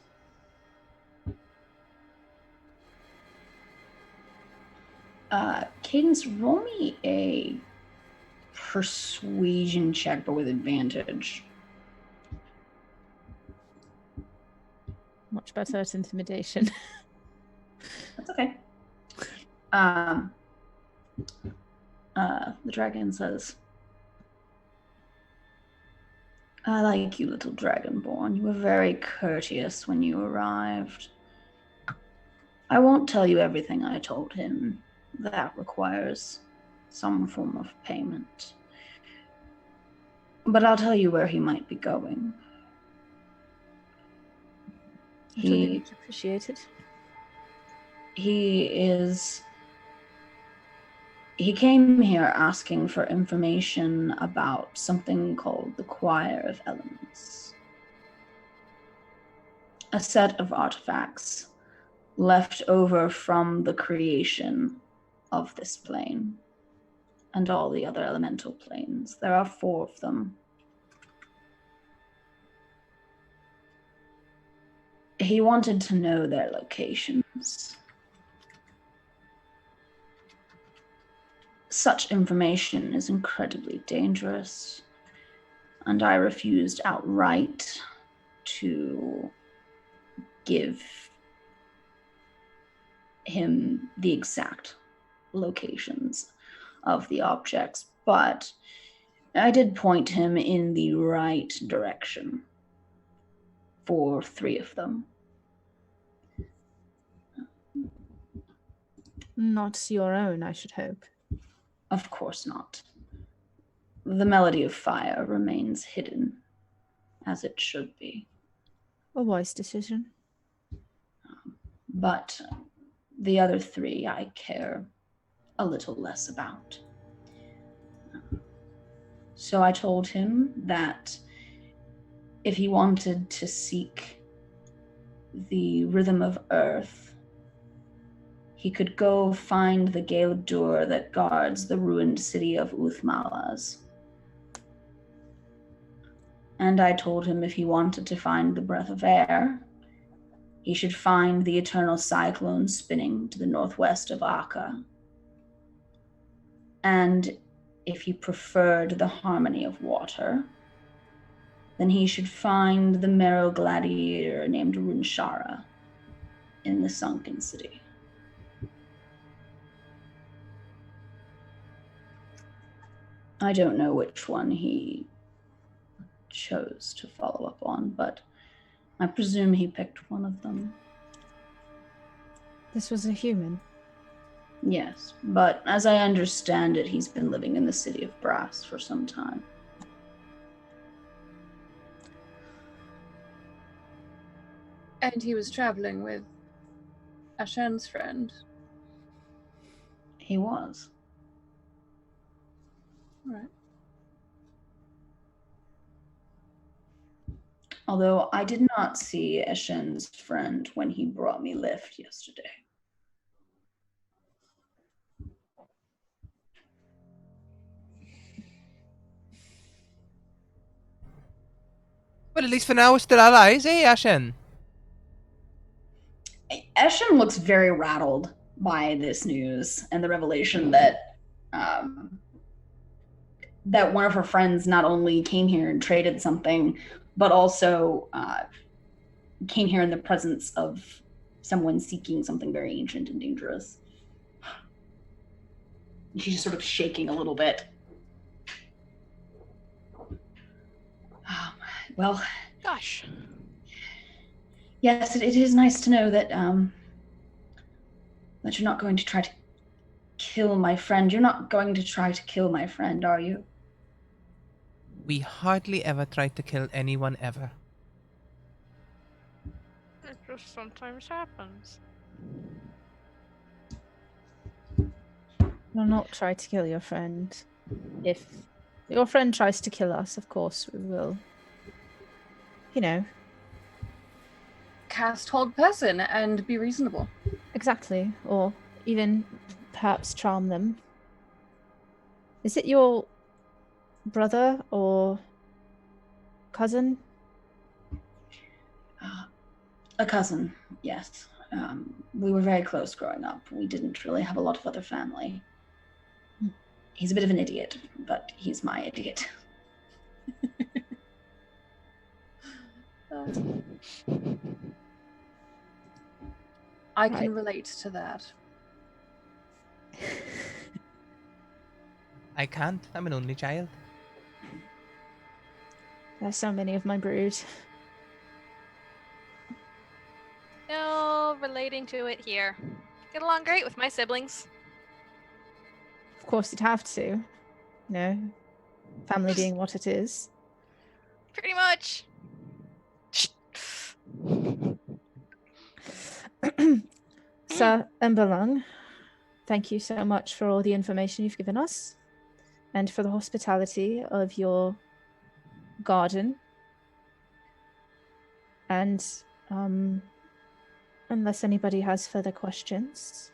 Cadence, roll me a persuasion check, but with advantage. Much better at intimidation. That's okay. The dragon says, I like you, little dragonborn. You were very courteous when you arrived. I won't tell you everything I told him. That requires some form of payment. But I'll tell you where he might be going. That would be much appreciated. He came here asking for information about something called the Choir of Elements. A set of artifacts left over from the creation of this plane and all the other elemental planes. There are 4 of them. He wanted to know their locations. Such information is incredibly dangerous, and I refused outright to give him the exact locations of the objects, but I did point him in the right direction for 3 of them. Not your own, I should hope. Of course not. The Melody of Fire remains hidden, as it should be. A wise decision. But the other 3 I care a little less about. So I told him that if he wanted to seek the rhythm of earth, he could go find the Gale of Dur that guards the ruined city of Uthmalas. And I told him if he wanted to find the breath of air, he should find the eternal cyclone spinning to the northwest of Akka. And if he preferred the harmony of water, then he should find the marrow gladiator named Runshara in the sunken city. I don't know which one he chose to follow up on, but I presume he picked one of them. This was a human. Yes, but as I understand it, he's been living in the city of Brass for some time. And he was traveling with Ashen's friend. He was. Right. Although I did not see Eshen's friend when he brought me lift yesterday. Well, at least for now, we're still allies, eh, Ashen? Eshen looks very rattled by this news and the revelation that that one of her friends not only came here and traded something, but also came here in the presence of someone seeking something very ancient and dangerous. She's just sort of shaking a little bit. Well, Gosh. yes, it is nice to know that that you're not going to try to kill my friend. You're not going to try to kill my friend, are you? We hardly ever try to kill anyone ever. It just sometimes happens. We'll not try to kill your friend. If your friend tries to kill us, of course we will. You know. Cast hold person and be reasonable. Exactly. Or even perhaps charm them. Is it your brother or cousin? A cousin, yes. We were very close growing up. We didn't really have a lot of other family. He's a bit of an idiot, but he's my idiot. I Right. can relate to that. I can't. I'm an only child. There's so many of my brood. No relating to it here. Get along great with my siblings. Of course, you'd have to. You know, family being what it is. Pretty much. Sir Emberlung, thank you so much for all the information you've given us and for the hospitality of your garden. And unless anybody has further questions,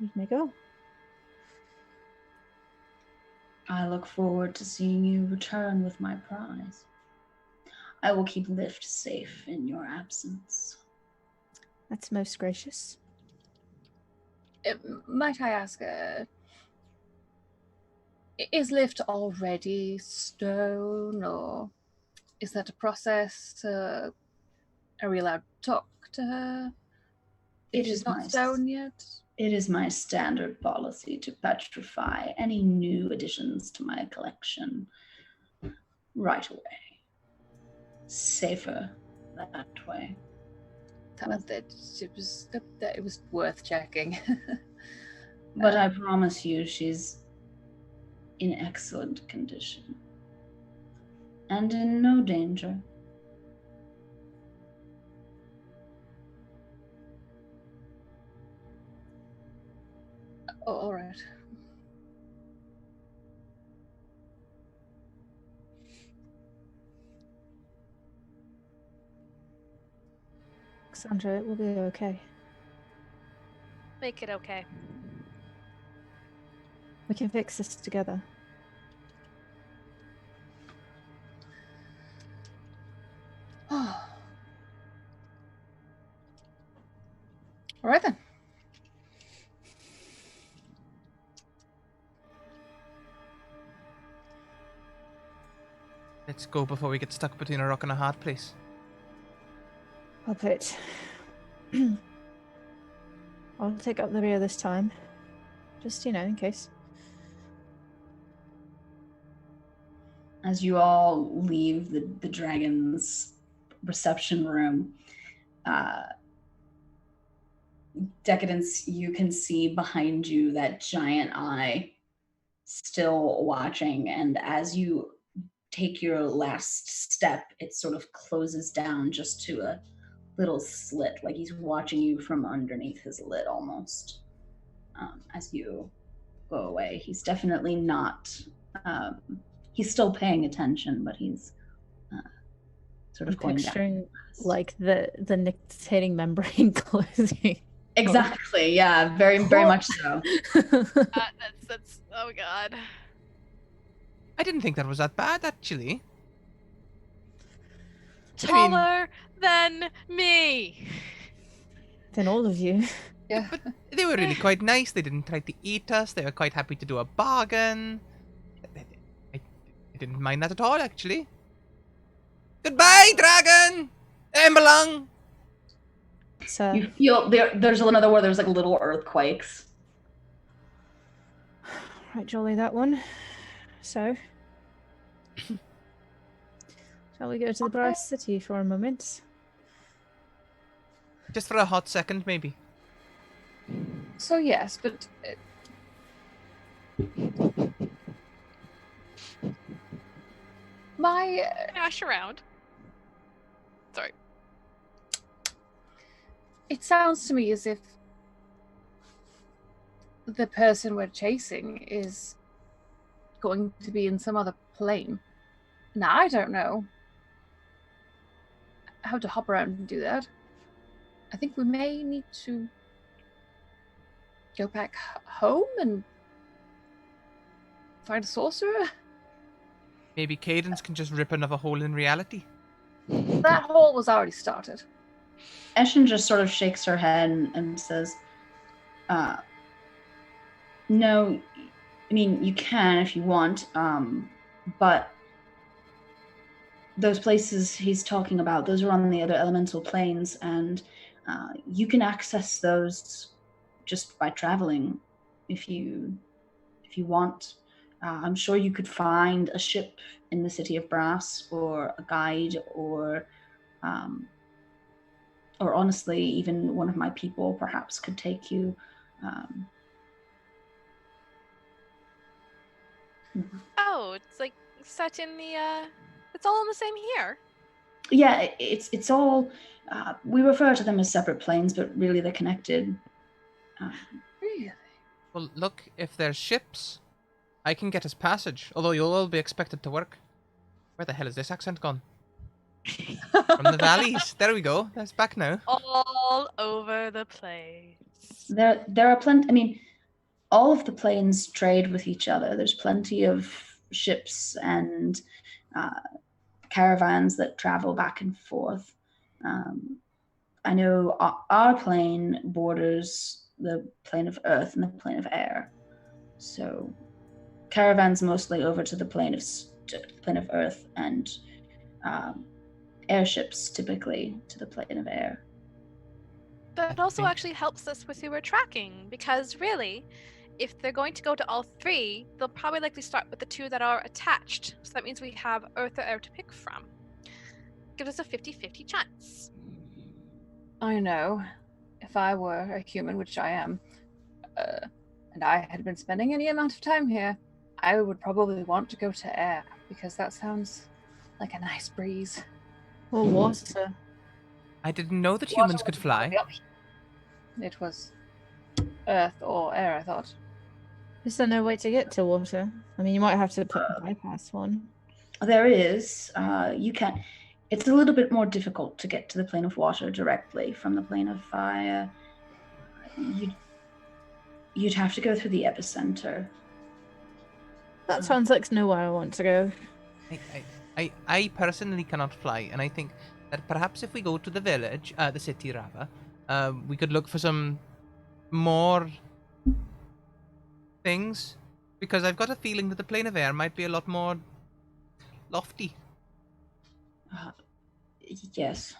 we may go. I look forward to seeing you return with my prize. I will keep Lift safe in your absence. That's most gracious. Might I ask, is Lift already stone, or is that a process? Are we allowed to talk to her? It She's is not my stone yet. It is my standard policy to petrify any new additions to my collection right away. Safer that way. It was worth checking. But I promise you she's in excellent condition and in no danger. Oh, all right. Cassandra, it will be okay. Make it okay. We can fix this together. All right then. Let's go before we get stuck between a rock and a hard place. I'll put. I'll take up the rear this time. Just, in case. As you all leave the dragon's reception room, Decadence, you can see behind you that giant eye still watching, and as you take your last step, it sort of closes down just to a little slit, like he's watching you from underneath his lid almost. As you go away, he's definitely not. He's still paying attention, but he's sort of going Picturing down. like the nictitating membrane closing. Exactly. Yeah. Very, very much so. That's oh god. I didn't think that was that bad, actually. Taller than me. Than all of you. Yeah. But they were really quite nice. They didn't try to eat us. They were quite happy to do a bargain. I didn't mind that at all, actually. Goodbye, dragon! Emberlung! So, You feel there's another where there's like little earthquakes. right, jolly that one. So, shall we go to the Brass City for a moment? Just for a hot second, maybe. So yes, but my Ash around. Sorry. it sounds to me as if the person we're chasing is going to be in some other plane. Now, I don't know how to hop around and do that. I think we may need to go back home and find a sorcerer. Maybe Cadence can just rip another hole in reality. That hole was already started. Eshin just sort of shakes her head and says, no, I mean, you can if you want, but those places he's talking about, those are on the other elemental planes, and you can access those just by traveling if you want. I'm sure you could find a ship in the City of Brass, or a guide, or honestly, even one of my people perhaps could take you. Oh, it's like set in the. It's all in the same here. Yeah, it's all. We refer to them as separate planes, but really they're connected. Really? Well, look, if there's ships, I can get us passage, although you'll all be expected to work. Where the hell is this accent gone? From the valleys. There we go. That's back now. All over the place. There are plenty. I mean, all of the planes trade with each other. There's plenty of ships and caravans that travel back and forth. I know our plane borders the plane of earth and the plane of air, so caravans mostly over to the plane of earth, and airships typically to the plane of air. But it also actually helps us with who we're tracking, because really, if they're going to go to all three, they'll probably likely start with the two that are attached. So that means we have Earth or Air to pick from. Gives us a 50-50 chance. I know. If I were a human, which I am, and I had been spending any amount of time here, I would probably want to go to air, because that sounds like a nice breeze. Or water. I didn't know that humans could fly. It was earth or air, I thought. Is there no way to get to water? I mean, you might have to bypass one. There is. You can. It's a little bit more difficult to get to the plane of water directly from the plane of fire. You'd have to go through the epicenter. That sounds like nowhere I want to go. I personally cannot fly, and I think that perhaps if we go to the village, the city rather, we could look for some more things, because I've got a feeling that the plane of air might be a lot more lofty. Yes.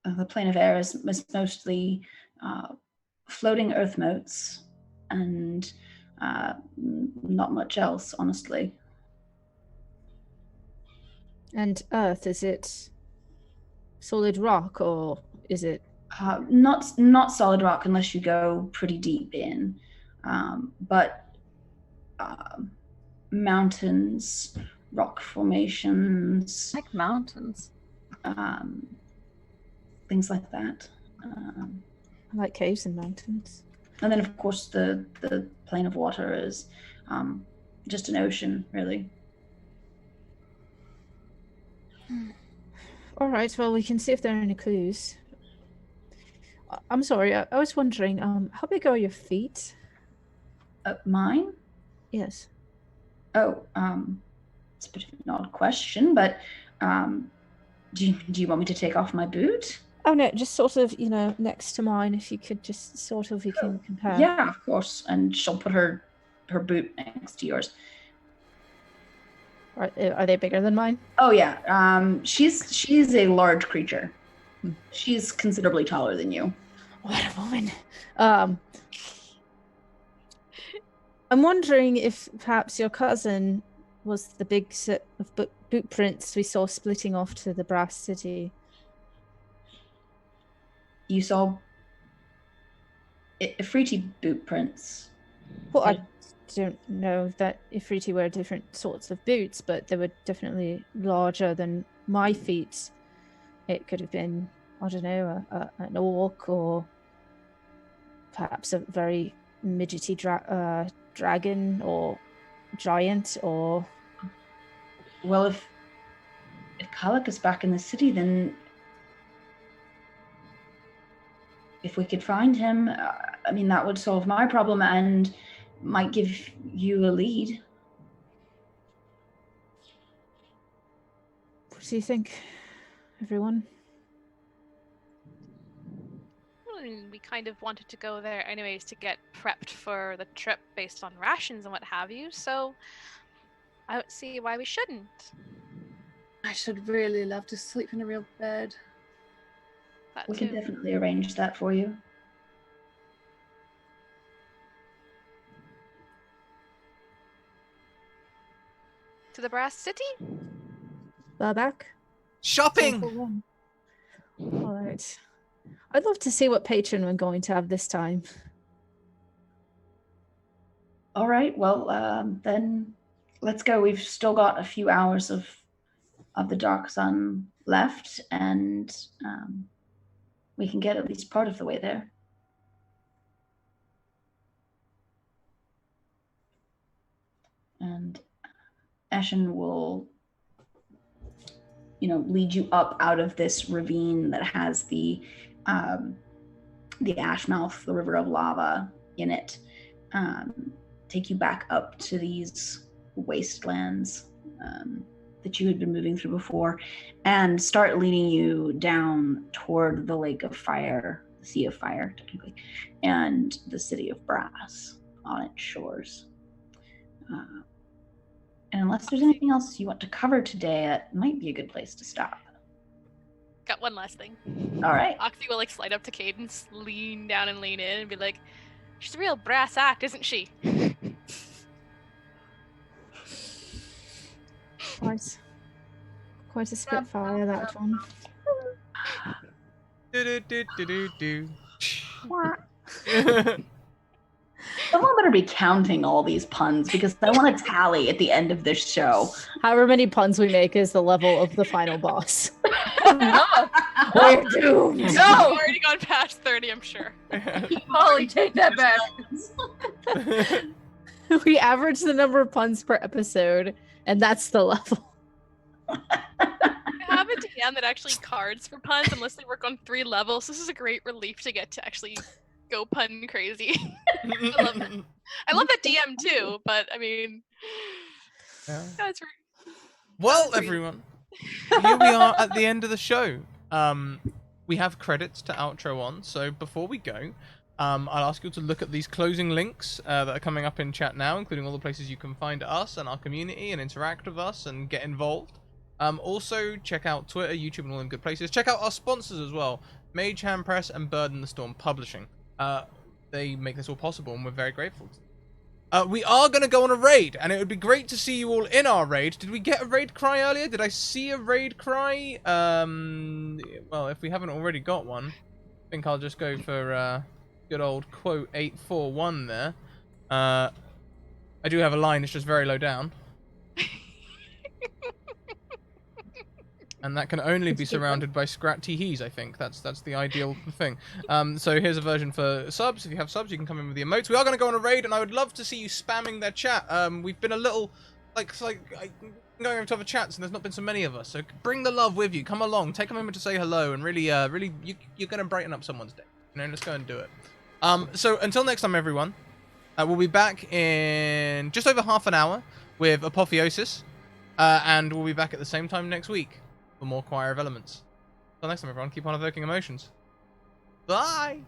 The plane of air is mostly floating earth motes and not much else, honestly. And Earth, is it solid rock or is it? Not solid rock unless you go pretty deep in, but mountains, rock formations, Like mountains. things like that. I like caves and mountains. And then, of course, the plane of water is just an ocean, really. All right, well, we can see if there are any clues. I'm sorry, I was wondering, how big are your feet? Mine? Yes. Oh, it's a bit of an odd question, but do you want me to take off my boot? Oh no, just sort of, next to mine, if you could just sort of, we can compare. Yeah, of course. And she'll put her boot next to yours. Are they bigger than mine? Oh yeah. She's a large creature. She's considerably taller than you. What a woman. I'm wondering if perhaps your cousin was the big set of boot prints we saw splitting off to the Brass City. You saw Ifriti boot prints. Well, I don't know that Ifriti wear different sorts of boots, but they were definitely larger than my feet. It could have been, I don't know, an orc or perhaps a very midgety dragon or giant or... Well, if Kalik is back in the city, then if we could find him, I mean, that would solve my problem, and might give you a lead. What do you think, everyone? We kind of wanted to go there anyways to get prepped for the trip based on rations and what have you, so I don't see why we shouldn't. I should really love to sleep in a real bed. That We can too. definitely arrange that for you. To the Brass City? Back? Shopping! All right. I'd love to see what patron we're going to have this time. All right, well, then let's go. We've still got a few hours of the dark sun left, and we can get at least part of the way there. And Eshin will, lead you up out of this ravine that has the Ashmouth, the river of lava in it. Take you back up to these wastelands that you had been moving through before, and start leading you down toward the lake of fire, the sea of fire, technically, and the city of brass on its shores. And unless there's anything else you want to cover today, that might be a good place to stop. Got one last thing. All right. Oxy will slide up to Cadence, lean down and lean in and be like, she's a real brass act, isn't she? Quite a spitfire, that one. Do-do-do-do-do-do. Someone better be counting all these puns, because I want a tally at the end of this show. However many puns we make is the level of the final boss. No! We're doomed! We've already gone past 30, I'm sure. Molly, take that back. We average the number of puns per episode, and that's the level. I have a DM that actually cards for puns unless they work on 3 levels. This is a great relief to get to actually go pun crazy. I love it. I love that DM too, but I mean, that's Well, everyone, here we are at the end of the show. We have credits to outro on, so before we go, I'll ask you to look at these closing links that are coming up in chat now, including all the places you can find us and our community and interact with us and get involved. Also, check out Twitter, YouTube, and all them good places. Check out our sponsors as well, Mage Hand Press and Bird in the Storm Publishing. They make this all possible, and we're very grateful. We are going to go on a raid, and it would be great to see you all in our raid. Did we get a raid cry earlier? Did I see a raid cry? Well, if we haven't already got one, I think I'll just go for good old quote 841 there. I do have a line, it's just very low down. And that can only be surrounded by Scratticus, I think. That's the ideal thing. So here's a version for subs. If you have subs, you can come in with the emotes. We are going to go on a raid, and I would love to see you spamming their chat. We've been a little, going over to other chats, and there's not been so many of us. So bring the love with you. Come along. Take a moment to say hello, and really, you're going to brighten up someone's day. Let's go and do it. So until next time, everyone, we'll be back in just over half an hour with Apotheosis, and we'll be back at the same time next week for more Choir of Elements. Until next time, everyone, keep on evoking emotions. Bye!